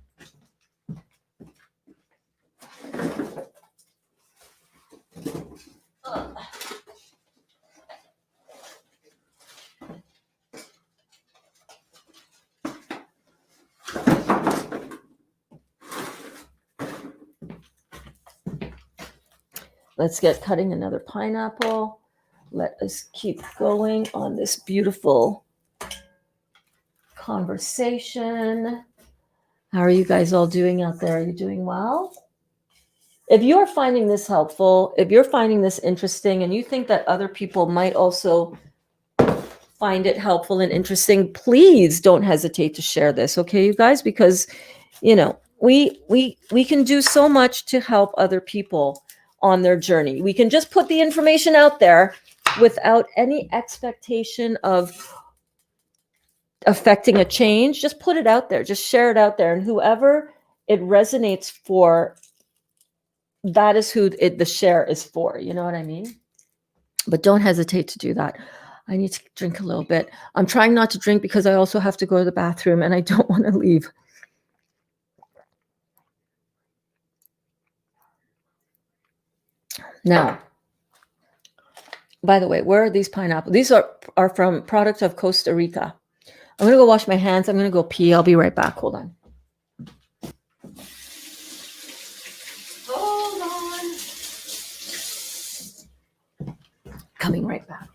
Let's get cutting another pineapple. Let us keep going on this beautiful conversation. How are you guys all doing out there? Are you doing well? If you're finding this helpful, if you're finding this interesting, and you think that other people might also find it helpful and interesting, please don't hesitate to share this, okay, you guys? Because we can do so much to help other people on their journey. We can just put the information out there without any expectation of affecting a change. Just put it out there, just share it out there, and whoever it resonates for, that is who the share is for. You know what I mean? But don't hesitate to do that. I need to drink a little bit. I'm trying not to drink because I also have to go to the bathroom and I don't want to leave. Now, by the way, where are these pineapples? These are from product of Costa Rica. I'm going to go wash my hands. I'm going to go pee. I'll be right back. Hold on. Hold on. Coming right back.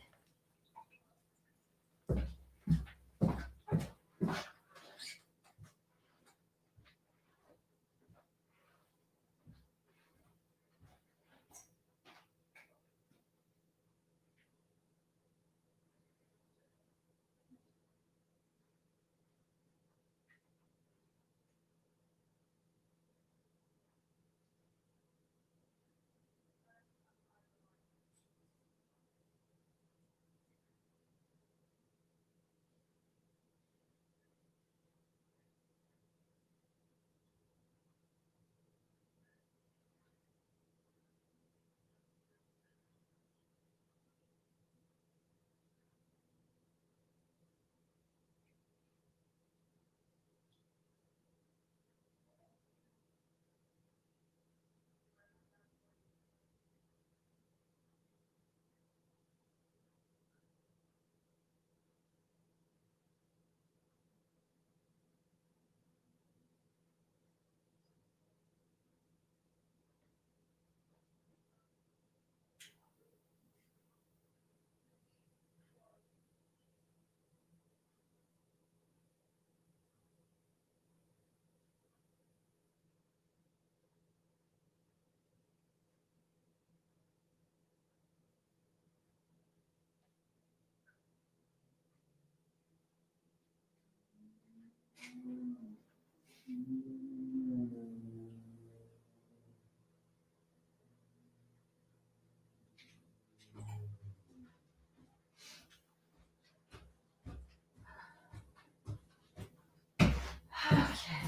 Okay.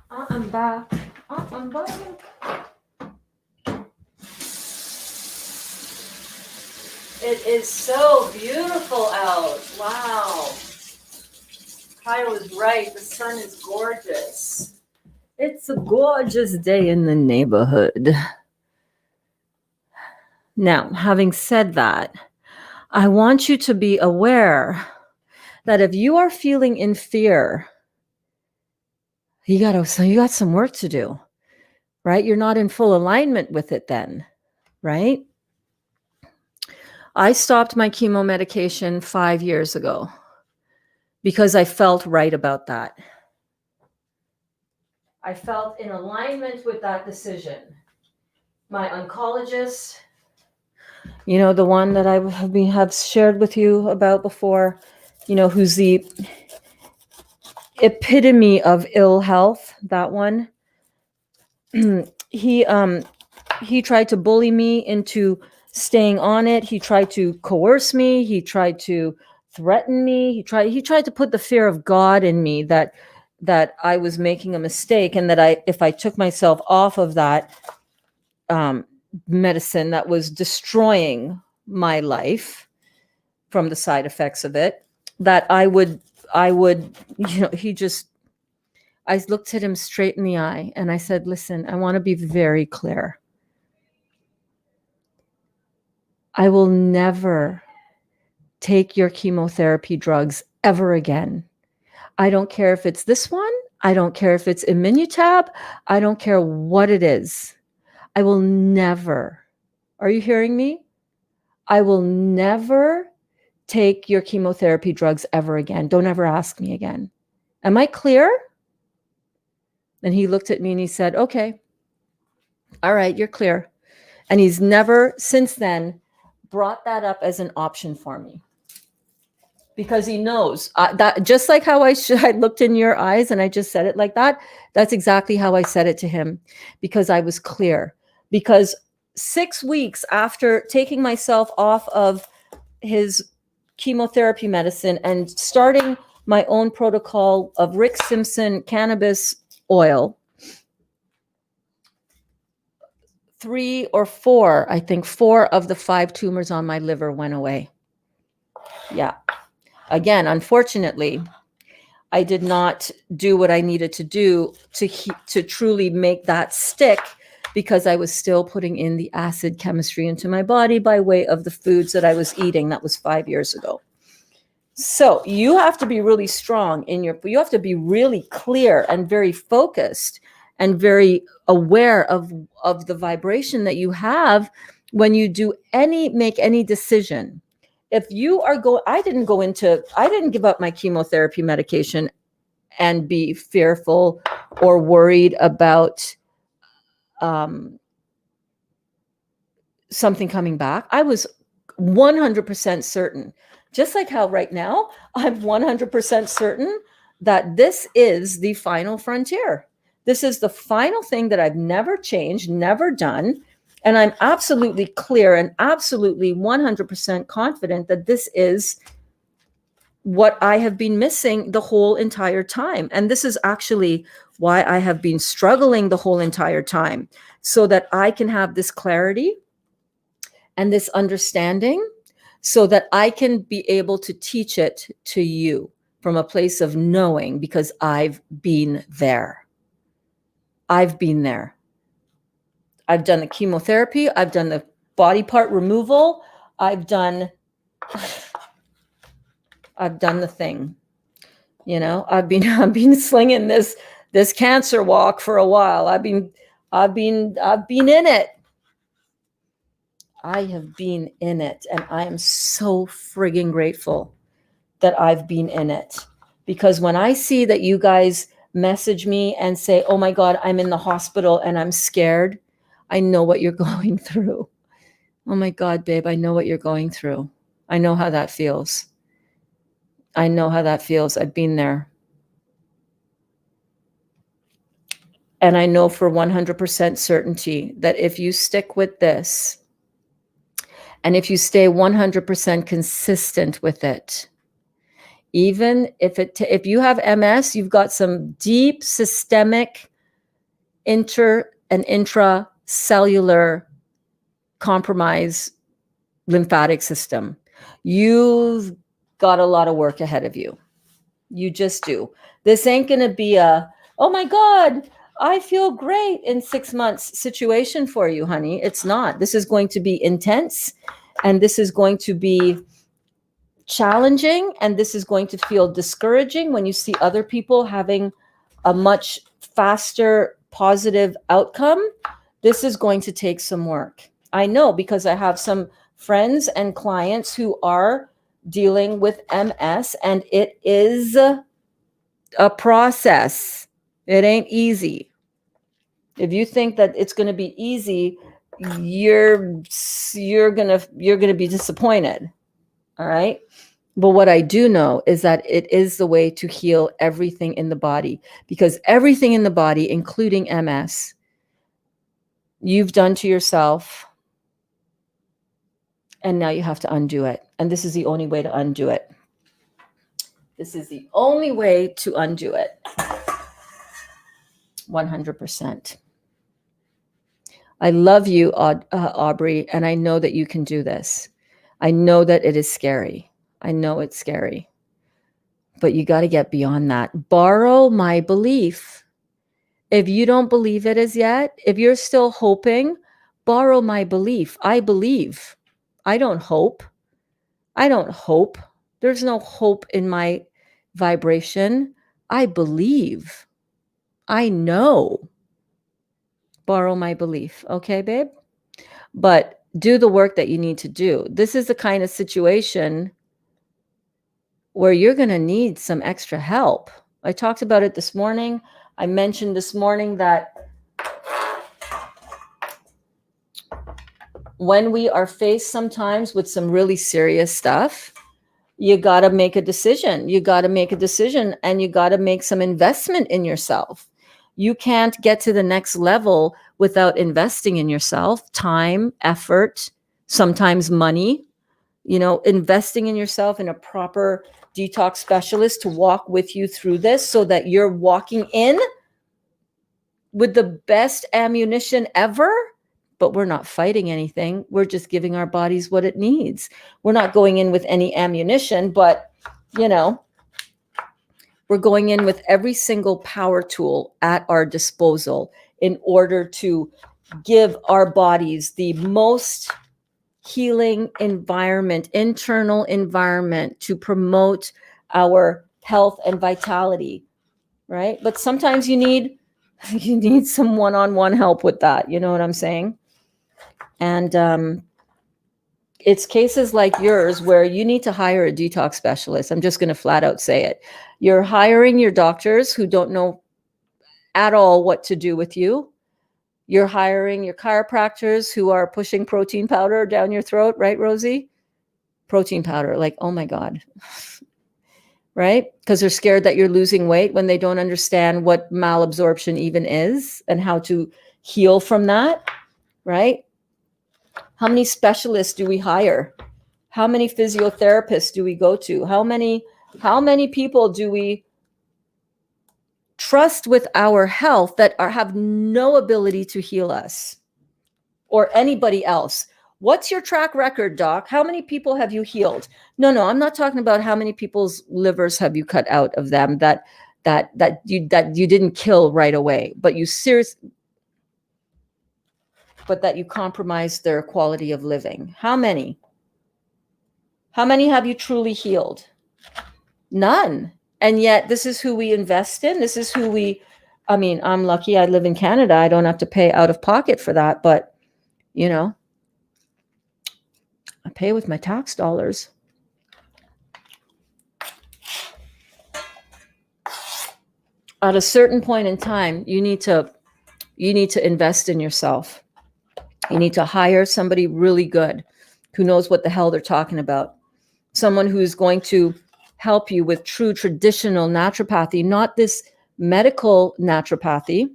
I'm back. I'm back. It is so beautiful out. Wow. Kyle was right. The sun is gorgeous. It's a gorgeous day in the neighborhood. Now, having said that, I want you to be aware that if you are feeling in fear, you got some work to do, right? You're not in full alignment with it then, right? I stopped my chemo medication 5 years ago because I felt right about that. I felt in alignment with that decision. My oncologist, the one that I have shared with you about before, who's the epitome of ill health, that one. He tried to bully me into staying on it. He tried to coerce me. He tried to threaten me. He tried to put the fear of God in me that I was making a mistake, and that if I took myself off of that medicine that was destroying my life from the side effects of it, that I would, I looked at him straight in the eye and I said, listen, I want to be very clear. I will never take your chemotherapy drugs ever again. I don't care if it's this one. I don't care if it's Immunotab. I don't care what it is. I will never. Are you hearing me? I will never take your chemotherapy drugs ever again. Don't ever ask me again. Am I clear? And he looked at me and he said, okay. All right, you're clear. And he's never since then brought that up as an option for me, because he knows that just like how I looked in your eyes and I just said it like that. That's exactly how I said it to him, because I was clear. Because 6 weeks after taking myself off of his chemotherapy medicine and starting my own protocol of Rick Simpson cannabis oil, 3 or 4, I think 4 of the 5 tumors on my liver went away. Yeah. Again, unfortunately, I did not do what I needed to do to truly make that stick, because I was still putting in the acid chemistry into my body by way of the foods that I was eating. That was 5 years ago. So you have to be really strong you have to be really clear and very focused and very aware of the vibration that you have when you make any decision. If you are I didn't give up my chemotherapy medication and be fearful or worried about something coming back. I was 100% certain, just like how right now I'm 100% certain that this is the final frontier. This is the final thing that I've never changed, never done. And I'm absolutely clear and absolutely 100% confident that this is what I have been missing the whole entire time. And this is actually why I have been struggling the whole entire time, so that I can have this clarity and this understanding, so that I can be able to teach it to you from a place of knowing, because I've been there. I've been there. I've done the chemotherapy. I've done the body part removal. I've done the thing. I've been slinging this cancer walk for a while. I've been in it. I have been in it, and I am so frigging grateful that I've been in it. Because when I see that you guys message me and say, "Oh my God, I'm in the hospital and I'm scared," I know what you're going through. Oh my God, babe, I know what you're going through. I know how that feels. I know how that feels. I've been there. And I know for 100% certainty that if you stick with this, and if you stay 100% consistent with it, even if you have MS, you've got some deep systemic inter and intracellular compromise lymphatic system. You've got a lot of work ahead of you. You just do. This ain't going to be oh my God, I feel great in 6 months situation for you, honey. It's not. This is going to be intense, and this is going to be challenging, and this is going to feel discouraging when you see other people having a much faster positive outcome. This is going to take some work. I know, because I have some friends and clients who are dealing with MS, and it is a process. It ain't easy. If you think that it's going to be easy, you're going to be disappointed. All right? But what I do know is that it is the way to heal everything in the body, because everything in the body, including MS, you've done to yourself, and now you have to undo it. And this is the only way to undo it. This is the only way to undo it. 100%. I love you, Aubrey, and I know that you can do this. I know that it is scary. I know it's scary. But you got to get beyond that. Borrow my belief. If you don't believe it as yet, if you're still hoping, borrow my belief. I believe. I don't hope. I don't hope. There's no hope in my vibration. I believe. I know. Borrow my belief. Okay, babe? But do the work that you need to do. This is the kind of situation where you're going to need some extra help. I talked about it this morning. I mentioned this morning that when we are faced sometimes with some really serious stuff, you got to make a decision. You got to make a decision, and you got to make some investment in yourself. You can't get to the next level without investing in yourself, time, effort, sometimes money, investing in yourself, in a proper detox specialist to walk with you through this, so that you're walking in with the best ammunition ever. But we're not fighting anything. We're just giving our bodies what it needs. We're not going in with any ammunition, but we're going in with every single power tool at our disposal in order to give our bodies the most healing environment, internal environment, to promote our health and vitality, right? But sometimes you need some one-on-one help with that. You know what I'm saying? And it's cases like yours where you need to hire a detox specialist. I'm just going to flat out say it. You're hiring your doctors who don't know at all what to do with you. You're hiring your chiropractors who are pushing protein powder down your throat, right, Rosie? Protein powder, like, oh my God. Right? Because they're scared that you're losing weight, when they don't understand what malabsorption even is and how to heal from that, right? How many specialists do we hire? How many physiotherapists do we go to? How many people do we trust with our health that have no ability to heal us or anybody else? What's your track record, doc? How many people have you healed? No, I'm not talking about how many people's livers have you cut out of them that you didn't kill right away, but that you compromised their quality of living. How many? How many have you truly healed? None. And yet this is who we invest in. This is who I'm lucky I live in Canada. I don't have to pay out of pocket for that, but I pay with my tax dollars. At a certain point in time, you need to invest in yourself. You need to hire somebody really good who knows what the hell they're talking about. Someone who's going to help you with true traditional naturopathy, not this medical naturopathy.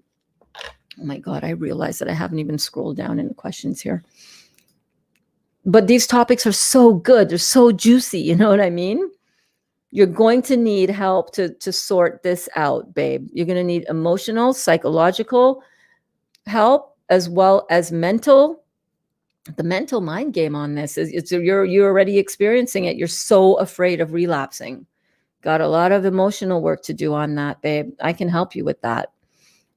Oh my God, I realize that I haven't even scrolled down in the questions here. But these topics are so good. They're so juicy. You know what I mean? You're going to need help to sort this out, babe. You're going to need emotional, psychological help, as well as mental. The mental mind game on this is you're already experiencing it. You're so afraid of relapsing. Got a lot of emotional work to do on that, babe. I can help you with that.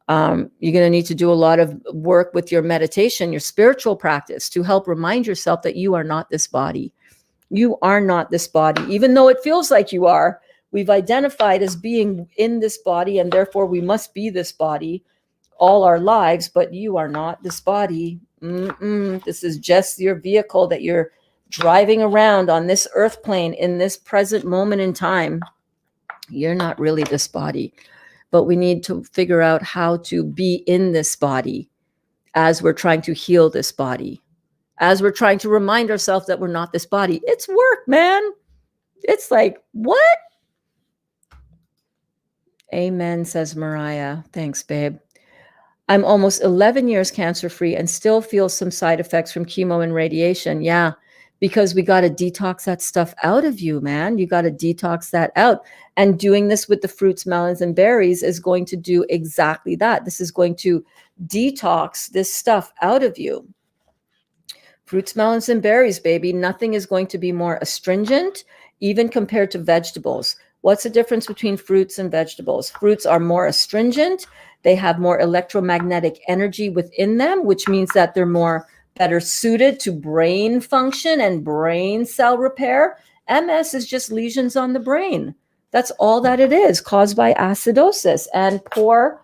You're going to need to do a lot of work with your meditation, your spiritual practice, to help remind yourself that you are not this body. You are not this body, even though it feels like you are. We've identified as being in this body, and therefore we must be this body all our lives, but you are not this body. This is just your vehicle that you're driving around on this earth plane in this present moment in time. You're not really this body, but we need to figure out how to be in this body as we're trying to heal this body, as we're trying to remind ourselves that we're not this body. It's work, man. It's like, what? Amen, says Mariah. Thanks, babe. I'm almost 11 years cancer-free and still feel some side effects from chemo and radiation. Yeah, because we got to detox that stuff out of you, man. You got to detox that out. And doing this with the fruits, melons, and berries is going to do exactly that. This is going to detox this stuff out of you. Fruits, melons, and berries, baby. Nothing is going to be more astringent, even compared to vegetables. What's the difference between fruits and vegetables? Fruits are more astringent. They have more electromagnetic energy within them, which means that they're better suited to brain function and brain cell repair. MS is just lesions on the brain. That's all that it is, caused by acidosis and poor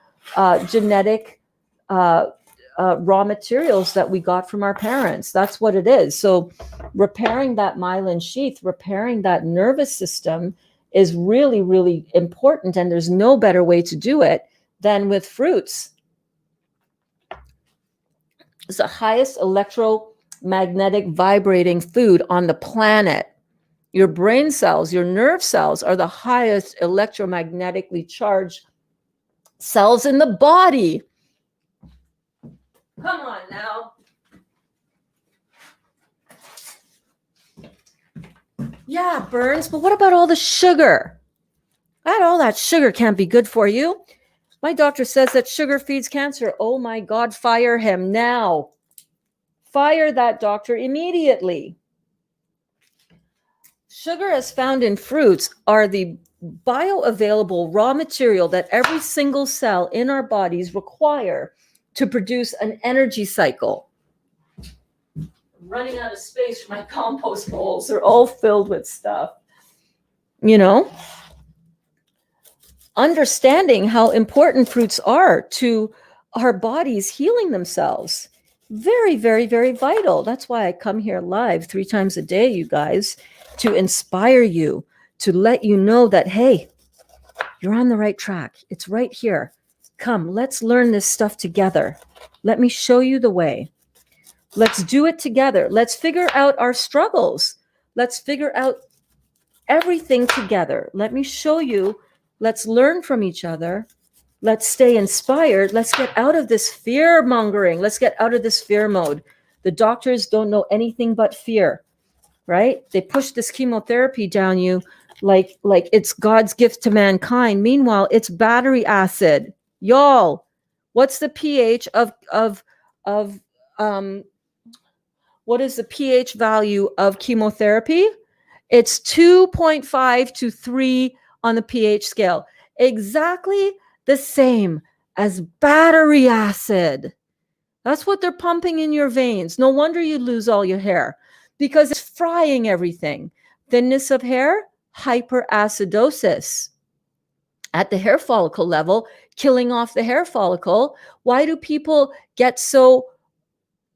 genetic raw materials that we got from our parents. That's what it is. So repairing that myelin sheath, repairing that nervous system is really, really important. And there's no better way to do it than with fruits. It's the highest magnetic vibrating food on the planet. Your brain cells, your nerve cells are the highest electromagnetically charged cells in the body. Come on now. Yeah, Berns, but what about all the sugar? All that sugar can't be good for you. My doctor says that sugar feeds cancer. Oh my God, fire him now. Fire that doctor immediately. Sugar, as found in fruits, are the bioavailable raw material that every single cell in our bodies require to produce an energy cycle. I'm running out of space for my compost bowls. They're all filled with stuff. You know, understanding how important fruits are to our bodies healing themselves. Very, very, very vital. That's why I come here live 3 times a day, you guys, to inspire you, to let you know that, hey, you're on the right track. It's right here. Come, let's learn this stuff together. Let me show you the way. Let's do it together. Let's figure out our struggles. Let's figure out everything together. Let me show you. Let's learn from each other. Let's stay inspired. Let's get out of this fear mongering. Let's get out of this fear mode. The doctors don't know anything but fear, right? They push this chemotherapy down you like it's God's gift to mankind. Meanwhile, it's battery acid. Y'all, what's the pH of what is the pH value of chemotherapy? It's 2.5 to 3 on the pH scale. Exactly the same as battery acid. That's what they're pumping in your veins. No wonder you lose all your hair, because it's frying everything. Thinness of hair, hyperacidosis. At the hair follicle level, killing off the hair follicle. Why do people get so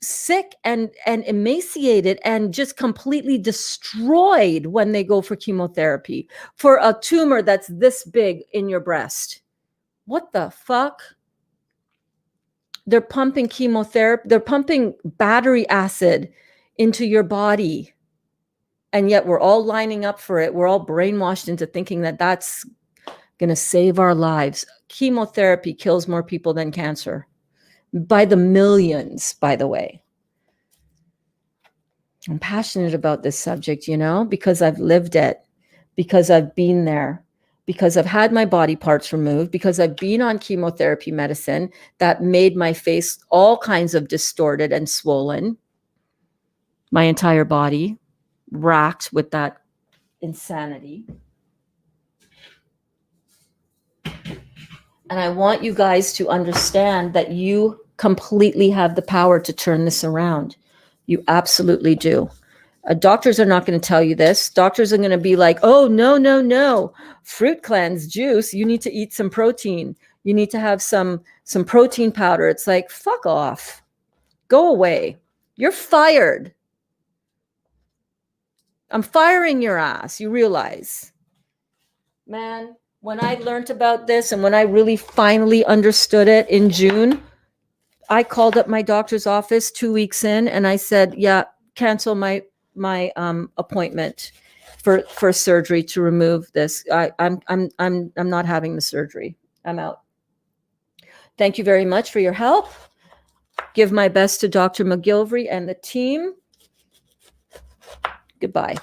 sick and emaciated and just completely destroyed when they go for chemotherapy for a tumor that's this big in your breast? What the fuck? They're pumping chemotherapy, they're pumping battery acid into your body. And yet we're all lining up for it. We're all brainwashed into thinking that that's going to save our lives. Chemotherapy kills more people than cancer. By the millions, by the way. I'm passionate about this subject, you know, because I've lived it, because I've been there, because I've had my body parts removed, because I've been on chemotherapy medicine that made my face all kinds of distorted and swollen. My entire body racked with that insanity. And I want you guys to understand that you completely have the power to turn this around. You absolutely do. Doctors are not going to tell you this. Doctors are going to be like, oh, no, no, no. Fruit cleanse, juice, you need to eat some protein. You need to have some protein powder. It's like, fuck off. Go away. You're fired. I'm firing your ass. You realize. Man, when I learned about this and when I really finally understood it in June, I called up my doctor's office 2 weeks in and I said, yeah, cancel my appointment for surgery to remove this. I'm not having the surgery. I'm out. Thank you very much for your help. Give my best to Dr. McGilvery and the team. Goodbye.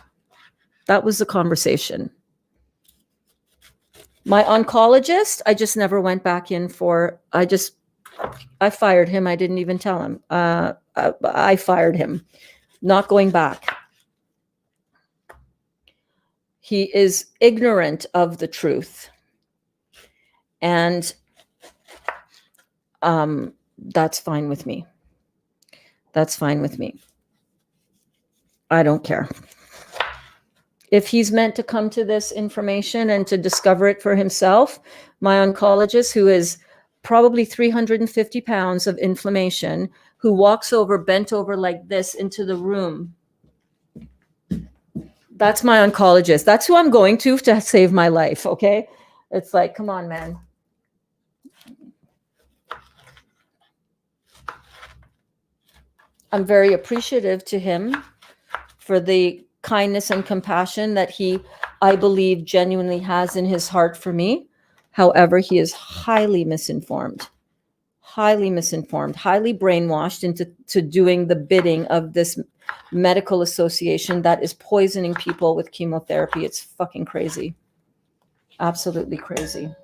That was the conversation. My oncologist, I just never went back in for. I fired him. I didn't even tell him. I fired him. Not going back. He is ignorant of the truth. And that's fine with me. That's fine with me. I don't care. If he's meant to come to this information and to discover it for himself, my oncologist, who is probably 350 pounds of inflammation, who walks over, bent over like this into the room, that's my oncologist. That's who I'm going to save my life, okay? It's like, come on, man. I'm very appreciative to him for the kindness and compassion that he, I believe, genuinely has in his heart for me. However, he is highly misinformed, highly brainwashed into doing the bidding of this medical association that is poisoning people with chemotherapy. It's fucking crazy. Absolutely crazy.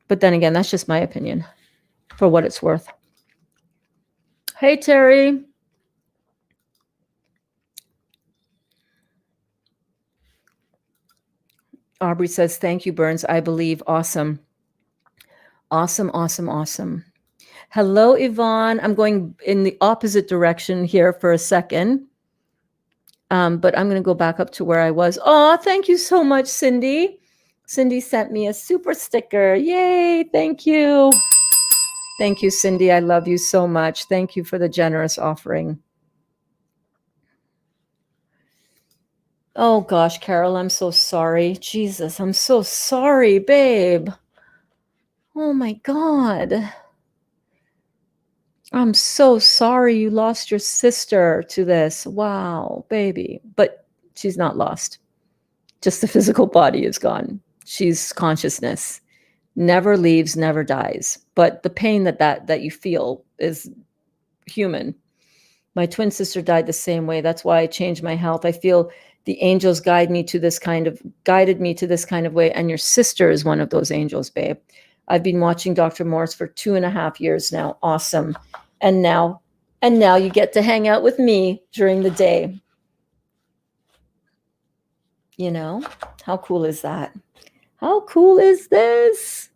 But then again, that's just my opinion for what it's worth. Hey, Terry. Aubrey says, thank you, Berns. I believe. Awesome. Awesome. Hello, Yvonne. I'm going in the opposite direction here for a second. But I'm going to go back up to where I was. Oh, thank you so much, Cindy. Cindy sent me a super sticker. Yay. Thank you. Thank you, Cindy. I love you so much. Thank you for the generous offering. Oh, gosh, Carol, I'm so sorry. Jesus, I'm so sorry, babe. Oh, my God. I'm so sorry you lost your sister to this. Wow, baby. But she's not lost. Just the physical body is gone. She's consciousness. Never leaves, never dies. But the pain that you feel is human. My twin sister died the same way. That's why I changed my health. I feel the angels guided me to this kind of way. And your sister is one of those angels, babe. I've been watching Dr. Morse for 2.5 years now. Awesome. And now you get to hang out with me during the day. You know, how cool is that? How cool is this?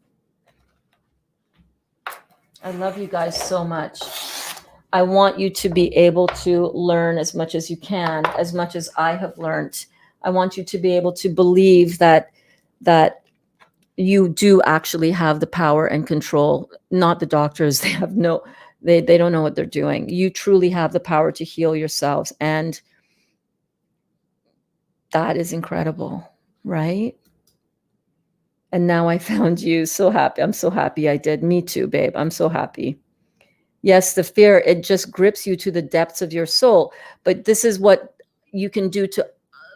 I love you guys so much. I want you to be able to learn as much as you can, as much as I have learned. I want you to be able to believe that you do actually have the power and control, not the doctors. They don't know what they're doing. You truly have the power to heal yourselves. And that is incredible, right? And now I found you. So happy. I'm so happy I did. Me too, babe. I'm so happy. Yes, the fear, it just grips you to the depths of your soul. But this is what you can do to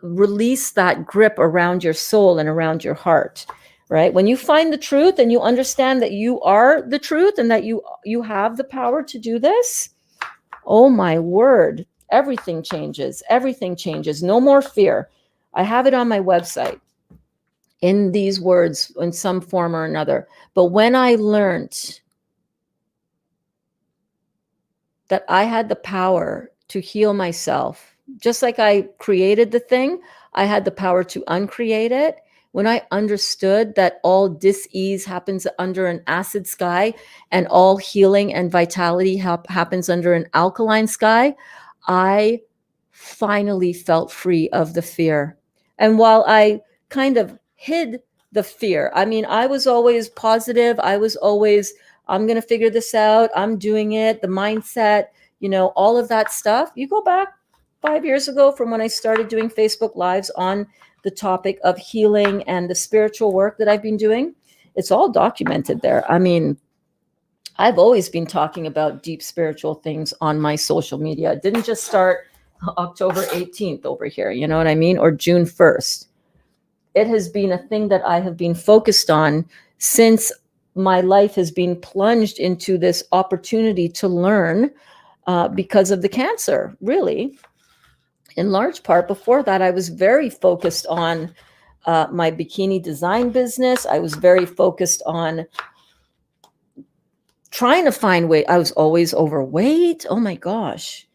release that grip around your soul and around your heart, right? When you find the truth and you understand that you are the truth and that you have the power to do this, oh my word, everything changes. Everything changes. No more fear. I have it on my website in these words in some form or another. But when I learned that I had the power to heal myself, just like I created the thing, I had the power to uncreate it. When I understood that all dis-ease happens under an acid sky and all healing and vitality happens under an alkaline sky, I finally felt free of the fear. And while I kind of hid the fear, I mean, I was always positive. I was always, I'm going to figure this out. I'm doing it. The mindset, all of that stuff. You go back 5 years ago from when I started doing Facebook Lives on the topic of healing and the spiritual work that I've been doing. It's all documented there. I mean, I've always been talking about deep spiritual things on my social media. It didn't just start October 18th over here, you know what I mean? Or June 1st. It has been a thing that I have been focused on since my life has been plunged into this opportunity to learn because of the cancer, really. In large part, before that, I was very focused on my bikini design business. I was very focused on trying to find weight. I was always overweight. Oh my gosh,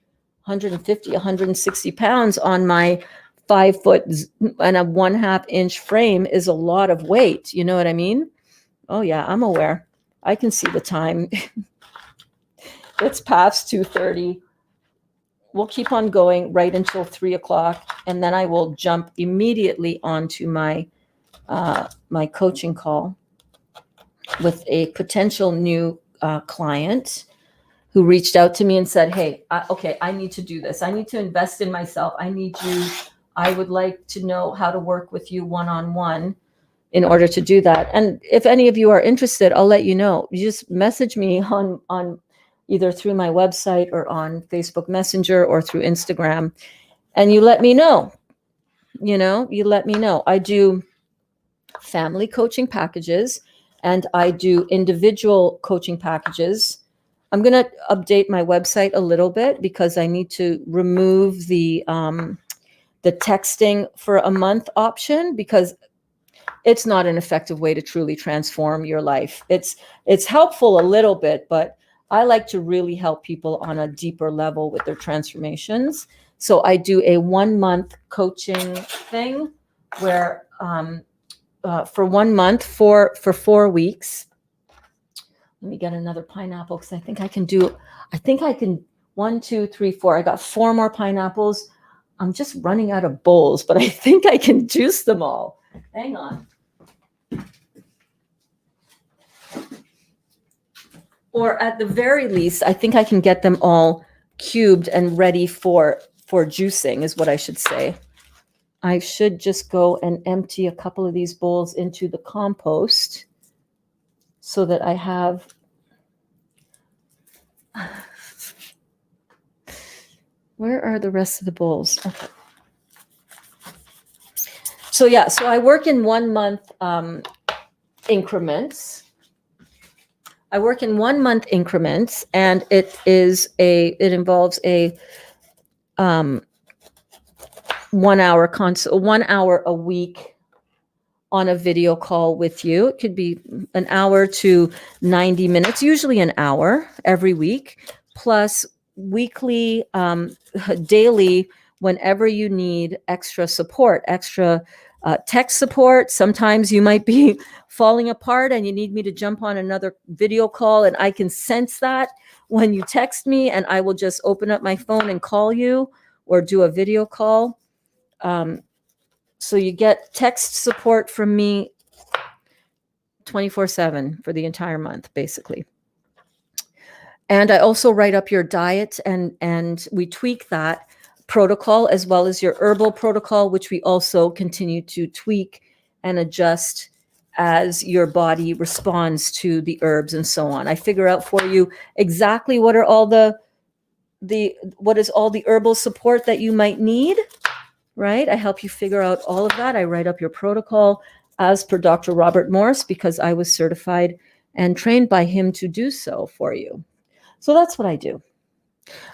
150, 160 pounds on my 5 foot and a 1/2 inch frame is a lot of weight. You know what I mean? Oh yeah, I'm aware. I can see the time. It's past 2:30. We'll keep on going right until 3 o'clock, and then I will jump immediately onto my my coaching call with a potential new client who reached out to me and said, hey, okay, I need to do this. I need to invest in myself. I would like to know how to work with you one-on-one in order to do that. And if any of you are interested, I'll let you know. You just message me on either through my website or on Facebook Messenger or through Instagram. And you let me know, you let me know. I do family coaching packages and I do individual coaching packages. I'm going to update my website a little bit because I need to remove the texting for a month option, because it's not an effective way to truly transform your life. It's helpful a little bit, but I like to really help people on a deeper level with their transformations. So I do a 1 month coaching thing where for 1 month for 4 weeks. Let me get another pineapple because I think I can 1, 2, 3, 4. I got 4 more pineapples. I'm just running out of bowls, but I think I can juice them all. Hang on. Or at the very least, I think I can get them all cubed and ready for juicing, is what I should say. I should just go and empty a couple of these bowls into the compost so that I have... Where are the rest of the bowls? Okay. So I work in 1 month increments. And it involves a 1 hour 1 hour a week on a video call with you. It could be an hour to 90 minutes, usually an hour every week, plus weekly, daily, whenever you need extra support, extra tech support. Sometimes you might be falling apart and you need me to jump on another video call, and I can sense that when you text me, and I will just open up my phone and call you or do a video call. So you get text support from me 24/7 for the entire month, basically. And I also write up your diet, and we tweak that protocol as well as your herbal protocol, which we also continue to tweak and adjust as your body responds to the herbs and so on. I figure out for you exactly what are all what is all the herbal support that you might need, right? I help you figure out all of that. I write up your protocol as per Dr. Robert Morse, because I was certified and trained by him to do so for you. So that's what I do.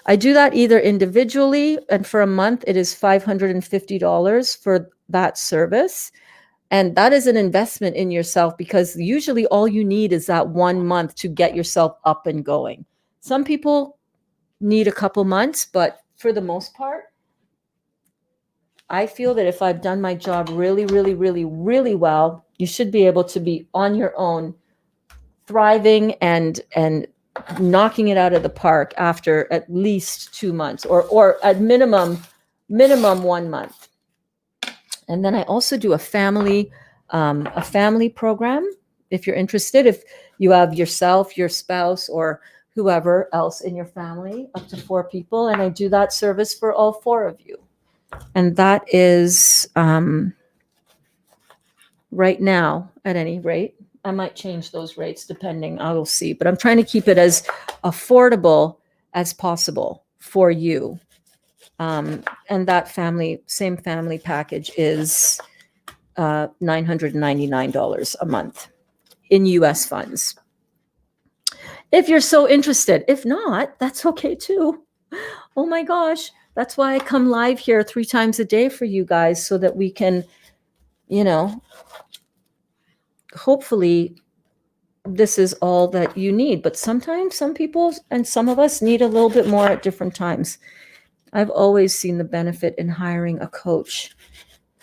I do that either individually, and for a month it is $550 for that service. And that is an investment in yourself, because usually all you need is that 1 month to get yourself up and going. Some people need a couple months, but for the most part, I feel that if I've done my job really, really, really, really well, you should be able to be on your own, thriving and knocking it out of the park after at least 2 months, or at minimum 1 month. And then I also do a family program. If you're interested, if you have yourself, your spouse, or whoever else in your family, up to 4 people, and I do that service for all 4 of you. And that is right now, at any rate. I might change those rates depending, I will see. But I'm trying to keep it as affordable as possible for you. And that same family package is $999 a month in US funds, if you're so interested. If not, that's okay too. Oh my gosh. That's why I come live here 3 times a day for you guys, so that we can, hopefully this is all that you need. But sometimes some people and some of us need a little bit more at different times. I've always seen the benefit in hiring a coach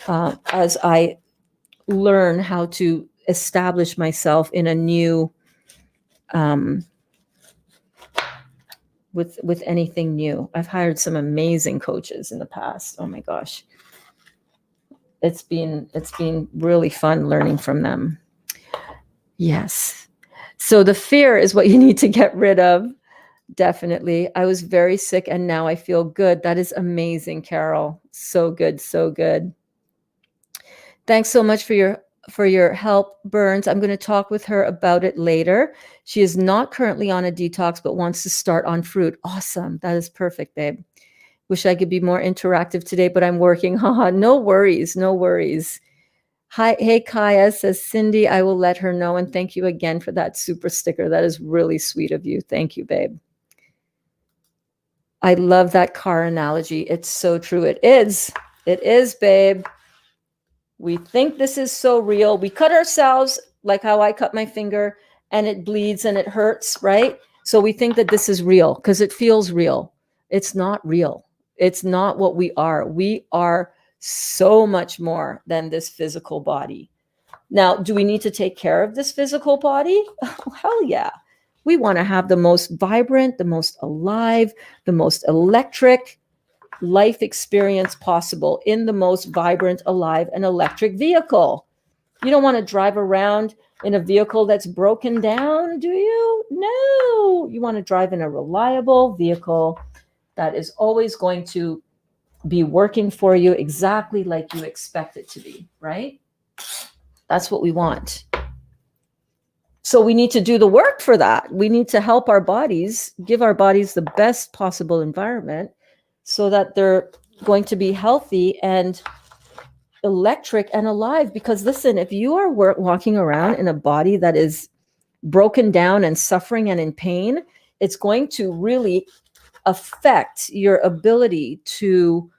as I learn how to establish myself in a new, with anything new. I've hired some amazing coaches in the past. Oh my gosh. It's been really fun learning from them. Yes. So the fear is what you need to get rid of. Definitely. I was very sick and now I feel good. That is amazing, Carol. So good. So good. Thanks so much for your for your help, Berns. I'm going to talk with her about it later. She is not currently on a detox, but wants to start on fruit. Awesome. That is perfect, babe. Wish I could be more interactive today, but I'm working. Haha, no worries, no worries. Hi, hey, Kaya, says Cindy. I will let her know. And thank you again for that super sticker. That is really sweet of you. Thank you, babe. I love that car analogy. It's so true. It is. It is, babe. We think this is so real. We cut ourselves, like how I cut my finger, and it bleeds and it hurts, right? So we think that this is real because it feels real. It's not real. It's not what we are. We are so much more than this physical body. Now, do we need to take care of this physical body? Oh, hell yeah. We want to have the most vibrant, the most alive, the most electric life experience possible in the most vibrant, alive, and electric vehicle. You don't want to drive around in a vehicle that's broken down, do you? No. You want to drive in a reliable vehicle that is always going to be working for you exactly like you expect it to be, right? That's what we want. So we need to do the work for that. We need to help our bodies, give our bodies the best possible environment so that they're going to be healthy and electric and alive. Because listen, if you are walking around in a body that is broken down and suffering and in pain, it's going to really affect your ability to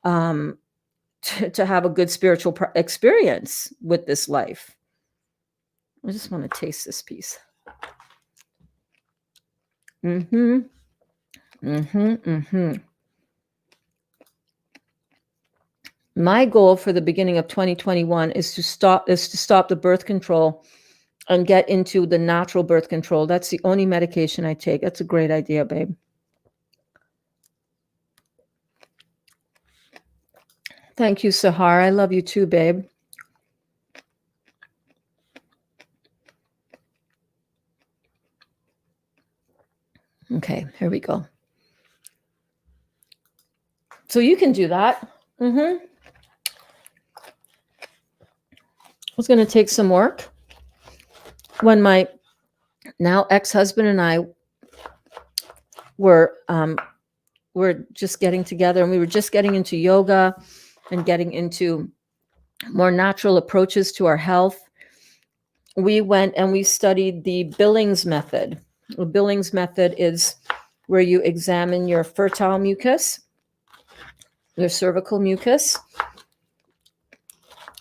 have a good spiritual experience with this life. I just want to taste this piece. Mm-hmm. Mm-hmm. Mm-hmm. My goal for the beginning of 2021 is to stop the birth control and get into the natural birth control. That's the only medication I take. That's a great idea, babe. Thank you, Sahar. I love you too, babe. Okay, here we go. So you can do that. It's going to take some work. When my now ex-husband and I were just getting together, and we were just getting into yoga and getting into more natural approaches to our health, we went and we studied the Billings method. The Billings method is where you examine your fertile mucus, your cervical mucus.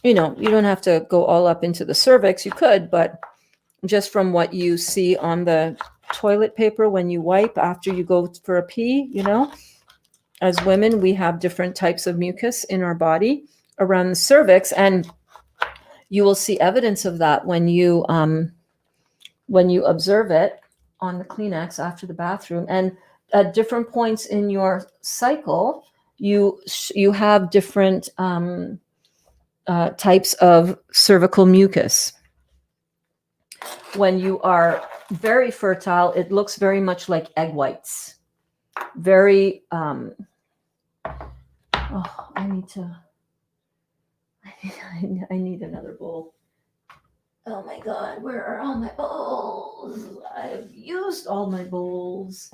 You know, you don't have to go all up into the cervix. You could, but just from what you see on the toilet paper when you wipe after you go for a pee, you know, as women, we have different types of mucus in our body around the cervix, and you will see evidence of that when you observe it on the Kleenex after the bathroom. And at different points in your cycle, you have different types of cervical mucus. When you are very fertile, it looks very much like egg whites. Very, I need another bowl. Oh my God, where are all my bowls? I've used all my bowls.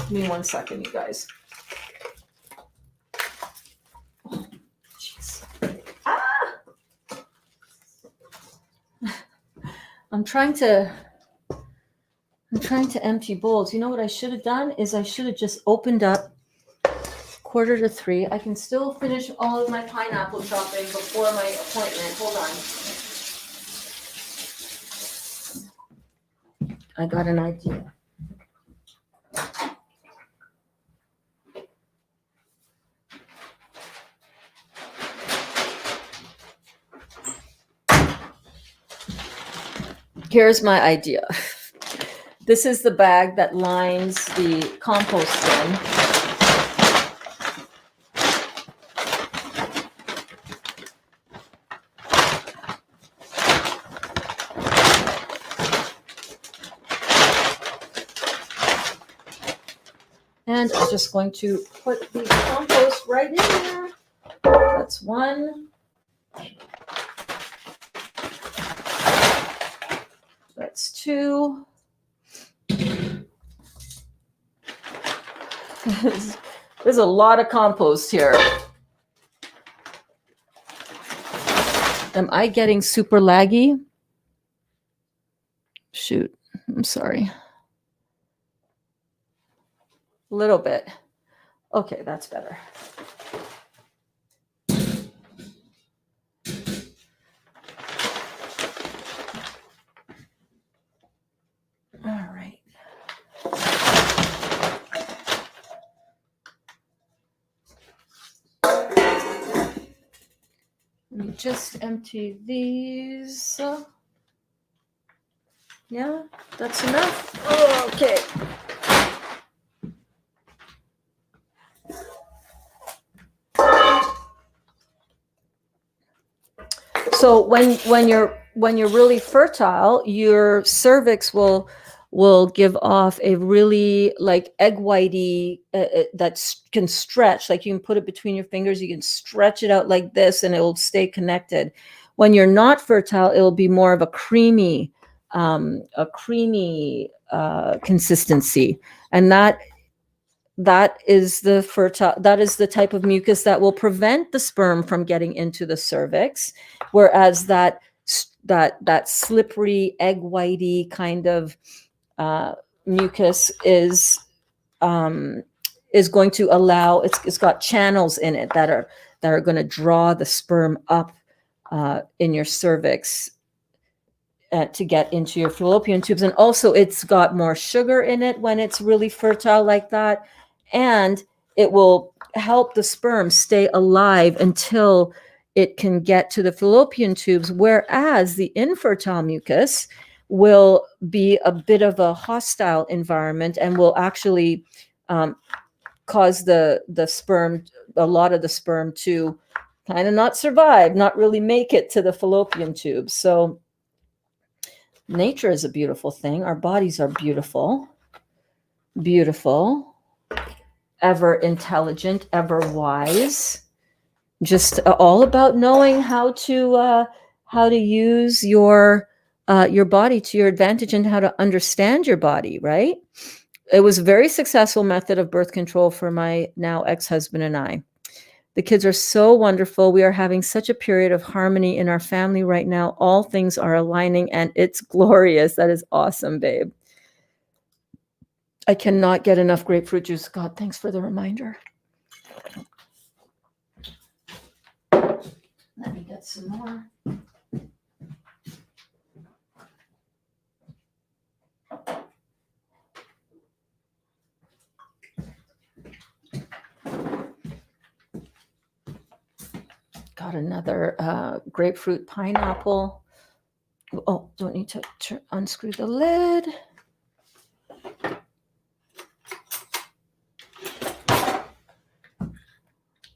Give me 1 second, you guys. Oh, jeez. Ah! I'm trying to empty bowls. You know what I should have done is I should have just opened up 2:45. I can still finish all of my pineapple chopping before my appointment. Hold on. I got an idea. Here's my idea. This is the bag that lines the compost bin. And I'm just going to put the compost right in there. That's one. That's two. There's a lot of compost here. Am I getting super laggy? Shoot, I'm sorry. A little bit. Okay, that's better. All right. Let me just empty these. Yeah, that's enough. Oh, okay. So when you're really fertile, your cervix will give off a really like egg whitey that can stretch. Like you can put it between your fingers, you can stretch it out like this, and it will stay connected. When you're not fertile, it will be more of a creamy consistency, and that is the type of mucus that will prevent the sperm from getting into the cervix, whereas that slippery egg whitey kind of mucus is going to allow it's got channels in it that are going to draw the sperm up in your cervix to get into your fallopian tubes. And also it's got more sugar in it when it's really fertile like that. And it will help the sperm stay alive until it can get to the fallopian tubes, whereas the infertile mucus will be a bit of a hostile environment and will actually cause the sperm, a lot of the sperm, to kind of not survive, not really make it to the fallopian tubes. So nature is a beautiful thing. Our bodies are beautiful, ever intelligent, ever wise. Just all about knowing how to use your body to your advantage and how to understand your body, right? It was a very successful method of birth control for my now ex-husband and I. The kids are so wonderful. We are having such a period of harmony in our family right now. All things are aligning and it's glorious. That is awesome, babe. I cannot get enough grapefruit juice. God, thanks for the reminder. Let me get some more. Got another grapefruit pineapple. Oh, don't need to unscrew the lid.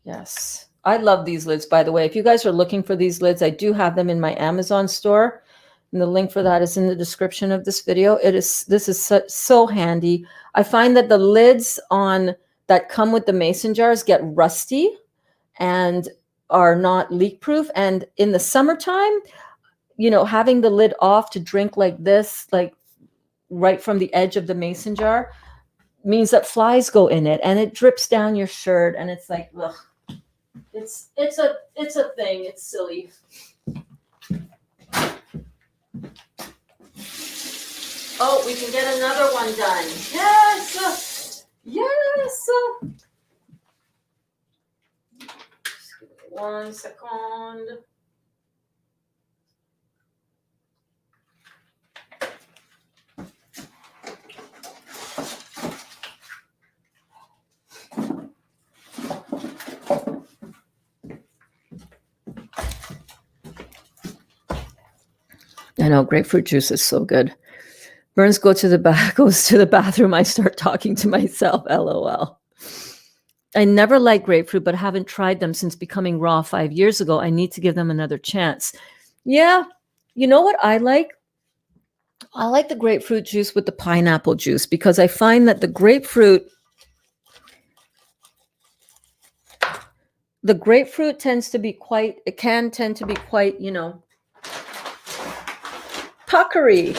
Yes. I love these lids, by the way. If you guys are looking for these lids, I do have them in my Amazon store. And the link for that is in the description of this video. This is so handy. I find that the lids that come with the mason jars get rusty and are not leak proof. And in the summertime, having the lid off to drink like this, like right from the edge of the mason jar, means that flies go in it and it drips down your shirt. And it's like, ugh. It's a thing. It's silly. Oh, we can get another one done. Yes. Yes. Just give me 1 second. I know grapefruit juice is so good. Berns goes to the bathroom. I start talking to myself. LOL. I never liked grapefruit, but haven't tried them since becoming raw 5 years ago. I need to give them another chance. Yeah. You know what I like? I like the grapefruit juice with the pineapple juice because I find that the grapefruit the grapefruit tends to be quite, it can tend to be quite, puckery.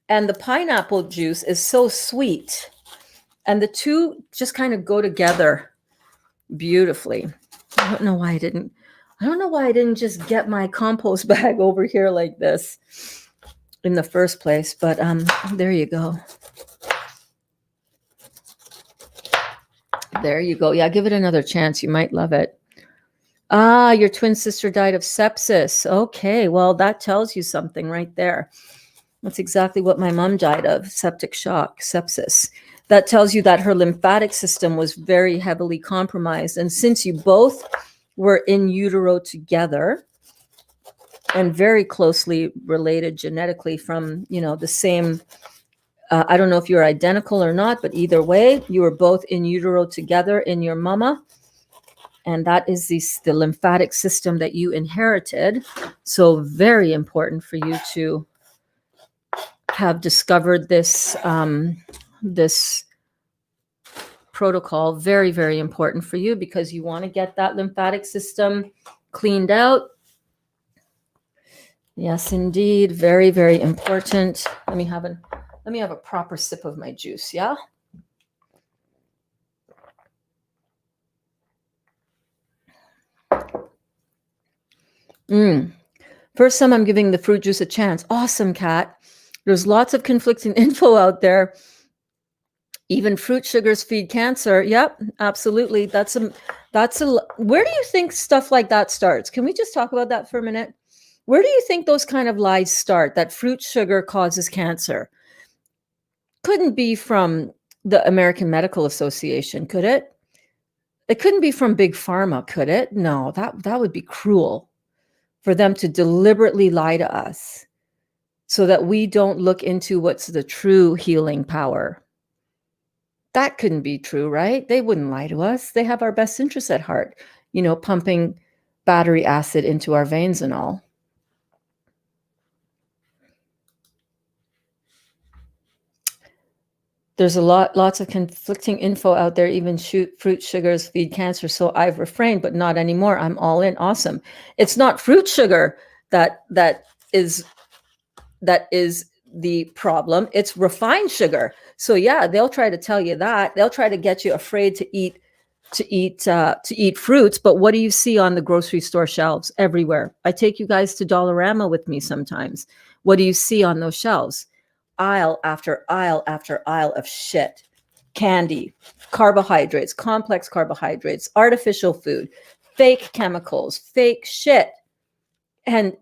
And the pineapple juice is so sweet. And the two just kind of go together beautifully. I don't know why I didn't just get my compost bag over here like this in the first place, but there you go. There you go. Yeah, give it another chance. You might love it. Ah, your twin sister died of sepsis. Okay, well, that tells you something right there. That's exactly what my mom died of, septic shock, sepsis. That tells you that her lymphatic system was very heavily compromised. And since you both were in utero together and very closely related genetically from, the same, I don't know if you're identical or not, but either way, you were both in utero together in your mama. And that is the lymphatic system that you inherited. So very important for you to have discovered this this protocol. Very, very important for you because you want to get that lymphatic system cleaned out. Yes, indeed. Very, very important. Let me have a proper sip of my juice. Yeah. First time I'm giving the fruit juice a chance. Awesome, Kat. There's lots of conflicting info out there. Even fruit sugars feed cancer. Yep, absolutely. That's a. Where do you think stuff like that starts? Can we just talk about that for a minute? Where do you think those kind of lies start? That fruit sugar causes cancer? Couldn't be from the American Medical Association, could it? It couldn't be from Big Pharma, could it? No, that would be cruel for them to deliberately lie to us so that we don't look into what's the true healing power. That couldn't be true, right? They wouldn't lie to us. They have our best interests at heart, pumping battery acid into our veins and all. There's lots of conflicting info out there. Even fruit sugars feed cancer. So I've refrained, but not anymore. I'm all in. Awesome. It's not fruit sugar that is the problem. It's refined sugar. So yeah, they'll try to tell you that. They'll try to get you afraid to eat fruits. But what do you see on the grocery store shelves everywhere? I take you guys to Dollarama with me sometimes. What do you see on those shelves? Aisle after aisle after aisle of shit. Candy, carbohydrates, complex carbohydrates, artificial food, fake chemicals, fake shit. And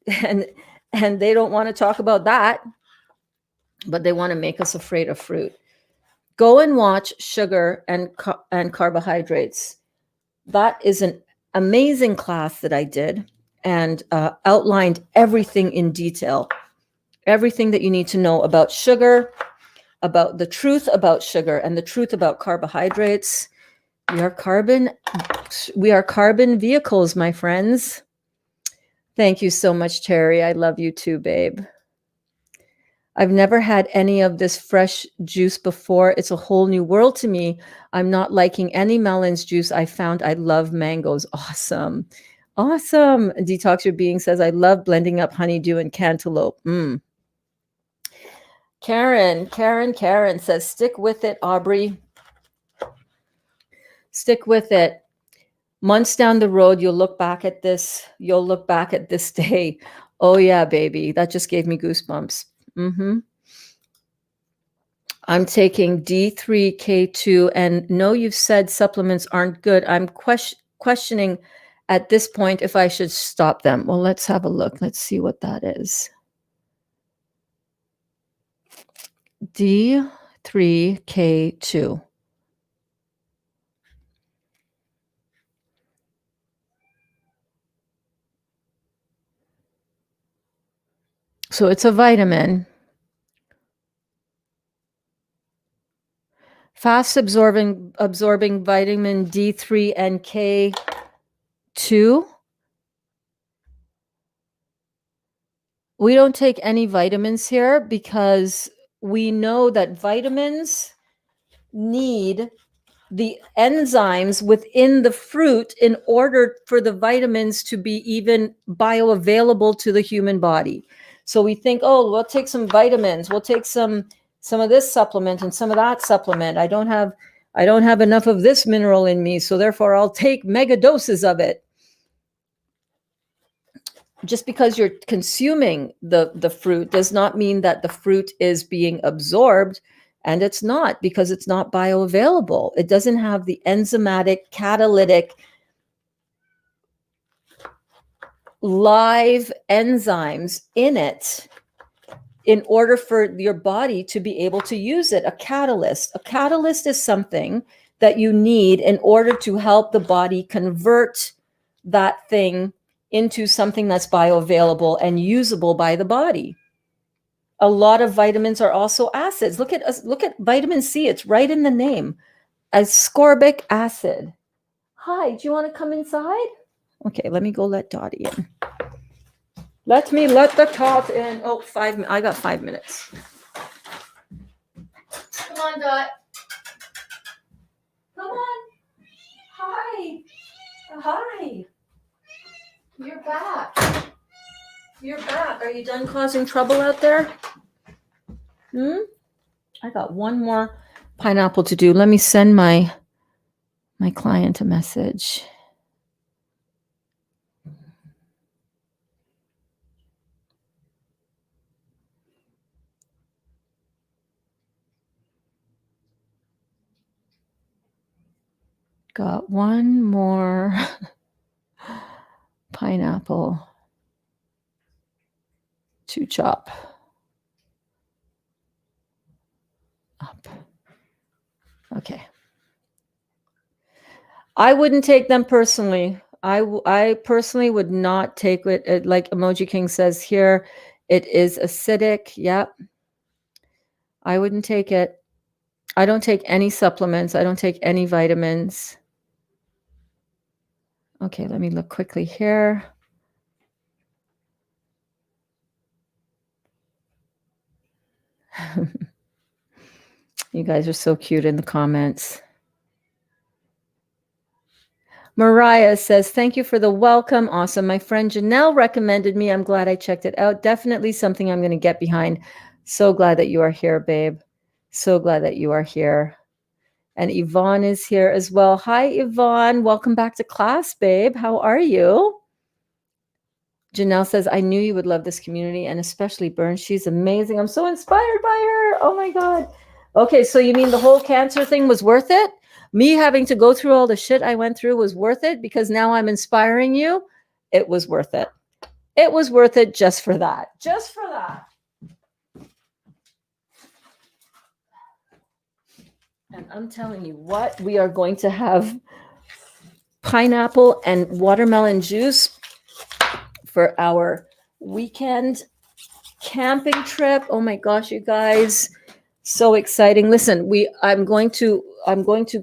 they don't want to talk about that, but they want to make us afraid of fruit. Go and watch Sugar and Carbohydrates. That is an amazing class that I did and outlined everything in detail. Everything that you need to know about sugar, about the truth about sugar and the truth about carbohydrates. We are carbon vehicles, my friends. Thank you so much, Terry. I love you too, babe. I've never had any of this fresh juice before. It's a whole new world to me. I'm not liking any melons juice. I found I love mangoes. Awesome. Awesome. Detox Your Being says, I love blending up honeydew and cantaloupe. Karen says, stick with it, Aubrey. Stick with it. Months down the road, you'll look back at this day. Oh yeah, baby. That just gave me goosebumps. I'm taking D3K2 and no, you've said supplements aren't good. I'm questioning at this point if I should stop them. Well, let's have a look. Let's see what that is. D3K2. So it's a vitamin. Fast absorbing vitamin D3 and K2. We don't take any vitamins here because we know that vitamins need the enzymes within the fruit in order for the vitamins to be even bioavailable to the human body. So we think, oh, we'll take some vitamins, we'll take some of this supplement and some of that supplement. I don't have enough of this mineral in me, so therefore I'll take mega doses of it. Just because you're consuming the fruit does not mean that the fruit is being absorbed, and it's not, because it's not bioavailable. It doesn't have the enzymatic, catalytic, live enzymes in it in order for your body to be able to use it. A catalyst is something that you need in order to help the body convert that thing into something that's bioavailable and usable by the body. A lot of vitamins are also acids. Look at vitamin C. It's right in the name. Ascorbic acid. Hi, do you want to come inside? Okay, let me go let Dottie in. Let me let the cat in. Oh, I got 5 minutes. Come on, Dot. Come on. Hi. Hi. You're back. You're back. Are you done causing trouble out there? I got one more pineapple to do. Let me send my client a message. Got one more pineapple to chop up. Okay. I wouldn't take them personally. I personally would not take it. Like Emoji King says here, it is acidic. Yep. I wouldn't take it. I don't take any supplements. I don't take any vitamins. Okay, let me look quickly here. You guys are so cute in the comments. Mariah says, thank you for the welcome. Awesome. My friend Janelle recommended me. I'm glad I checked it out. Definitely something I'm going to get behind. So glad that you are here, babe. So glad that you are here. And Yvonne is here as well. Hi, Yvonne. Welcome back to class, babe. How are you? Janelle says, I knew you would love this community, and especially Berns. She's amazing. I'm so inspired by her. Oh, my God. Okay, so you mean the whole cancer thing was worth it? Me having to go through all the shit I went through was worth it because now I'm inspiring you? It was worth it. It was worth it just for that. Just for that. And I'm telling you what, we are going to have pineapple and watermelon juice for our weekend camping trip. Oh my gosh, you guys, so exciting. Listen, I'm going to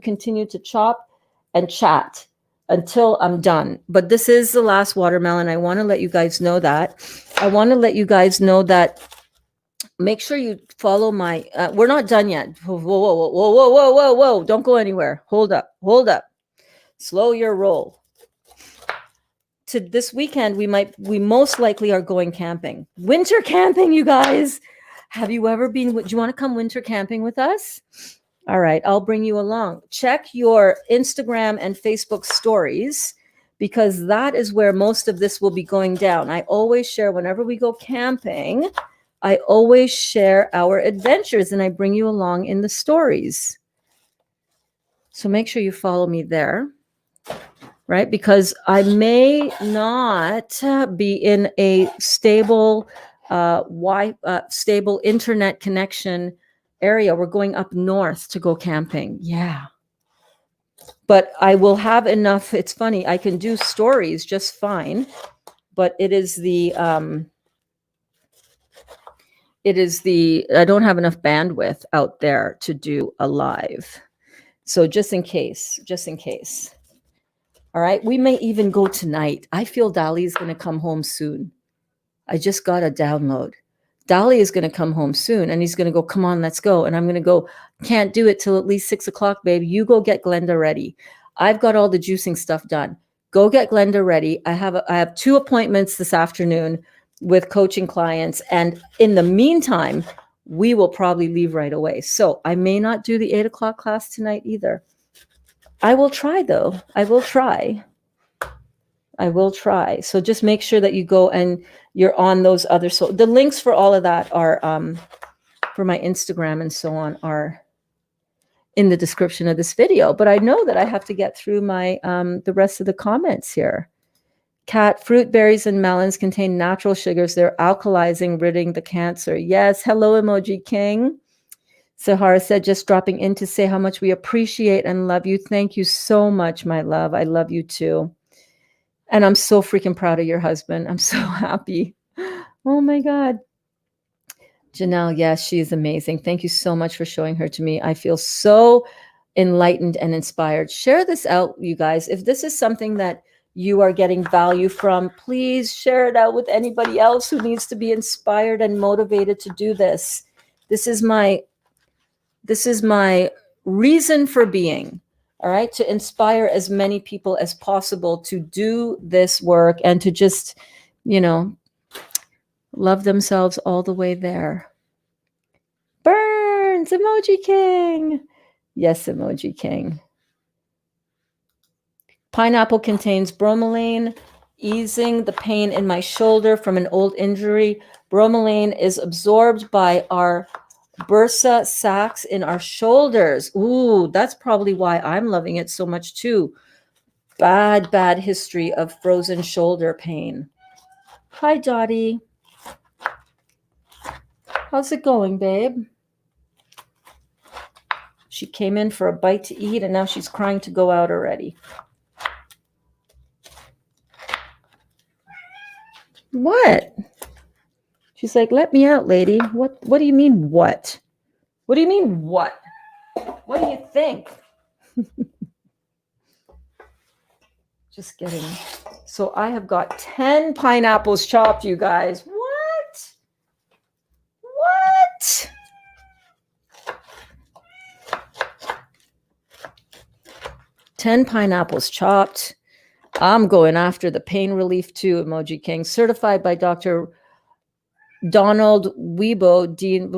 continue to chop and chat until I'm done. But this is the last watermelon. I want to let you guys know that. Make sure you follow my, we're not done yet. Whoa. Don't go anywhere. Hold up. Slow your roll. To this weekend, we most likely are going camping. Winter camping, you guys. Have you ever been, do you want to come winter camping with us? All right, I'll bring you along. Check your Instagram and Facebook stories, because that is where most of this will be going down. I always share, whenever we go camping, I always share our adventures and I bring you along in the stories. So make sure you follow me there, right? Because I may not be in a stable stable internet connection area. We're going up north to go camping. Yeah. But I will have enough. It's funny, I can do stories just fine, but I don't have enough bandwidth out there to do a live. So just in case. All right. We may even go tonight. I feel Dali's going to come home soon. I just got a download. Dolly is going to come home soon, and he's going to go, come on, let's go. And I'm going to go, can't do it till at least 6 o'clock, babe. You go get Glenda ready. I've got all the juicing stuff done. Go get Glenda ready. I have 2 appointments this afternoon with coaching clients. And in the meantime, we will probably leave right away. So I may not do the 8 o'clock class tonight either. I will try, though. I will try. So just make sure that you go and you're on those other. So the links for all of that are for my Instagram and so on are in the description of this video. But I know that I have to get through my the rest of the comments here. Cat, fruit, berries, and melons contain natural sugars. They're alkalizing, ridding the cancer. Yes. Hello, Emoji King. Sahara said, just dropping in to say how much we appreciate and love you. Thank you so much, my love. I love you too. And I'm so freaking proud of your husband. I'm so happy. Oh my God. Janelle, yes, she is amazing. Thank you so much for showing her to me. I feel so enlightened and inspired. Share this out, you guys. If this is something that you are getting value from, please share it out with anybody else who needs to be inspired and motivated to do this. This is my reason for being. All right, to inspire as many people as possible to do this work and to just, love themselves all the way there. Berns, Emoji King. Yes, Emoji King. Pineapple contains bromelain, easing the pain in my shoulder from an old injury. Bromelain is absorbed by our bursa sacs in our shoulders. Ooh, that's probably why I'm loving it so much too. Bad history of frozen shoulder pain. Hi, Dottie. How's it going, babe? She came in for a bite to eat, and now she's crying to go out already. What? She's like, let me out, lady. What do you mean, what? What do you mean, what? What do you think? Just kidding. So I have got 10 pineapples chopped, you guys. What? 10 pineapples chopped. I'm going after the pain relief too, Emoji King. Certified by Dr. Donald Weibo, Dean.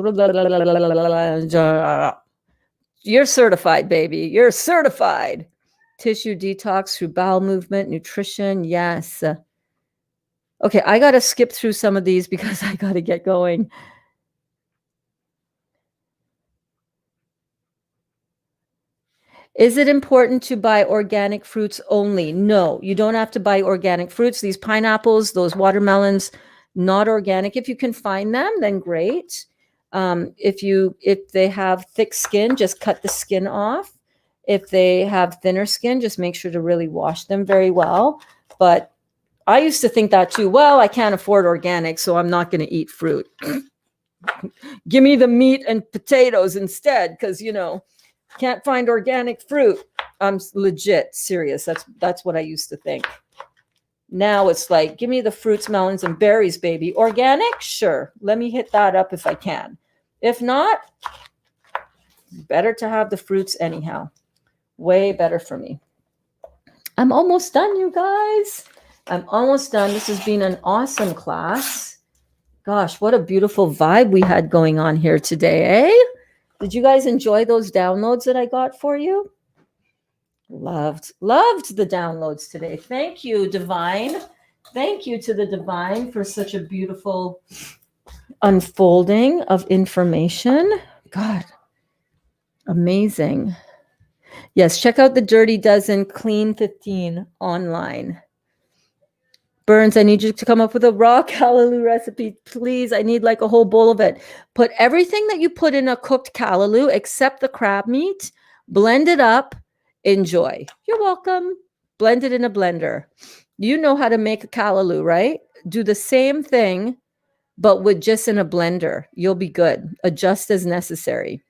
You're certified, baby. You're certified. Tissue detox through bowel movement, nutrition. Yes. Okay, I got to skip through some of these because I got to get going. Is it important to buy organic fruits only? No, you don't have to buy organic fruits. These pineapples, those watermelons, not organic. If you can find them, then great. If they have thick skin, just cut the skin off. If they have thinner skin, just make sure to really wash them very well. But I used to think that too. Well, I can't afford organic, so I'm not going to eat fruit. Give me the meat and potatoes instead, because can't find organic fruit. I'm legit serious. That's what I used to think. Now it's like, give me the fruits, melons, and berries, baby. Organic? Sure. Let me hit that up if I can. If not, better to have the fruits anyhow. Way better for me. I'm almost done, you guys. I'm almost done. This has been an awesome class. Gosh, what a beautiful vibe we had going on here today, eh? Did you guys enjoy those downloads that I got for you? Loved the downloads today. Thank you, Divine. Thank you to the Divine for such a beautiful unfolding of information. God, amazing. Yes, check out the Dirty Dozen Clean 15 online. Berns, I need you to come up with a raw callaloo recipe, please. I need like a whole bowl of it. Put everything that you put in a cooked callaloo except the crab meat, blend it up, enjoy. You're welcome. Blend it in a blender. You know how to make a callaloo, right? Do the same thing, but with just in a blender. You'll be good. Adjust as necessary.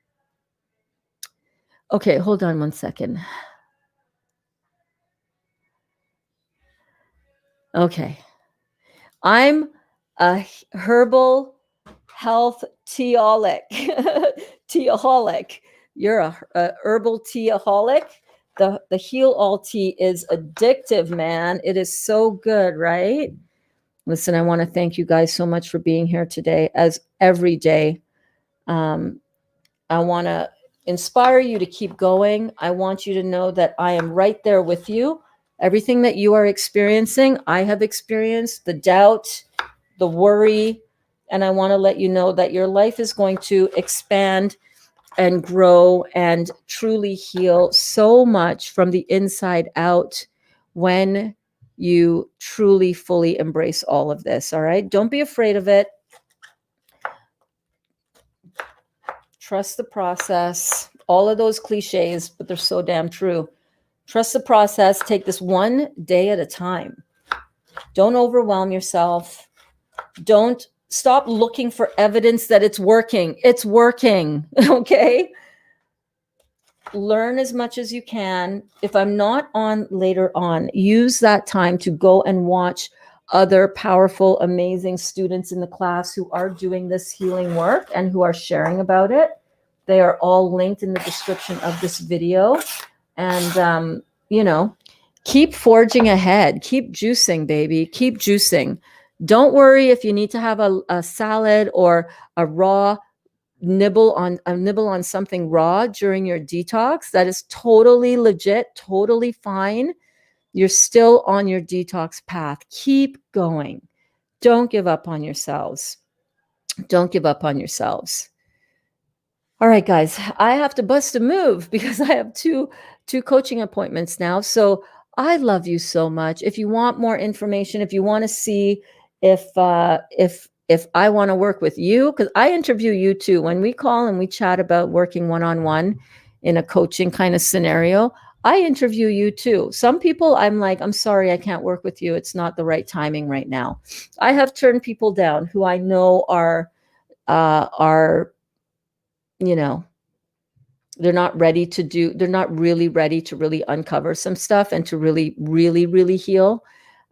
Okay, hold on one second. Okay. I'm a herbal health teaholic. Teaholic. You're a herbal teaholic. The heal all tea is addictive, man. It is so good, right? Listen, I want to thank you guys so much for being here today, as every day. I want to inspire you to keep going. I want you to know that I am right there with you. Everything that you are experiencing, I have experienced the doubt, the worry, and I want to let you know that your life is going to expand and grow and truly heal so much from the inside out when you truly fully embrace all of this. All right. Don't be afraid of it. Trust the process. All of those cliches, but they're so damn true. Trust the process. Take this one day at a time. Don't overwhelm yourself. Don't stop looking for evidence that it's working. It's working. Okay. Learn as much as you can. If I'm not on later on, use that time to go and watch other powerful, amazing students in the class who are doing this healing work and who are sharing about it. They are all linked in the description of this video. And, keep forging ahead. Keep juicing, baby. Keep juicing. Don't worry if you need to have a salad or a nibble on something raw during your detox. That is totally legit, totally fine. You're still on your detox path. Keep going. Don't give up on yourselves. Don't give up on yourselves. All right, guys, I have to bust a move because I have two coaching appointments now. So I love you so much. If you want more information, if you want to see if I want to work with you, because I interview you too. When we call and we chat about working one-on-one in a coaching kind of scenario, I interview you too. Some people I'm like, I'm sorry, I can't work with you. It's not the right timing right now. I have turned people down who I know are they're not really ready to really uncover some stuff and to really, really, really heal.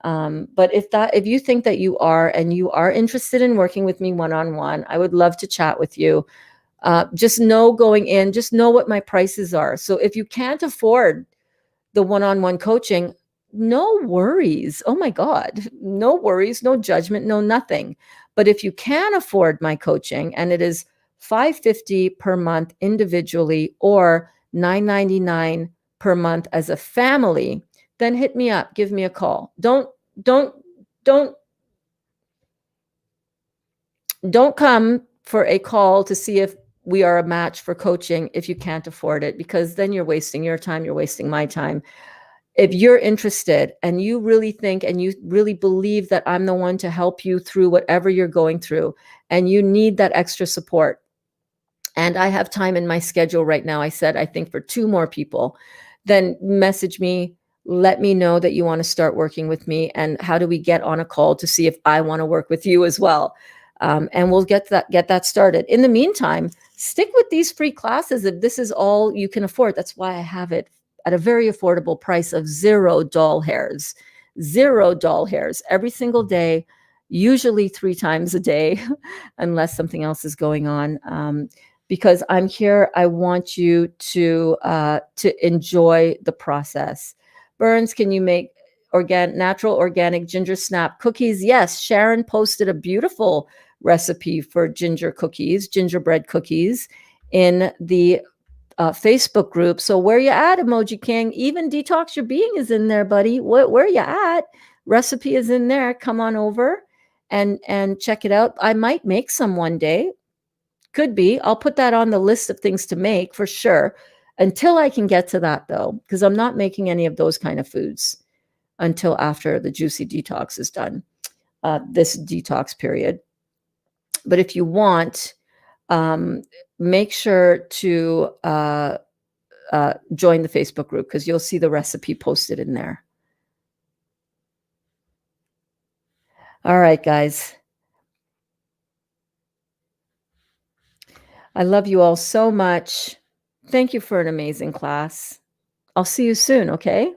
But if you think that you are, and you are interested in working with me one-on-one, I would love to chat with you. Just know going in, just know what my prices are. So if you can't afford the one-on-one coaching, no worries. Oh my God, no worries, no judgment, no nothing. But if you can afford my coaching, and it is $550 per month individually or $999 per month as a family, then hit me up, give me a call. Don't come for a call to see if we are a match for coaching if you can't afford it, because then you're wasting your time, you're wasting my time. If you're interested and you really think and you really believe that I'm the one to help you through whatever you're going through, and you need that extra support, and I have time in my schedule right now, I said, I think for 2 more people, then message me, let me know that you want to start working with me, and how do we get on a call to see if I want to work with you as well. And we'll get that started. In the meantime, stick with these free classes if this is all you can afford. That's why I have it at a very affordable price of $0 hairs. $0 every single day, usually 3 times a day, unless something else is going on. Because I'm here, I want you to enjoy the process. Berns, can you make natural organic ginger snap cookies? Yes, Sharon posted a beautiful recipe for gingerbread cookies in the Facebook group. So where you at, Emoji King? Even Detox Your Being is in there, buddy. Where you at? Recipe is in there. Come on over and check it out. I might make some one day. Could be. I'll put that on the list of things to make for sure. Until I can get to that, though, because I'm not making any of those kind of foods until after the juicy detox is done, this detox period. But if you want, make sure to join the Facebook group, because you'll see the recipe posted in there. All right, guys. I love you all so much. Thank you for an amazing class. I'll see you soon, okay?